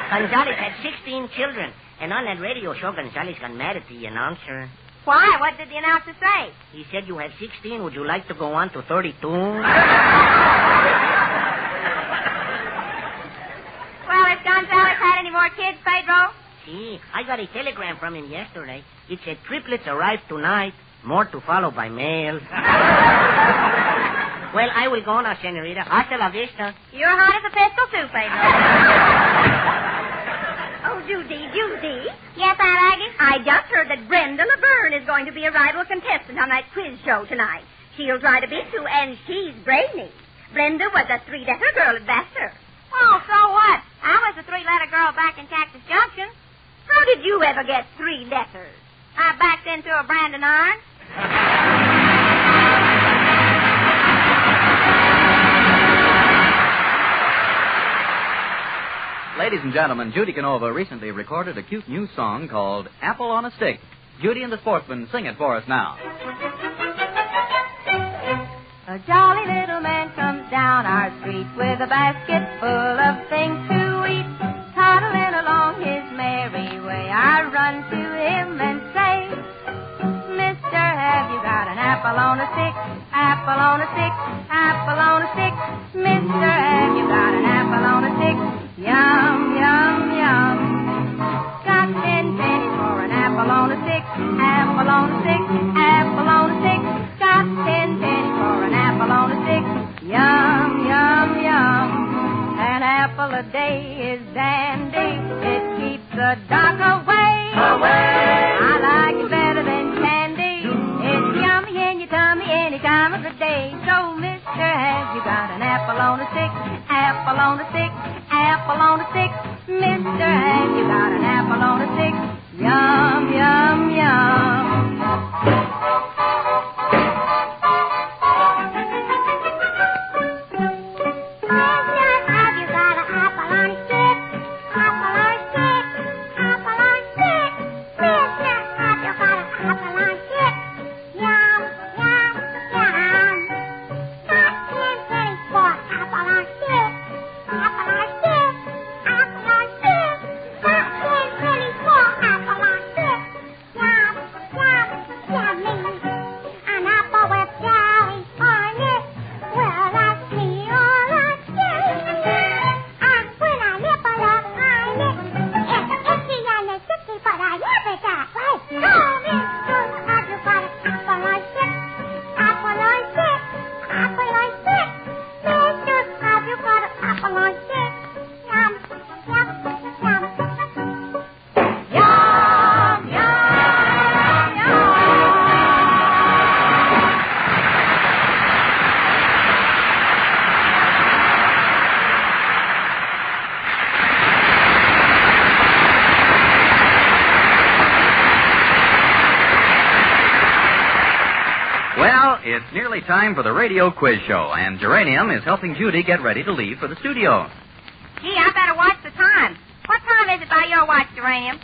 Gonzalez had 16 children, and on that radio show, Gonzalez got mad at the announcer.
Why? What did the announcer say?
He said, you have 16. Would you like to go on to 32?
Well, has Gonzalez had any more kids, Pedro?
See, I got a telegram from him yesterday. It said triplets arrived tonight, more to follow by mail. Well, I will go now, Senorita. Hasta la vista.
You're hot as a pistol, too, Pedro.
Oh, Judy.
Yes, Aunt Aggie?
I just heard that Brenda Laverne is going to be a rival contestant on that quiz show tonight. She'll try to beat you, and she's brainy. Brenda was a three-letter girl at Vassar.
Oh, so what? I was a three-letter girl back in Cactus Junction.
How did you ever get 3 letters?
I backed into a branding iron.
Ladies and gentlemen, Judy Canova recently recorded a cute new song called Apple on a Stick. Judy and the Sportsmen sing it for us now.
A jolly little man comes down our street with a basket full of things to eat. Toddling along his merry way, I run to him and say, Mister, have you got an apple on a stick? Apple on a stick, apple on a stick. Mister, have you got an apple on a stick? Yum, yum, yum. Got 10 pennies for an apple on a stick. Apple on a stick, apple on a stick. Got 10 pennies for an apple on a stick. Yum, yum, yum. An apple a day is dandy. It keeps the dark away. I like it better than candy. It's yummy in your tummy any time of the day. So, mister, have you got an apple on a stick? Apple on a stick, apple on a stick. Mister, have you got an apple on a stick? Yum, yum, yum.
It's nearly time for the radio quiz show, and Geranium is helping Judy get ready to leave for the studio.
Gee, I better watch the time. What time is it by your watch, Geranium?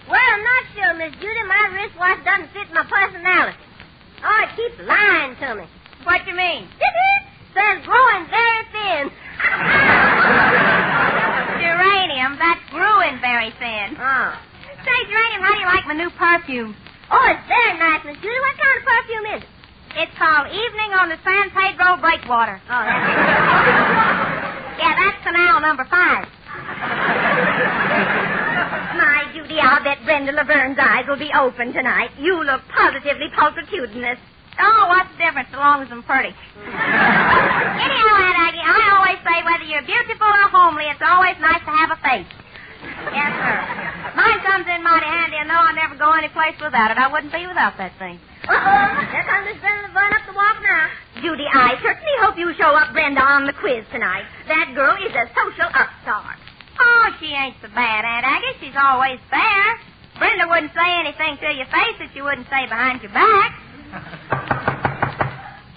Well, I'm not sure, Miss Judy. My wristwatch doesn't fit my personality. Oh, it keeps lying to me.
What do you mean?
Says growing very thin.
Geranium, that's growing very thin.
Oh.
Say, Geranium, how do you like my new perfume?
Oh, it's very nice, Miss Judy. What kind of perfume is it?
It's called Evening on the San Pedro Breakwater.
Oh, that's
Yeah, that's canal number 5.
My Judy, I'll bet Brenda Laverne's eyes will be open tonight. You look positively pulcritudinous.
Oh, what's the difference so long as I'm pretty? Anyhow, Aunt Aggie, I always say whether you're beautiful or homely, it's always nice to have a face. Yes, sir. Mine comes in mighty handy, and though I never go any place without it, I wouldn't be without that thing.
Uh-oh. There comes Miss Brenda Laverne up the walk now.
Judy, I certainly hope you show up Brenda on the quiz tonight. That girl is a social upstart.
Oh, she ain't so bad, Aunt Aggie. She's always fair. Brenda wouldn't say anything to your face that she wouldn't say behind your back.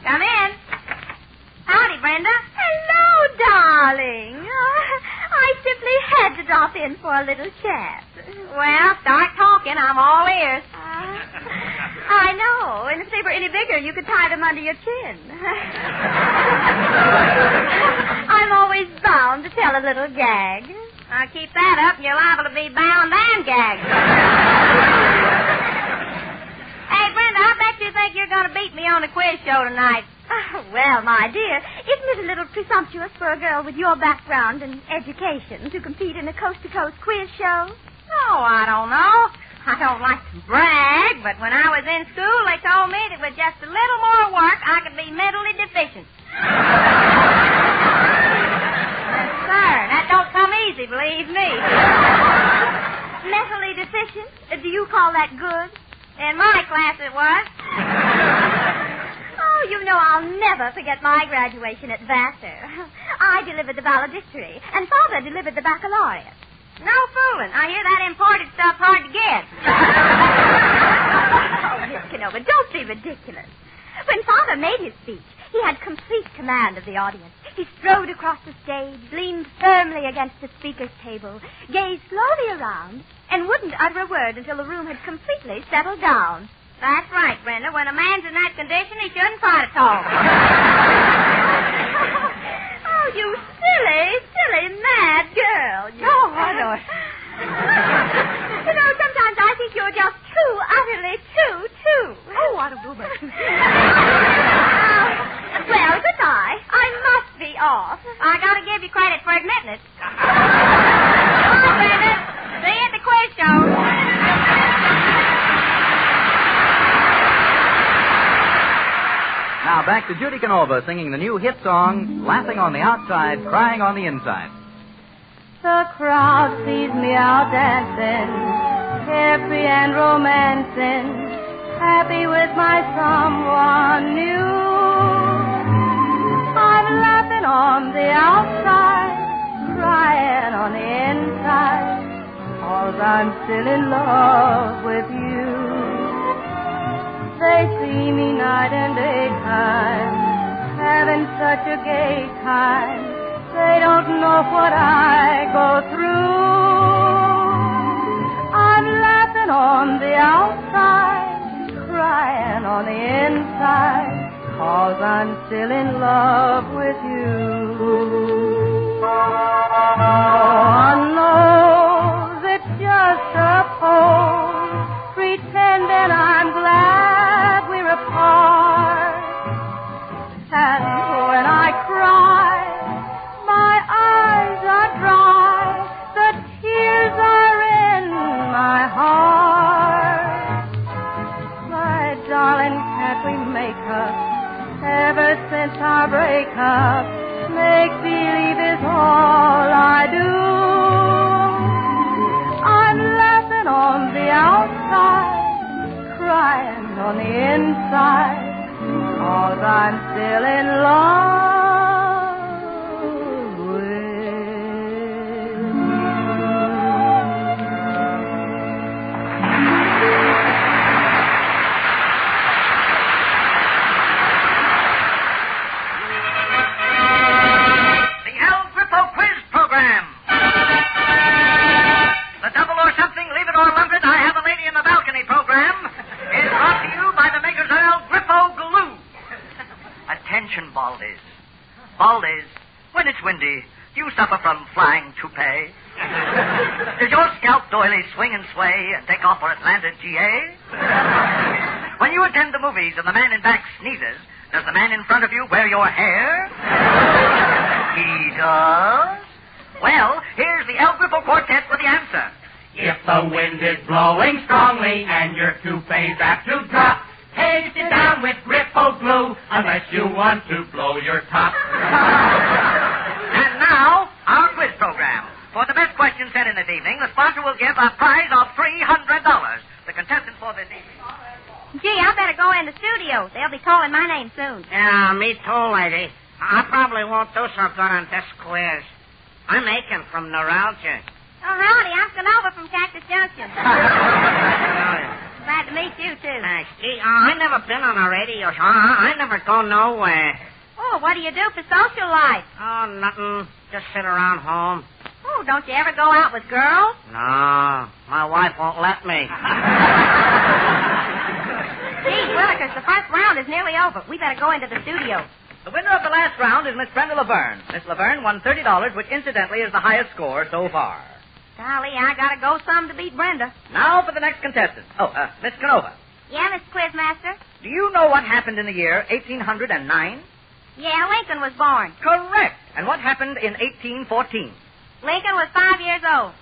Come in. Howdy, Brenda.
Hello, darling. I simply had to drop in for a little chat.
Well, start talking. I'm all ears.
I know. And if they were any bigger, you could tie them under your chin. I'm always bound to tell a little gag.
Now, keep that up and you're liable to be bound and gagged. Hey, Brenda, I bet you think you're going to beat me on the quiz show tonight.
Well, my dear, isn't it a little presumptuous for a girl with your background and education to compete in a coast-to-coast quiz show?
Oh, I don't know. I don't like to brag, but when I was in school, they told me that with just a little more work, I could be mentally deficient. Yes, sir. That don't come easy, believe me.
Mentally deficient? Do you call that good?
In my class, it was.
Oh, you know I'll never forget my graduation at Vassar. I delivered the valedictory, and Father delivered the baccalaureate.
No fooling. I hear that imported stuff hard to get.
Oh, Miss Canova, don't be ridiculous. When Father made his speech, he had complete command of the audience. He strode across the stage, leaned firmly against the speaker's table, gazed slowly around, and wouldn't utter a word until the room had completely settled down.
That's right, Brenda. When a man's in that condition, he shouldn't try to talk.
Oh, you silly, mad girl.
Oh, I don't.
You know, sometimes I think you're just too utterly too.
Oh, what a woman.
Well, goodbye. I must be off.
I gotta give you credit for admitting it. Bye, Brenda. See you at the quiz show.
Now back to Judy Canova singing the new hit song, Laughing on the Outside, Crying on the Inside.
The crowd sees me out dancing, carefree and romancing, happy with my someone new. I'm laughing on the outside, crying on the inside, 'cause I'm still in love with you. They see me night and daytime, having such a gay time. They don't know what I go through. I'm laughing on the outside, crying on the inside, 'cause I'm still in love with you. No, it's just a pose, pretending I'm glad we're apart. And when I cry, my eyes are dry, the tears are in my heart. My darling, can't we make up? Ever since our breakup, make believe is all I do. I'm laughing on the outside, crying on the inside, 'cause I'm still in love.
Baldies, when it's windy, do you suffer from flying toupee? Does your scalp doily swing and sway and take off where it landed, GA? When you attend the movies and the man in back sneezes, does the man in front of you wear your hair? He does? Well, here's the El Grifo Quartet with the answer.
If the wind is blowing strongly and your toupee's apt to drop, paste it down with Grifo glue unless you want to blow your top.
And now, our quiz program. For the best question sent in this evening, the sponsor will give a prize of $300. The contestants for this evening are...
Gee, I better go in the studio. They'll be calling my name soon.
Yeah, me too, lady. I probably won't do so good on this quiz. I'm aching from neuralgia.
Oh, howdy. I'm Canova from Cactus Junction. Glad to meet you, too.
Thanks. Gee, I never been on a radio show. I never go nowhere.
Oh, what do you do for social life?
Oh, nothing. Just sit around home.
Oh, don't you ever go out with girls?
No, my wife won't let me.
Gee, Willikers, the first round is nearly over. We better go into the studio.
The winner of the last round is Miss Brenda Laverne. Miss Laverne won $30, which incidentally is the highest score so far.
Golly, I gotta go some to beat Brenda.
Now for the next contestant. Miss Canova.
Yeah, Mr. Quizmaster?
Do you know what happened in the year 1809?
Yeah, Lincoln was born.
Correct. And what happened in 1814?
Lincoln was 5 years old.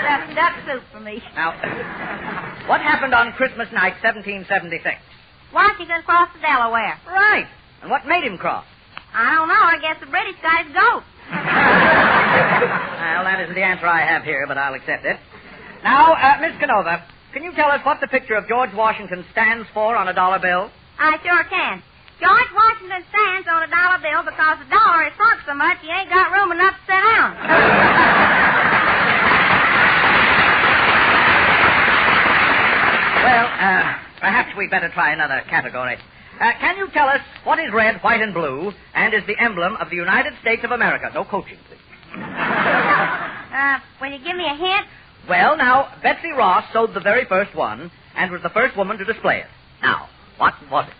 That's duck soup for me.
Now, what happened on Christmas night, 1776?
Washington crossed the Delaware.
Right. And what made him cross?
I don't know. I guess the British got his goat.
Well, that isn't the answer I have here, but I'll accept it. Now, Miss Canova, can you tell us what the picture of George Washington stands for on a dollar bill?
I sure can. George Washington stands on a dollar bill because the dollar is sunk so much he ain't got room enough to sit down.
Well, perhaps we'd better try another category. Can you tell us what is red, white, and blue, and is the emblem of the United States of America? No coaching, please.
Will you give me a hint?
Well, now, Betsy Ross sewed the very first one and was the first woman to display it. Now, what was it?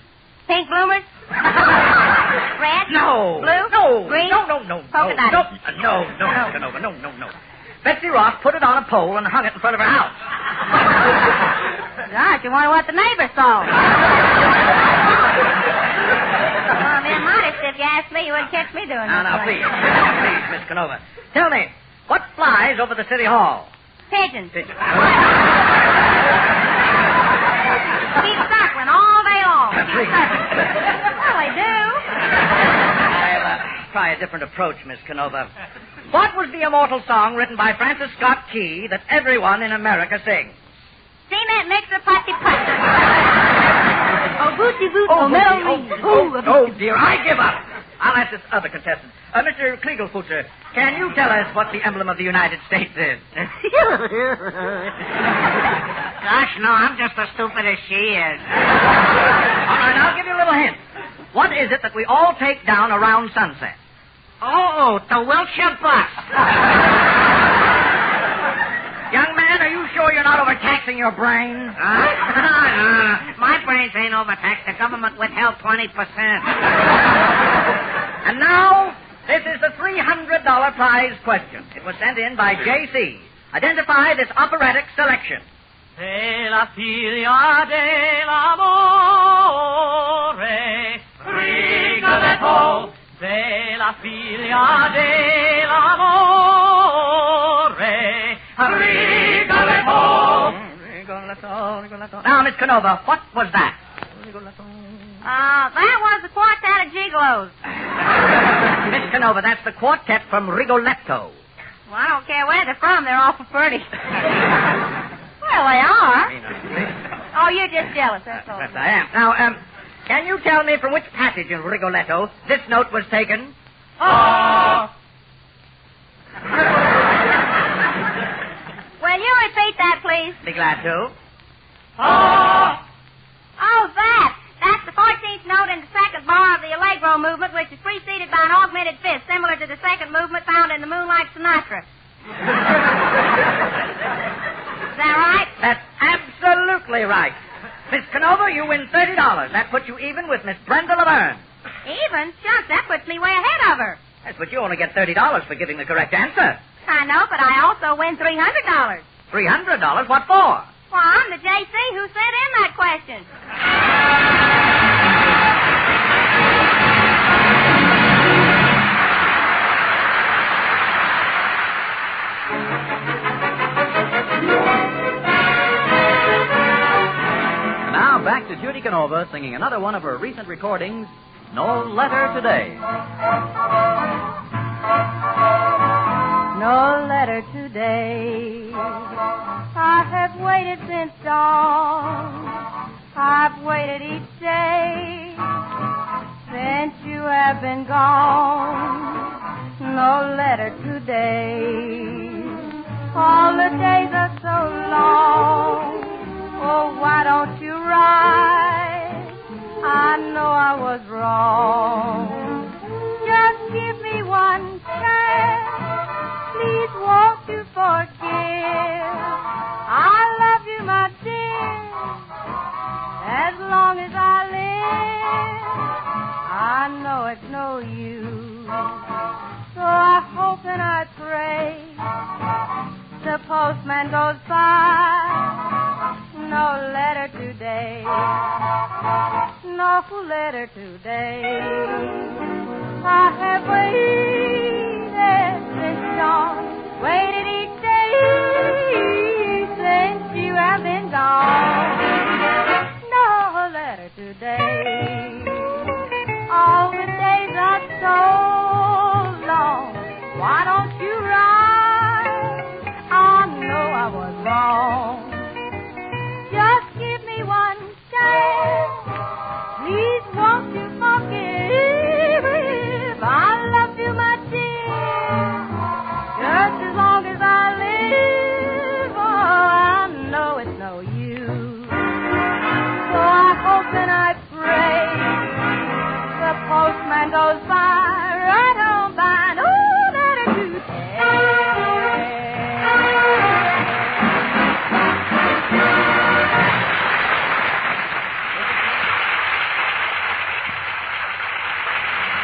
Pink bloomers? Red?
No.
Blue?
No.
Green?
No.
Polka dotted?
No. Betsy Ross put it on a pole and hung it in front of her house.
Gosh, you wonder what the neighbors saw. Well, I'm in modest. If you ask me, you wouldn't catch me doing that.
Now, please, Miss Canova. Tell me, what flies over the city hall?
Pigeons. Keep circling all day long. Well, they do.
I'll try a different approach, Miss Canova. What was the immortal song written by Francis Scott Key that everyone in America sings?
Cement mixer, putty putty. Oh, booty boot, oh, melody.
Oh, dear, I give up. I'll ask this other contestant. Mr. Kliegelfutzer, can you tell us what the emblem of the United States is?
Gosh, no, I'm just as stupid as she is.
All right, I'll give you a little hint. What is it that we all take down around sunset?
Oh, the Wilshire bus.
Young man, are you sure you're not overtaxing your brain?
My brains ain't overtaxed. The government withheld 20%.
And now, this is the $300 prize question. It was sent in by J.C. Identify this operatic selection.
E la figlia dell'amore, Rigoletto, de la figlia dell'amore, Rigoletto.
Rigoletto. Now, Miss Canova, what was that?
That was the quartet of gigolos.
Miss Canova, that's the quartet from Rigoletto.
Well, I don't care where they're from. They're awful pretty. Well, they are. Oh, you're just jealous, that's all.
Yes, I am. Now, can you tell me from which passage in Rigoletto this note was taken?
Oh!
Will you repeat that, please?
Be glad to.
Oh!
Oh, that. That's the 14th note in the second bar of the Allegro movement, which is preceded by an augmented fifth, similar to the second movement found in the Moonlight Sonata. Is that right?
That's absolutely right. Miss Canova, you win $30. That puts you even with Miss Brenda Laverne.
Even? Shucks, that puts me way ahead of her.
Yes, but you only get $30 for giving the correct answer.
I know, but I also win $300.
$300? What for?
Well, I'm the J.C. who sent in that question.
Now back to Judy Canova singing another one of her recent recordings, No Letter Today.
No letter today. I have
waited since dawn. I've waited each day since you have been gone. No letter today. All the days are so long. Oh, why don't you write? I know I was wrong. Just give me one chance. Please won't you forgive? I love you, my dear, as long as I live. I know it's no use, so I hope and I pray the postman goes by. No letter today. No letter today. I have waited since dawn. Waited each day since you have been gone. No letter today. All the days are so long. Why don't you write? I know I was wrong. Just give me one chance. Please won't you forgive? I love you, my dear, just as long as I live. Oh, I know it's no use, so I hope and I pray the postman goes by, right on by. No letter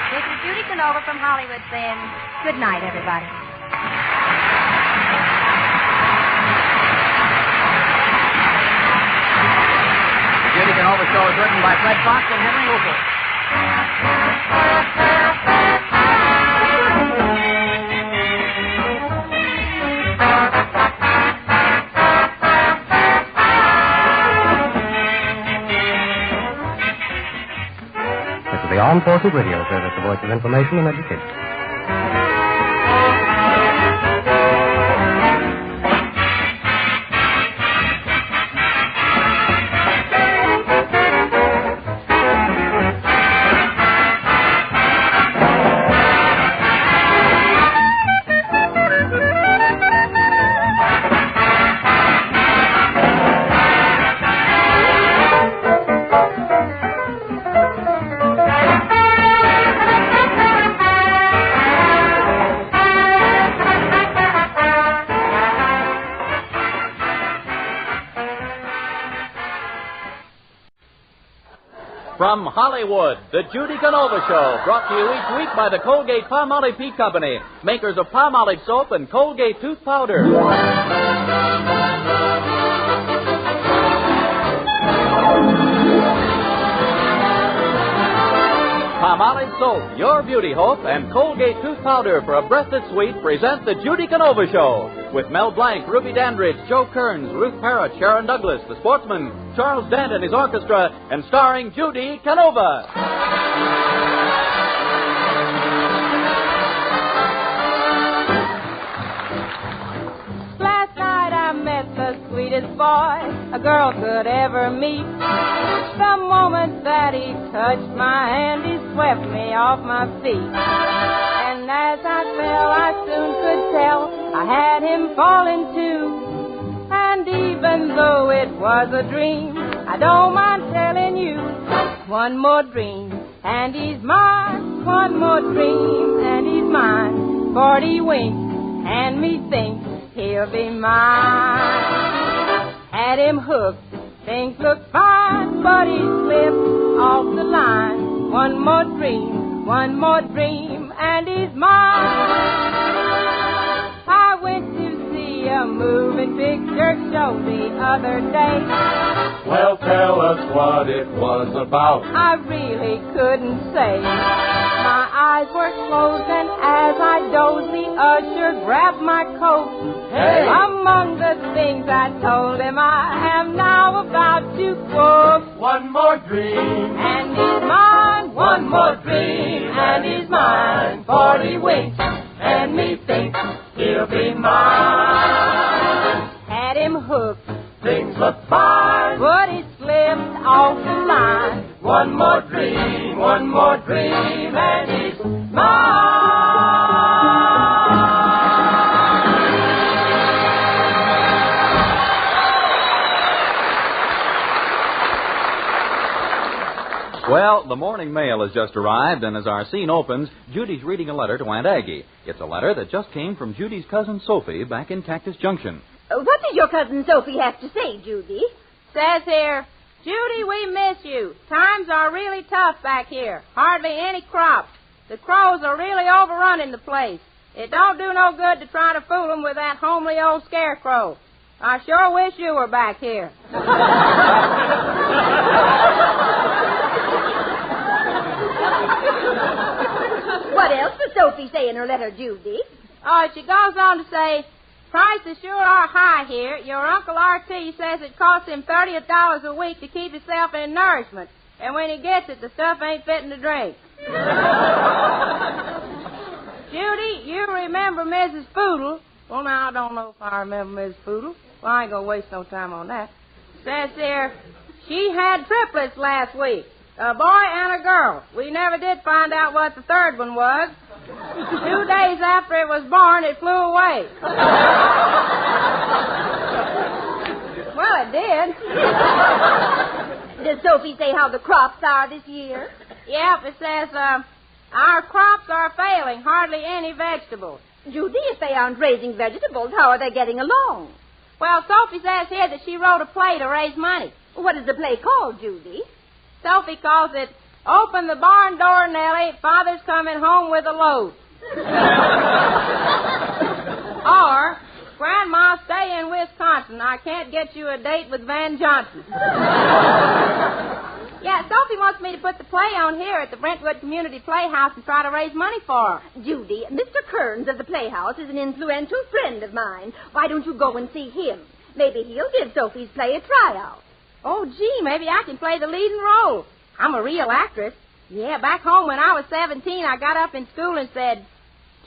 This is Judy Canova from Hollywood saying good night, everybody.
The Judy Canova Show is written by Fred Fox and Henry Wolfe.
The Armed Forces Radio Service, the voice of information and education.
From Hollywood, the Judy Canova Show, brought to you each week by the Colgate-Palmolive Peak Company, makers of Palmolive soap and Colgate tooth powder. Palmolive soap, your beauty hope, and Colgate tooth powder for a breath that's sweet present the Judy Canova Show with Mel Blanc, Ruby Dandridge, Joe Kearns, Ruth Parrott, Sharon Douglas, the sportsman, Charles Dent and his orchestra, and starring Judy Canova.
Last night I met the sweetest boy a girl could ever meet. The moment that he touched my hand, he swept me off my feet. And as I fell, I soon could tell I had him falling too. And even though it was a dream, I don't mind telling you, one more dream, and he's mine. One more dream, and he's mine. 40 winks, and me thinks he'll be mine. Had him hooked, things looked fine, but he slipped off the line. One more dream, and he's mine. I went to see a moving picture show the other day.
Well, tell us what it was about.
I really couldn't say. My eyes were closed, and as I dozed, the usher grabbed my coat.
Hey!
Among the things I told him, I am now about to quote.
One more dream,
and he's mine. One more dream, and he's mine. 40 winks, and me thinks he'll be mine. Had him hooked,
Well, the morning mail has just arrived, and as our scene opens, Judy's reading a letter to Aunt Aggie. It's a letter that just came from Judy's cousin Sophie back in Cactus Junction.
What did your cousin Sophie have to say, Judy?
Says here, Judy, we miss you. Times are really tough back here. Hardly any crops. The crows are really overrunning the place. It don't do no good to try to fool them with that homely old scarecrow. I sure wish you were back here.
What else does Sophie say in her letter, Judy?
Oh, she goes on to say, prices sure are high here. Your Uncle R.T. says it costs him $30 a week to keep himself in nourishment. And when he gets it, the stuff ain't fitting to drink. Judy, you remember Mrs. Foodle. Well, now, I don't know if I remember Mrs. Foodle. Well, I ain't going to waste no time on that. Says there, she had triplets last week. A boy and a girl. We never did find out what the third one was. 2 days after it was born, it flew away. Well, it did.
Does Sophie say how the crops are this year?
Yep, it says, our crops are failing, hardly any vegetables.
Judy, if they aren't raising vegetables, how are they getting along?
Well, Sophie says here that she wrote a play to raise money.
What is the play called, Judy?
Sophie calls it, Open the Barn Door, Nellie, Father's Coming Home with a Load. Or, Grandma, stay in Wisconsin. I can't get you a date with Van Johnson. Yeah, Sophie wants me to put the play on here at the Brentwood Community Playhouse and try to raise money for her.
Judy, Mr. Kearns of the Playhouse is an influential friend of mine. Why don't you go and see him? Maybe he'll give Sophie's play a tryout.
Oh, gee, maybe I can play the leading role. I'm a real actress. Yeah, back home when I was 17, I got up in school and said,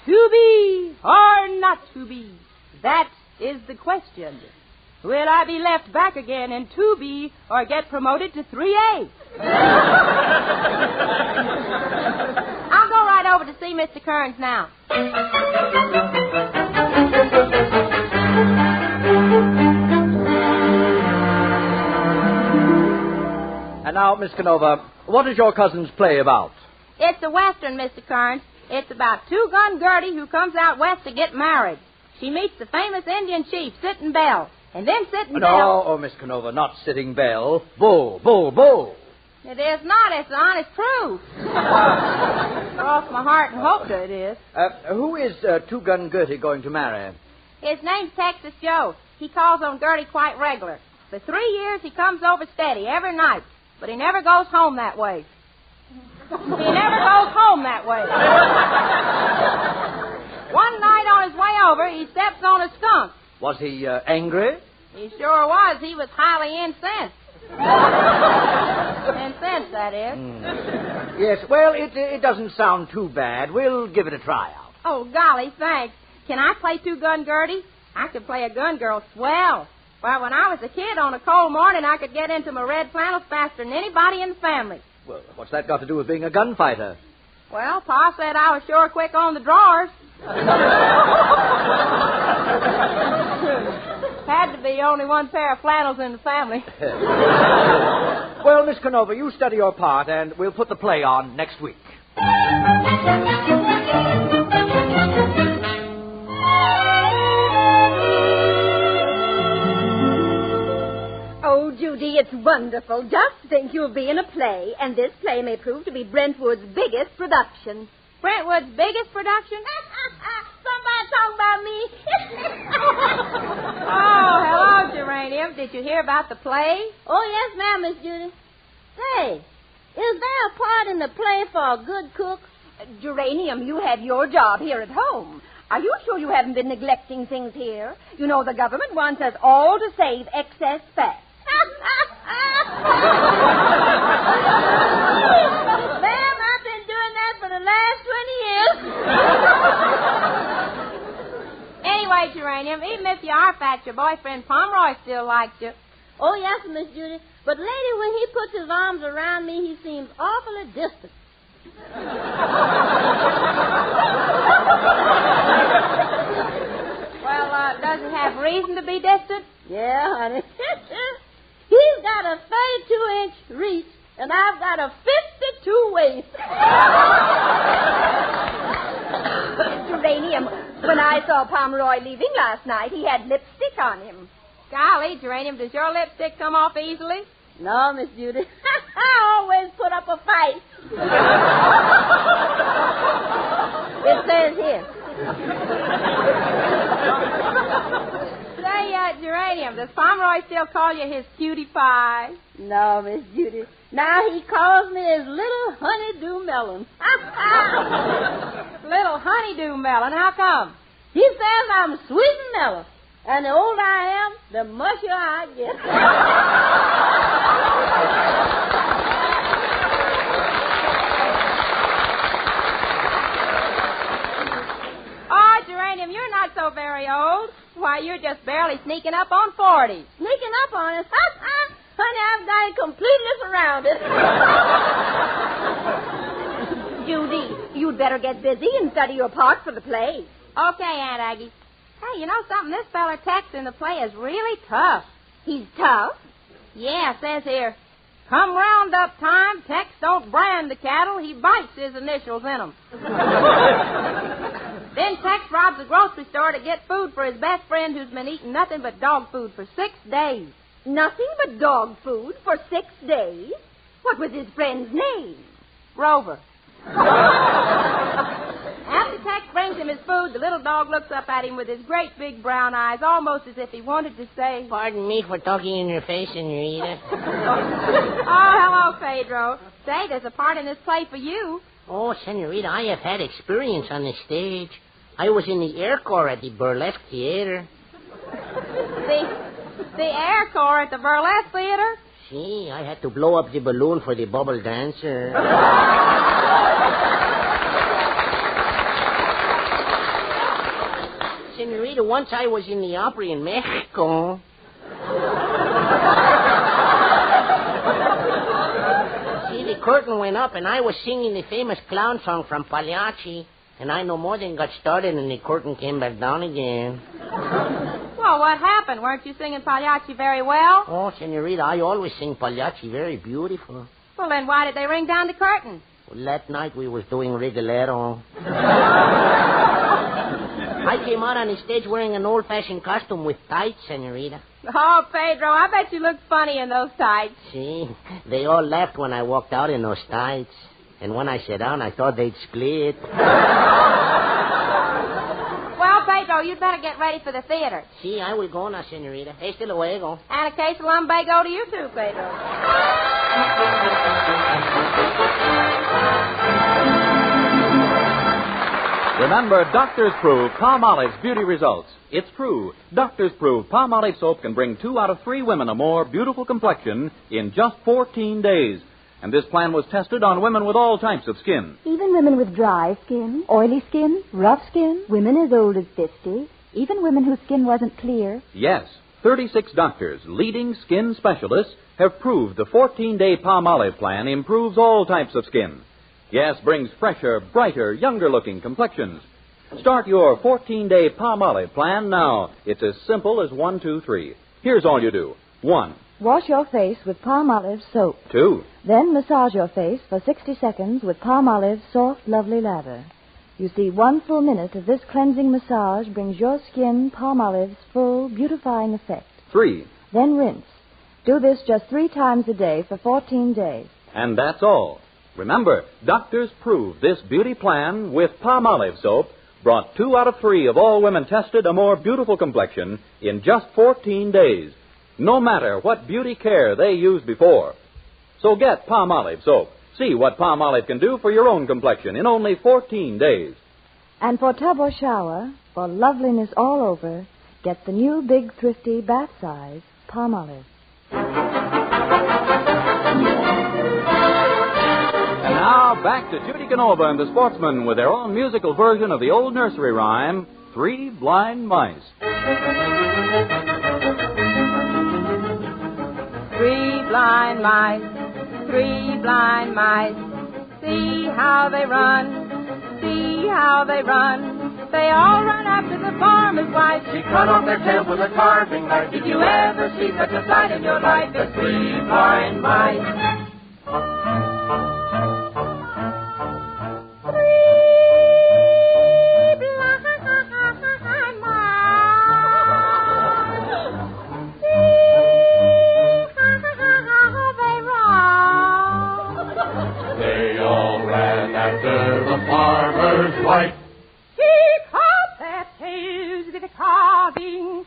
to be or not to be, that is the question. Will I be left back again in 2B or get promoted to 3A? I'll go right over to see Mr. Kearns now.
And now, Miss Canova, what is your cousin's play about?
It's a Western, Mr. Kearns. It's about two Gun Gertie who comes out west to get married. She meets the famous Indian chief, Sitting Bell. And then Sitting Bell...
No, oh, Miss Canova, not Sitting Bell. Bull, bull, bull.
It is not. It's the honest truth. Cross my heart and hope that it is.
Who is Two Gun Gertie going to marry?
His name's Texas Joe. He calls on Gertie quite regular. For 3 years, he comes over steady every night. But he never goes home that way. He never goes home that way. One night on his way over, he steps on a skunk.
Was he angry?
He sure was. He was highly incensed. Incensed, that is.
Yes, well, it doesn't sound too bad. We'll give it a tryout.
Oh, golly, thanks. Can I play Two Gun Gertie? I could play a gun girl swell. Well, when I was a kid on a cold morning, I could get into my red flannels faster than anybody in the family.
Well, what's that got to do with being a gunfighter?
Well, Pa said I was sure quick on the drawers. Had to be only one pair of flannels in the family.
Well, Miss Canova, you study your part, and we'll put the play on next week.
Oh, Judy, it's wonderful. Just think you'll be in a play, and this play may prove to be Brentwood's biggest production.
Brentwood's biggest production?
Somebody talking about me.
Oh, hello, Geranium. Did you hear about the play?
Oh, yes, ma'am, Miss Judy. Say, is there a part in the play for a good cook?
Geranium, you have your job here at home. Are you sure you haven't been neglecting things here? You know, the government wants us all to save excess fat.
Ma'am, I've been doing that for the last 20 years.
Anyway, Geranium, even if you are fat, your boyfriend Pomeroy still likes you.
Oh, yes, Miss Judy. But, lady, when he puts his arms around me, he seems awfully distant.
Well, does he have reason to be distant?
Yeah, honey. He's got a 32-inch reach, and I've got a
I saw Pomeroy leaving last night. He had lipstick on him.
Golly, Geranium, does your lipstick come off easily?
No, Miss Judy. I always put up a fight. It says here.
Say, Geranium, does Pomeroy still call you his cutie pie?
No, Miss Judy. Now he calls me his little honeydew melon.
Little honeydew melon, how come?
He says I'm sweet and mellow. And the older I am, the mushier I get.
Oh, Geranium, you're not so very old. Why, you're just barely sneaking up on 40.
Sneaking up on us? Honey, I've got it completely surrounded.
Judy, you'd better get busy and study your part for the play.
Okay, Aunt Aggie. Hey, you know something? This feller Tex in the play is really tough.
He's tough?
Yeah, it says here, come roundup time, Tex don't brand the cattle, he bites his initials in them. Then Tex robs a grocery store to get food for his best friend who's been eating nothing but dog food for 6 days.
Nothing but dog food for 6 days? What was his friend's name?
Rover. After Tex brings him his food, the little dog looks up at him with his great big brown eyes, almost as if he wanted to say...
Pardon me for talking in your face, Senorita.
Oh, hello, Pedro. Say, there's a part in this play for you.
Oh, Senorita, I have had experience on the stage. I was in the Air Corps at the Burlesque Theater.
The Air Corps at the Burlesque Theater?
See, I had to blow up the balloon for the bubble dancer. Senorita, once I was in the Opry in Mexico. See, the curtain went up, and I was singing the famous clown song from Pagliacci, and I no more than got started, and the curtain came back down again.
Well, what happened? Weren't you singing Pagliacci very well?
Oh, Senorita, I always sing Pagliacci very beautiful.
Well, then why did they ring down the curtain?
Well, that night we was doing Rigoletto. I came out on the stage wearing an old-fashioned costume with tights, Senorita.
Oh, Pedro, I bet you looked funny in those tights.
See, they all laughed when I walked out in those tights. And when I sat down, I thought they'd split.
Well, Pedro, you'd better get ready for the theater.
See, I will go now, Senorita. Hasta luego.
And a case of lumbago to you, too, Pedro.
Remember, doctors prove Palmolive's beauty results. It's true. Doctors prove Palmolive soap can bring 2 out of 3 women a more beautiful complexion in just 14 days. And this plan was tested on women with all types of skin.
Even women with dry skin, oily skin, rough skin, women as old as 50, even women whose skin wasn't clear.
Yes, 36 doctors, leading skin specialists, have proved the 14-day Palmolive plan improves all types of skin. Yes, brings fresher, brighter, younger-looking complexions. Start your 14-day Palmolive plan now. It's as simple as 1, 2, 3. Here's all you do. 1.
Wash your face with Palmolive soap.
2.
Then massage your face for 60 seconds with Palmolive soft, lovely lather. You see, 1 full minute of this cleansing massage brings your skin Palmolive's full, beautifying effect.
3.
Then rinse. Do this just 3 times a day for 14 days.
And that's all. Remember, doctors prove this beauty plan with Palmolive soap brought 2 out of 3 of all women tested a more beautiful complexion in just 14 days, no matter what beauty care they used before. So get Palmolive soap. See what Palmolive can do for your own complexion in only 14 days.
And for tub or shower, for loveliness all over, get the new big, thrifty, bath size Palmolive.
And now, back to Judy Canova and the Sportsmen with their own musical version of the old nursery rhyme, 3 Blind Mice.
3 blind mice, 3 blind mice. See how they run, see how they run. They all run after the farmer's wife. She cut off their tails with a carving knife. Did you ever see such a sight in your life? The 3 blind mice.
father's wife.
Keep up their tails with the carving.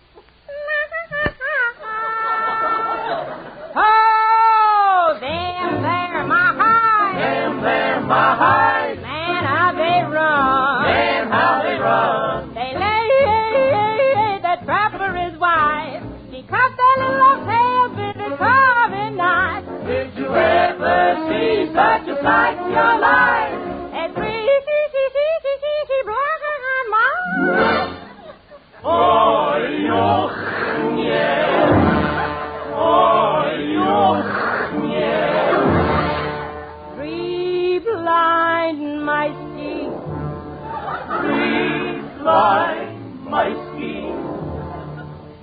Oh, them there my hides.
Them there my hides.
Man, how they run.
Man, how they run.
They lay the traveler's wife. She cut their little tails with the carving knife.
Did you ever see such a sight in your life?
And black and mine.
Oh, you, yeah. Oh, you, yeah.
Three blind mice see.
Three blind mice see.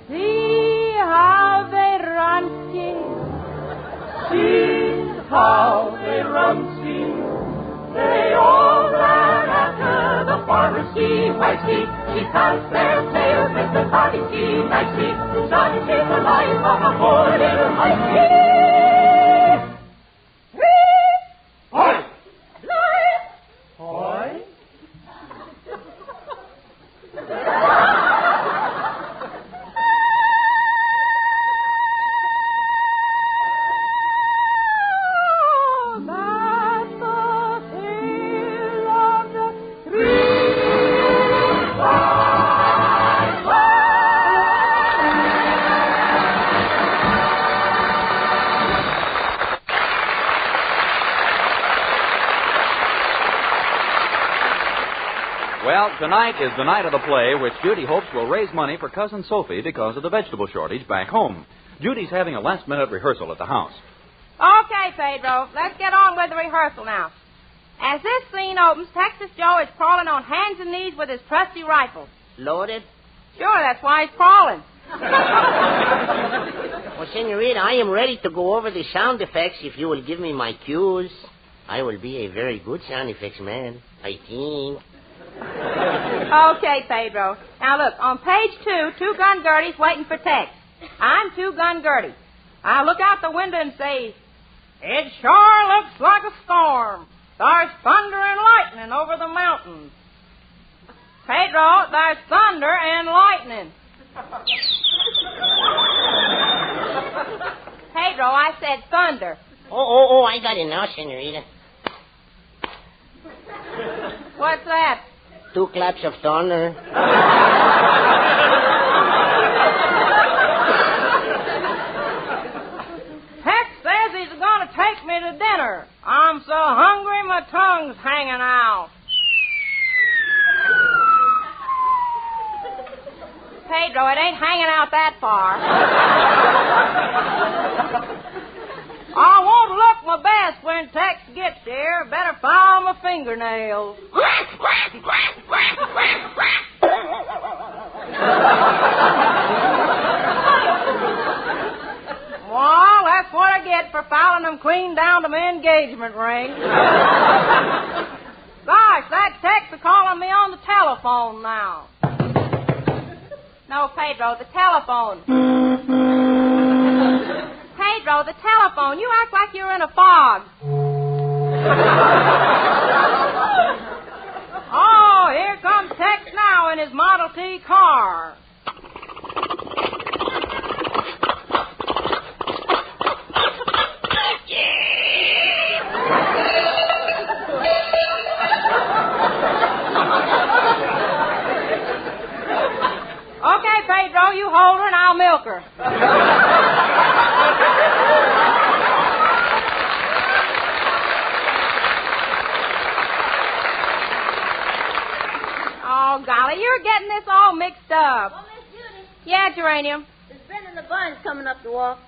See how they run, sing.
See how they run, see. They all ran after the farmer's she might see. She cuts their tails with the carving she might see. Such is the life of a poor little mice. Hoy! Hoy!
Well, tonight is the night of the play, which Judy hopes will raise money for Cousin Sophie because of the vegetable shortage back home. Judy's having a last-minute rehearsal at the house.
Okay, Pedro, let's get on with the rehearsal now. As this scene opens, Texas Joe is crawling on hands and knees with his trusty rifle.
Loaded?
Sure, that's why he's crawling.
Well, Senorita, I am ready to go over the sound effects if you will give me my cues. I will be a very good sound effects man, I think.
Okay, Pedro. Now look, on page 2 Gun Gertie's waiting for Tex. I'm 2 Gun Gertie. I look out the window and say, it sure looks like a storm. There's thunder and lightning over the mountains. Pedro, there's thunder and lightning. Pedro, I said thunder.
Oh, I got it now, Senorita.
What's that?
2 claps of thunder.
Tex says he's going to take me to dinner. I'm so hungry my tongue's hanging out. Pedro, it ain't hanging out that far. I won't look my best when Tex gets here. Better file my fingernails. Well, that's what I get for filing them clean down to my engagement ring. Gosh, that Tex is calling me on the telephone now. No, Pedro, the telephone. Pedro, the telephone. You act like you're in a fog. Oh, here comes Tex now in his Model T car. Okay, Pedro, you hold her and I'll milk her. Oh, golly, you're getting this all mixed up.
Oh, Miss Judy.
Yeah, Geranium.
There's Ben and the Bun's coming up the walk.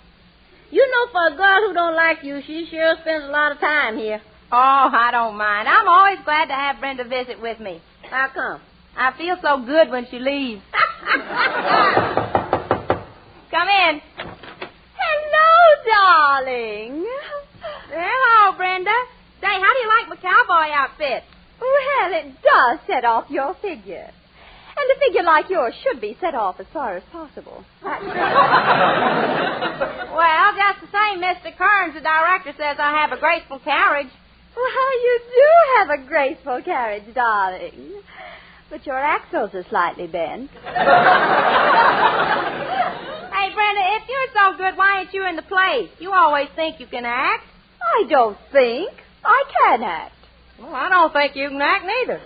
You know, for a girl who don't like you, she sure spends a lot of time here.
Oh, I don't mind. I'm always glad to have Brenda visit with me.
How come?
I feel so good when she leaves. Come in.
Hello, darling.
Hello, Brenda. Say, how do you like my cowboy outfit?
Well, it does set off your figure. And a figure like yours should be set off as far as possible.
Well, just the same, Mr. Kearns, the director, says I have a graceful carriage.
Well, you do have a graceful carriage, darling. But your axles are slightly bent.
Hey, Brenda, if you're so good, why ain't you in the play? You always think you can act.
I don't think. I can act.
Well, I don't think you can act neither.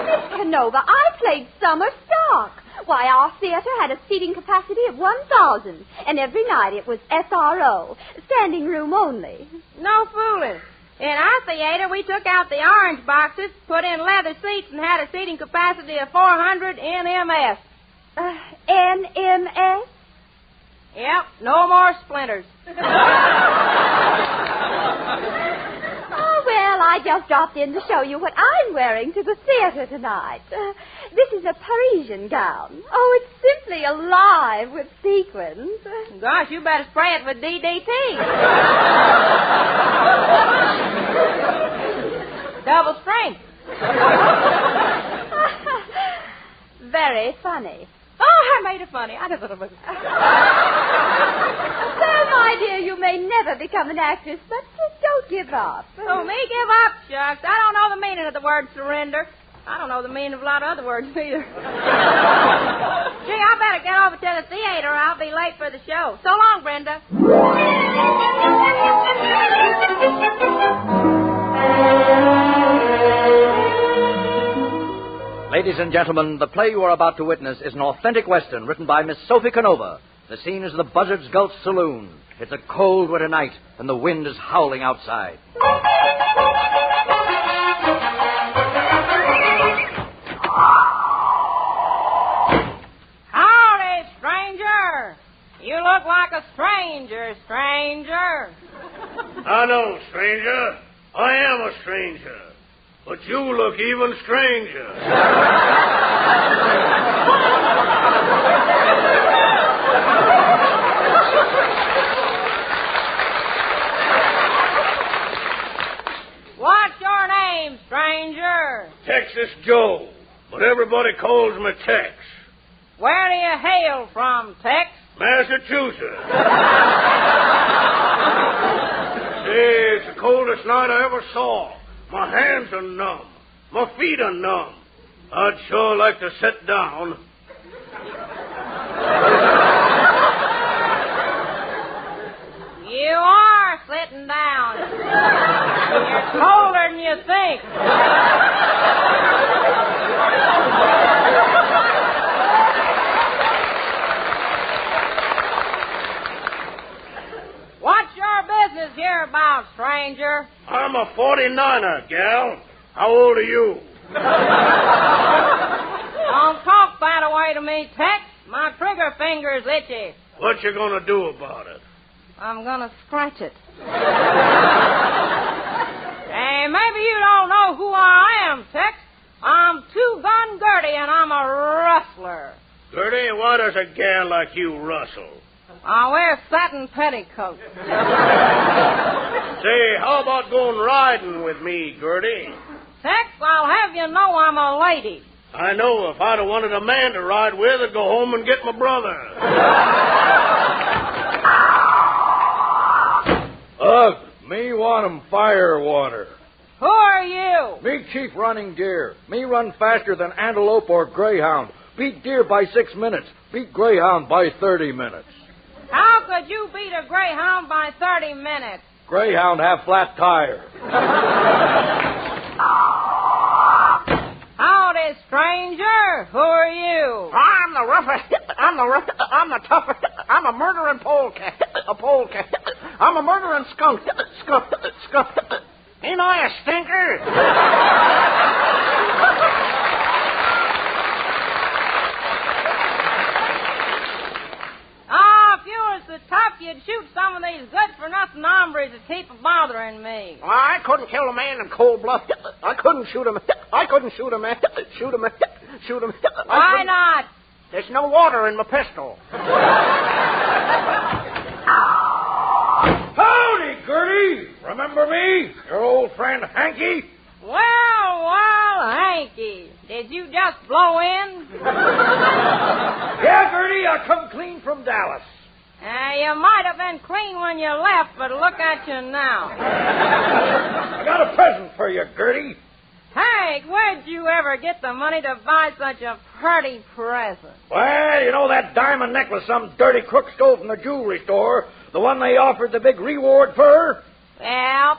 Miss Canova, I played summer stock. Why, our theater had a seating capacity of 1,000, and every night it was SRO, standing room only.
No fooling. In our theater, we took out the orange boxes, put in leather seats, and had a seating capacity of 400 NMS.
NMS?
Yep, no more splinters.
Oh, well, I just dropped in to show you what I'm wearing to the theater tonight. This is a Parisian gown. Oh, it's simply alive with sequins.
Gosh, you better spray it with DDT. Double strength.
Very funny.
Oh, I made it funny. I just thought it was...
Well, my dear, you may never become an actress, but don't give up.
Oh, me give up, shucks. I don't know the meaning of the word surrender. I don't know the meaning of a lot of other words either. Gee, I better get over to the theater or I'll be late for the show. So long, Brenda.
Ladies and gentlemen, the play you are about to witness is an authentic Western written by Miss Sophie Canova. The scene is the Buzzard's Gulch Saloon. It's a cold winter night, and the wind is howling outside.
Howdy, stranger. You look like a stranger, stranger.
I know, stranger. I am a stranger. But you look even stranger.
What's your name, stranger?
Texas Joe. But everybody calls me Tex.
Where do you hail from, Tex?
Massachusetts. Say, it's the coldest night I ever saw. My hands are numb. My feet are numb. I'd sure like to sit down.
You are sitting down. You're colder than you think. What's your business here about, stranger?
I'm a 49er, gal. How old are you?
Don't talk that away to me, Tex. My trigger finger's itchy.
What you gonna do about it?
I'm gonna scratch it. Hey, maybe you don't know who I am, Tex. I'm Gun Gertie, and I'm a rustler.
Gertie, why does a gal like you rustle?
I wear satin petticoats.
Say, how about going riding with me, Gertie?
Tex, I'll have you know I'm a lady.
I know. If I'd have wanted a man to ride with, I'd go home and get my brother.
Ugh, me want 'em fire water.
Who are you?
Me chief running deer. Me run faster than antelope or greyhound. Beat deer by 6 minutes. Beat greyhound by 30 minutes.
How could you beat a greyhound by 30 minutes?
Greyhound have flat tire.
Howdy, stranger. Who are you?
I'm the roughest. I'm the toughest. I'm a murdering polecat. A polecat. I'm a murdering skunk. Skunk. Ain't I a stinker?
If you was so tough, you'd shoot some of these good-for-nothing hombres that keep bothering me.
Well, I couldn't kill a man in cold blood. I couldn't shoot him.
Why not?
There's no water in my pistol.
Howdy, Gertie. Remember me? Your old friend Hanky?
Well, Hanky. Did you just blow in?
Yeah, Gertie, I come clean from Dallas.
You might have been clean when you left, but look at you now.
I got a present for you, Gertie.
Hank, where'd you ever get the money to buy such a pretty present?
Well, you know that diamond necklace some dirty crook stole from the jewelry store? The one they offered the big reward for?
Yep.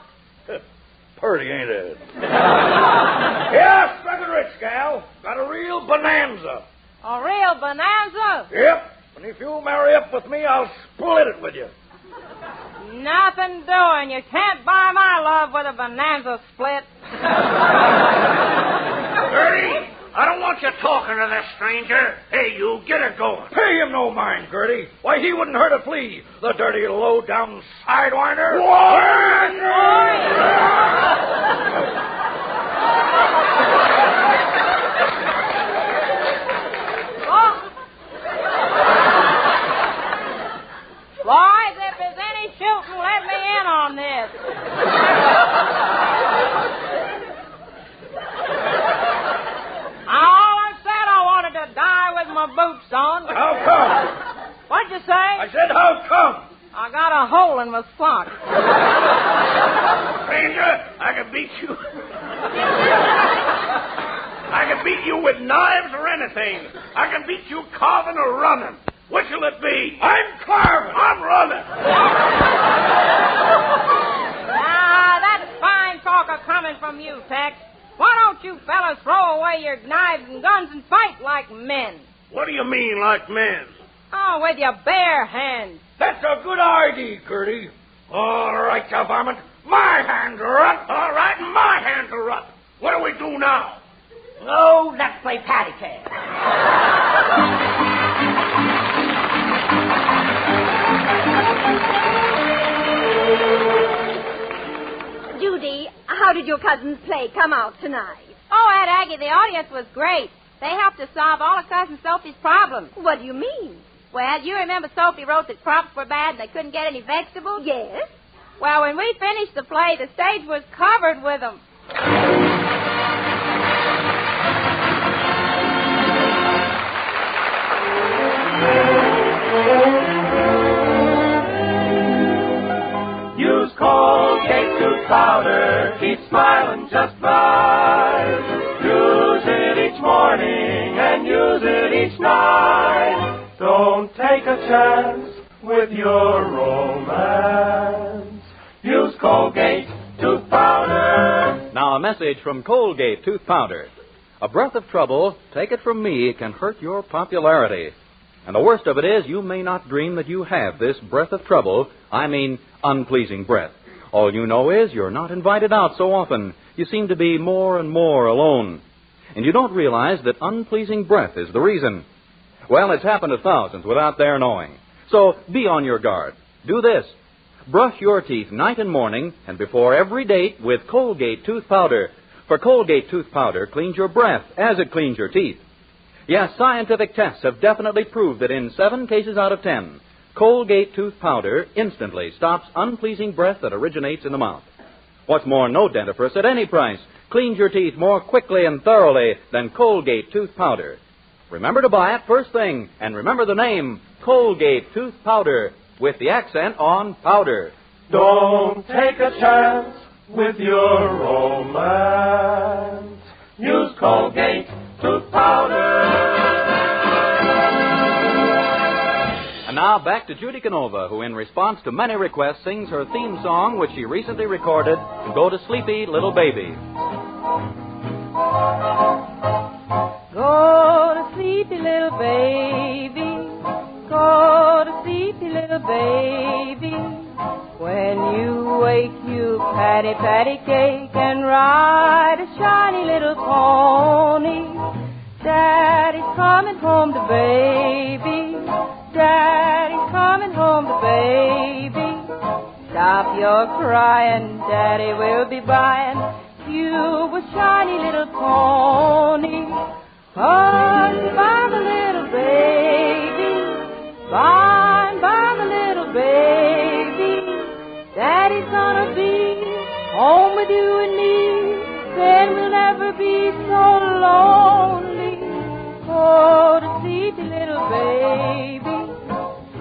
Pretty, ain't it? Yeah, struck it rich, gal. Got a real bonanza.
A real bonanza?
Yep. And if you'll marry up with me, I'll split it with you.
Nothing doing. You can't buy my love with a bonanza split.
Gertie, I don't want you talking to this stranger. Hey, you, get her going.
Pay him no mind, Gertie. Why, he wouldn't hurt a flea, the dirty low-down sidewinder.
Boys, if there's any shooting, let me in on this. I said I wanted to die with my boots on.
How come?
What'd you say?
I said, how come?
I got a hole in my sock.
Stranger, I can beat you. I can beat you with knives or anything. I can beat you carving or running. Which'll it be?
I'm carving.
I'm running.
That's fine talk coming from you, Tex. Why don't you fellas throw away your knives and guns and fight like men?
What do you mean, like men?
Oh, with your bare hands.
That's a good idea, Gertie. All right, you varmint. My hands are up.
All right, my hands are up. What do we do now?
Oh, let's play patty cake.
Judy, how did your cousins' play come out tonight?
Oh, Aunt Aggie, the audience was great. They helped us solve all of Cousin Sophie's problems.
What do you mean?
Well, you remember Sophie wrote that crops were bad and they couldn't get any vegetables?
Yes.
Well, when we finished the play, the stage was covered with them.
Use Colgate tooth powder, keep smiling just right. Use it each morning and use it each night. Don't take a chance with your romance. Use Colgate tooth powder.
Now a message from Colgate Tooth Powder. A breath of trouble, take it from me, can hurt your popularity. And the worst of it is, you may not dream that you have this breath of trouble, I mean unpleasing breath. All you know is you're not invited out so often. You seem to be more and more alone. And you don't realize that unpleasing breath is the reason. Well, it's happened to thousands without their knowing. So be on your guard. Do this. Brush your teeth night and morning and before every date with Colgate Tooth Powder. For Colgate Tooth Powder cleans your breath as it cleans your teeth. Yes, scientific tests have definitely proved that in 7 cases out of 10, Colgate Tooth Powder instantly stops unpleasing breath that originates in the mouth. What's more, no dentifrice at any price cleans your teeth more quickly and thoroughly than Colgate Tooth Powder. Remember to buy it first thing, and remember the name, Colgate Tooth Powder, with the accent on powder.
Don't take a chance with your romance. Use Colgate tooth powder.
And now back to Judy Canova, who in response to many requests sings her theme song, which she recently recorded, Go to Sleepy Little Baby.
Go to sleepy little baby. Go to sleepy little baby. When you wake, you patty, patty cake and ride a shiny little pony. Daddy's coming home to baby. Daddy's coming home to baby. Stop your crying, Daddy will be buying you a shiny little pony. Hush by the little baby. By the little baby. Daddy's gonna be home with you and me. Then we'll never be so lonely. Go to sleepy little baby.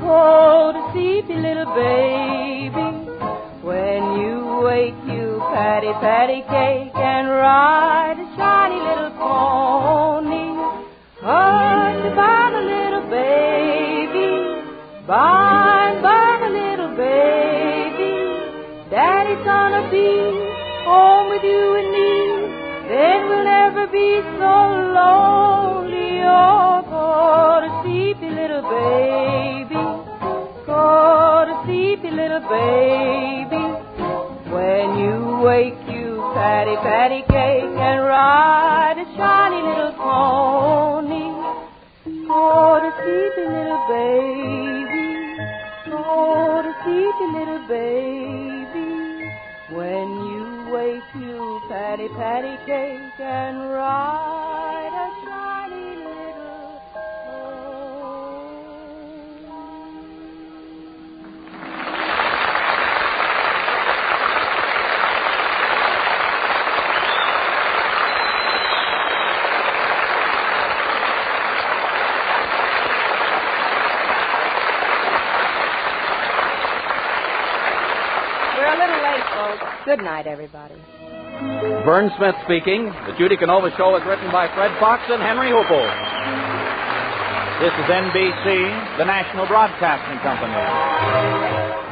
Go to patty, patty cake and ride a shiny little pony. Hush, about a little baby, by a little baby. Daddy's gonna be home with you and me. Then we'll never be so lonely. Oh, go to sleepy little baby. Go to sleepy little baby. When you wake, you patty, patty cake and ride a shiny little pony. Go to sleepy little baby. Go to sleepy little baby. When you wake, you patty, patty cake and ride a shiny little
We're a little late, folks. Good night, everybody.
Vern Smith speaking. The Judy Canova Show is written by Fred Fox and Henry Hoople. This is NBC, the National Broadcasting Company.